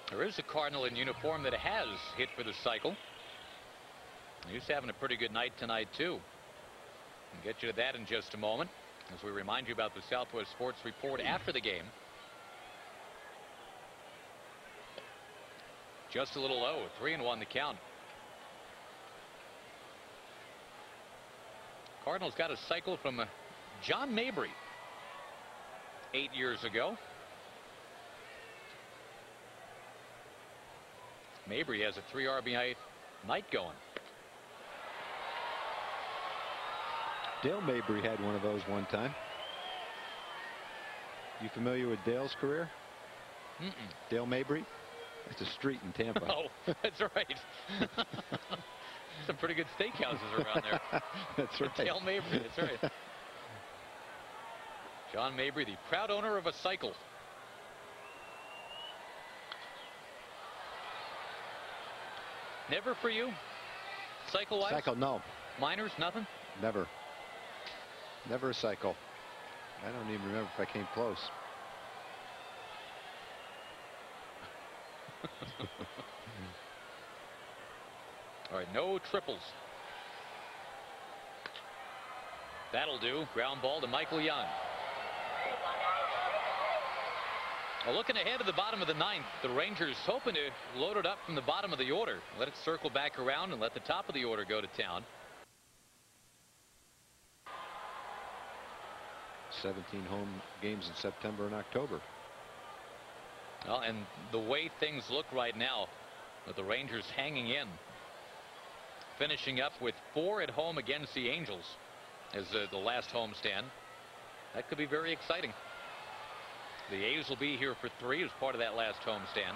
There is a Cardinal in uniform that has hit for the cycle. He's having a pretty good night tonight, too. We'll get you to that in just a moment as we remind you about the Southwest Sports Report after the game. Just a little low, 3-1 the count. Cardinals got a cycle from John Mabry 8 years ago. Mabry has a 3 RBI night going. Dale Mabry had one of those one time. You familiar with Dale's career? Dale Mabry? That's a street in Tampa. Oh, that's right. Some pretty good steakhouses around there. That's right. Dale Mabry, that's right. John Mabry, the proud owner of a cycle. Never for you? Cycle-wise? Cycle, no. Minors, nothing? Never. Never a cycle. I don't even remember if I came close. All right, no triples. That'll do. Ground ball to Michael Young. Well, looking ahead to the bottom of the 9th, the Rangers hoping to load it up from the bottom of the order. Let it circle back around and let the top of the order go to town. 17 home games in September and October. Well, and the way things look right now, with the Rangers hanging in, finishing up with 4 at home against the Angels as the last homestand, that could be very exciting. The A's will be here for 3 as part of that last homestand.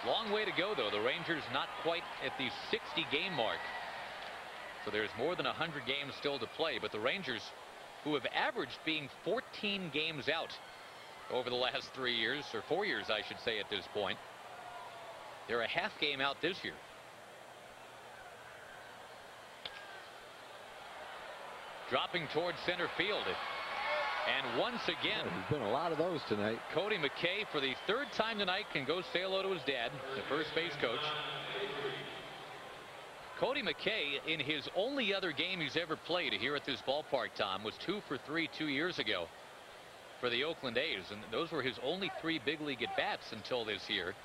Long way to go, though. The Rangers not quite at the 60-game mark. So there's more than 100 games still to play. But the Rangers, who have averaged being 14 games out over the last 3 years, or 4 years, I should say, at this point, they're a half game out this year. Dropping towards center field. And once again, there's been a lot of those tonight. Cody McKay, for the 3rd time tonight, can go say hello to his dad, the first base coach. Cody McKay, in his only other game he's ever played here at this ballpark, Tom, was 2 for 3 2 years ago for the Oakland A's, and those were his only 3 big league at-bats until this year.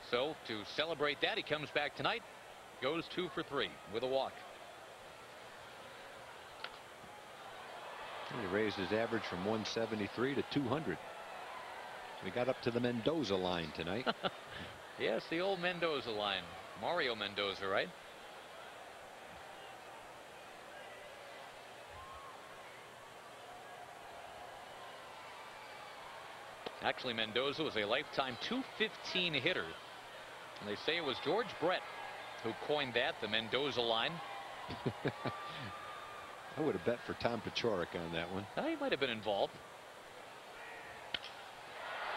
So to celebrate that, he comes back tonight, goes 2 for 3 with a walk. He raised his average from 173 to 200. We got up to the Mendoza line tonight. Yes, the old Mendoza line. Mario Mendoza, right? Actually, Mendoza was a lifetime .215 hitter. And they say it was George Brett who coined that, the Mendoza line. I would have bet for Tom Paciorek on that one. He might have been involved.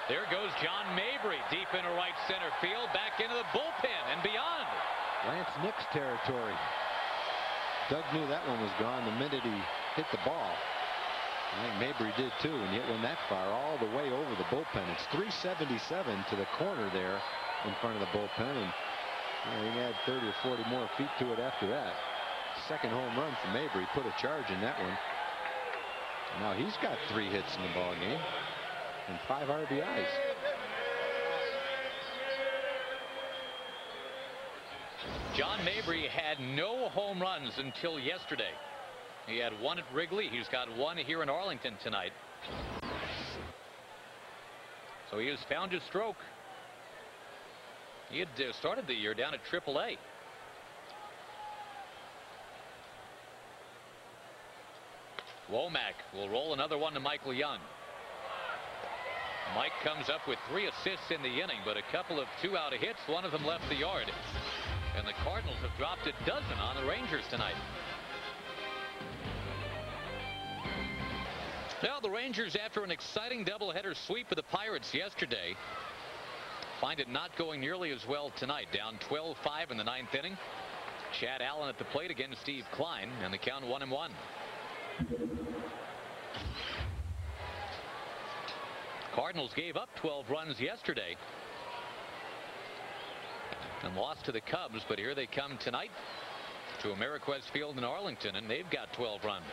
There goes John Mabry deep into right center field, back into the bullpen and beyond. Lance Nix territory. Doug knew that one was gone the minute he hit the ball. I think Mabry did too, and yet went that far all the way over the bullpen. It's 377 to the corner there in front of the bullpen, and you can add 30 or 40 more feet to it after that. Second home run for Mabry, put a charge in that one. Now he's got 3 hits in the ball game and 5 RBIs. John Mabry had no home runs until yesterday. He had 1 at Wrigley. He's got 1 here in Arlington tonight. So he has found his stroke. He had started the year down at AAA. Womack will roll another one to Michael Young. Mike comes up with 3 assists in the inning, but a couple of 2-out hits. One of them left the yard. And the Cardinals have dropped a dozen on the Rangers tonight. Now the Rangers, after an exciting doubleheader sweep of the Pirates yesterday, find it not going nearly as well tonight. Down 12-5 in the 9th inning. Chad Allen at the plate against Steve Klein, and the count 1-1. Cardinals gave up 12 runs yesterday and lost to the Cubs, but here they come tonight to Ameriquest Field in Arlington, and they've got 12 runs.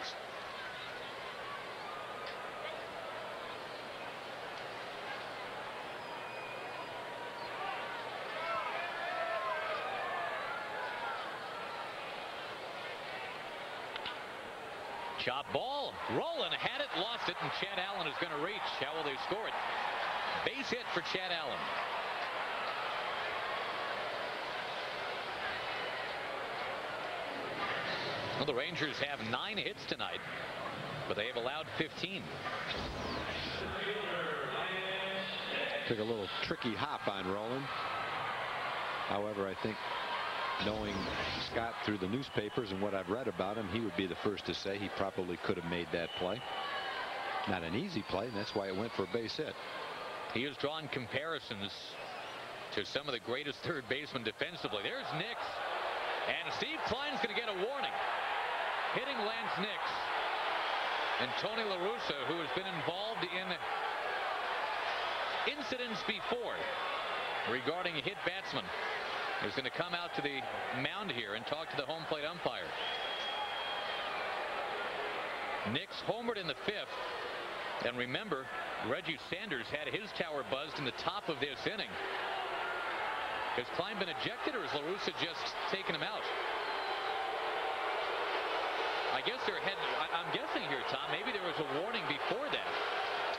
Chop ball, rolling, had it, lost it, and Chad Allen is going to reach. How will they score it? Base hit for Chad Allen. Well, the Rangers have 9 hits tonight, but they have allowed 15. Took a little tricky hop on Roland. However, I think, knowing Scott through the newspapers and what I've read about him, he would be the first to say he probably could have made that play. Not an easy play, and that's why it went for a base hit. He has drawn comparisons to some of the greatest third basemen defensively. There's Nix, and Steve Klein's going to get a warning. Hitting Lance Nix. And Tony La Russa, who has been involved in incidents before regarding hit batsmen, is going to come out to the mound here and talk to the home plate umpire. Nix homered in the 5th. And remember, Reggie Sanders had his tower buzzed in the top of this inning. Has Klein been ejected, or has La Russa just taken him out? I guess I'm guessing here, Tom, maybe there was a warning before that.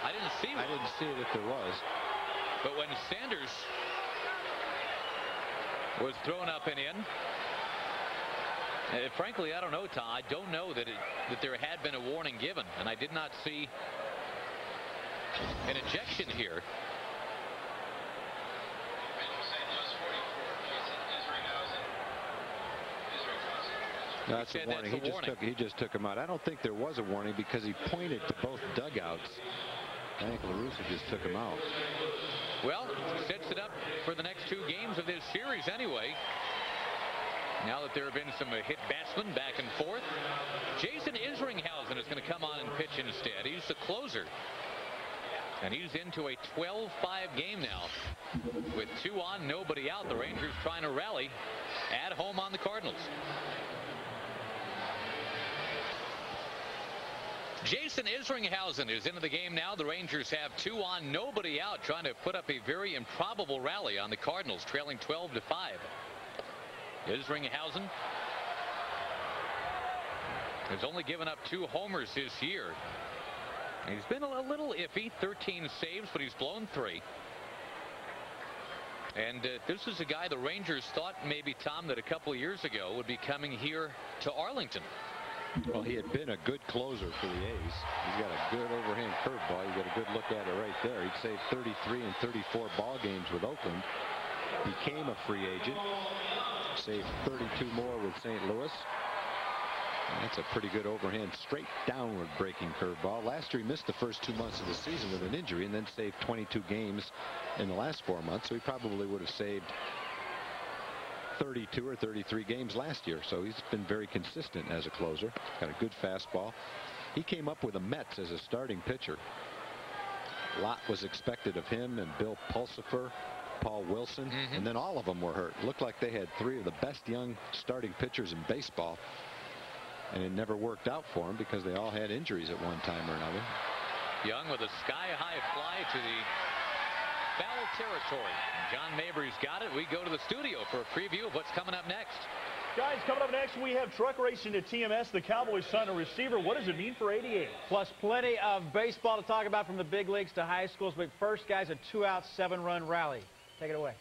I didn't see one. I didn't see it if there was. But when Sanders was thrown up and in, frankly, I don't know, Tom. I don't know that there had been a warning given, and I did not see an ejection here. No, that's a warning. He just took him out. I don't think there was a warning because he pointed to both dugouts. I think La Russa just took him out. Well, sets it up for the next 2 games of this series anyway. Now that there have been some hit batsmen back and forth. Jason Isringhausen is going to come on and pitch instead. He's the closer. And he's into a 12-5 game now. With 2 on, nobody out. The Rangers trying to rally at home on the Cardinals. Jason Isringhausen is into the game now. The Rangers have 2 on, nobody out, trying to put up a very improbable rally on the Cardinals, trailing 12-5. Isringhausen has only given up 2 homers this year. He's been a little iffy. 13 saves, but he's blown 3. And this is a guy the Rangers thought maybe, Tom, that a couple of years ago would be coming here to Arlington. Well, he had been a good closer for the A's. He's got a good overhand curveball. You get a good look at it right there. He'd saved 33 and 34 ball games with Oakland. Became a free agent. Saved 32 more with St. Louis. And that's a pretty good overhand, straight downward breaking curveball. Last year he missed the first 2 months of the season with an injury and then saved 22 games in the last 4 months. So he probably would have saved 32 or 33 games last year. So he's been very consistent as a closer. Got a good fastball. He came up with the Mets as a starting pitcher. A lot was expected of him and Bill Pulsipher, Paul Wilson, and then all of them were hurt. Looked like they had 3 of the best young starting pitchers in baseball. And it never worked out for him because they all had injuries at one time or another. Young with a sky-high fly to the foul territory. John Mabry's got it. We go to the studio for a preview of what's coming up next. Guys, coming up next, we have truck racing at TMS. The Cowboys signed a receiver. What does it mean for 88? Plus plenty of baseball to talk about from the big leagues to high schools. But first, guys, a 2-out, 7-run rally. Take it away.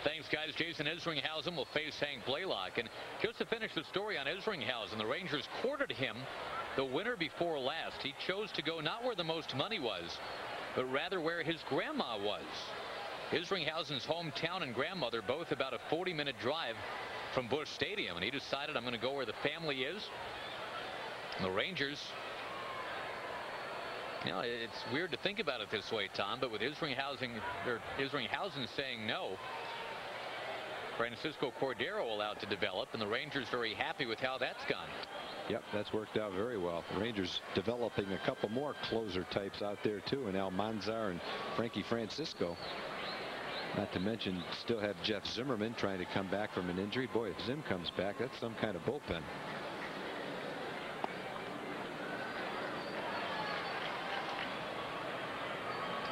Thanks, guys. Jason Isringhausen will face Hank Blaylock. And just to finish the story on Isringhausen, the Rangers courted him the winter before last. He chose to go not where the most money was, but rather where his grandma was. Isringhausen's hometown and grandmother, both about a 40-minute drive from Busch Stadium. And he decided, I'm going to go where the family is. And the Rangers, you know, it's weird to think about it this way, Tom, but with Isringhausen saying no, Francisco Cordero allowed to develop, and the Rangers very happy with how that's gone. Yep, that's worked out very well. The Rangers developing a couple more closer types out there too, and Almanzar and Frankie Francisco. Not to mention still have Jeff Zimmerman trying to come back from an injury. Boy, if Zim comes back, that's some kind of bullpen.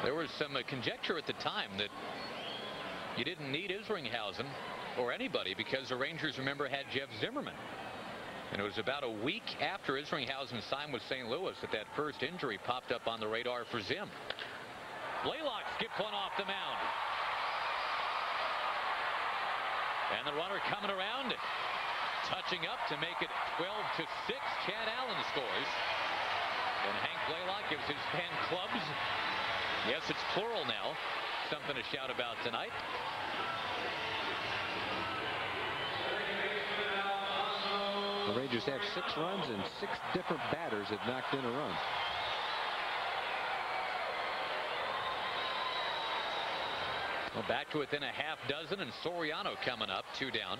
There was some conjecture at the time that you didn't need Isringhausen or anybody because the Rangers, remember, had Jeff Zimmerman. And it was about a week after Isringhausen signed with St. Louis that first injury popped up on the radar for Zim. Blaylock skipped one off the mound. And the runner coming around, touching up to make it 12-6. Chad Allen scores. And Hank Blaylock gives his fan clubs, yes, it's plural now, something to shout about tonight. The Rangers have 6 runs and 6 different batters have knocked in a run. Well, back to within a half dozen, and Soriano coming up, 2 down.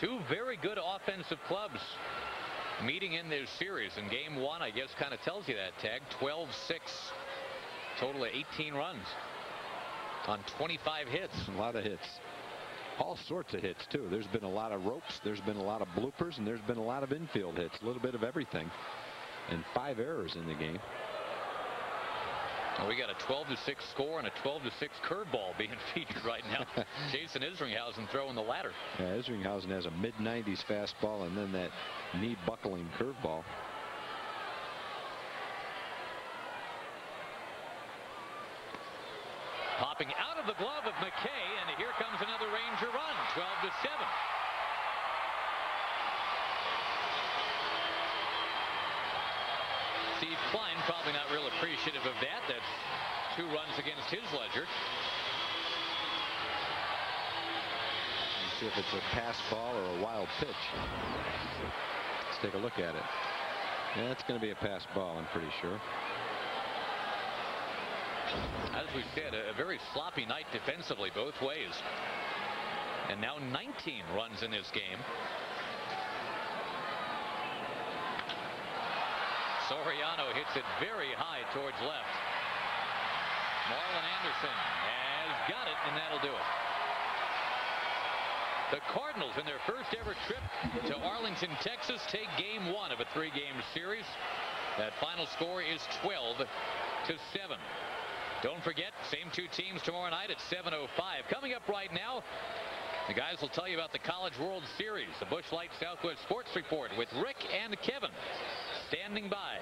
Two very good offensive clubs meeting in this series. In game 1, I guess, kind of tells you that, Tag. 12-6. Total of 18 runs on 25 hits. A lot of hits. All sorts of hits, too. There's been a lot of ropes. There's been a lot of bloopers, and there's been a lot of infield hits. A little bit of everything. And 5 errors in the game. Well, we got a 12-6 score and a 12-6 curveball being featured right now. Jason Isringhausen throwing the latter. Yeah, Isringhausen has a mid-90s fastball and then that knee-buckling curveball. Popping out of the glove of McKay, and here comes another Ranger run, 12-7. Steve Klein probably not real appreciative of that. That's 2 runs against his ledger. Let's see if it's a pass ball or a wild pitch. Let's take a look at it. Yeah, it's going to be a pass ball, I'm pretty sure. As we said, a very sloppy night defensively both ways. And now 19 runs in this game. Soriano hits it very high towards left. Marlon Anderson has got it, and that'll do it. The Cardinals, in their first ever trip to Arlington, Texas, take game 1 of a 3-game series. That final score is 12-7. Don't forget, same two teams tomorrow night at 7:05. Coming up right now, the guys will tell you about the College World Series. The Busch Light Southwest Sports Report with Rick and Kevin standing by.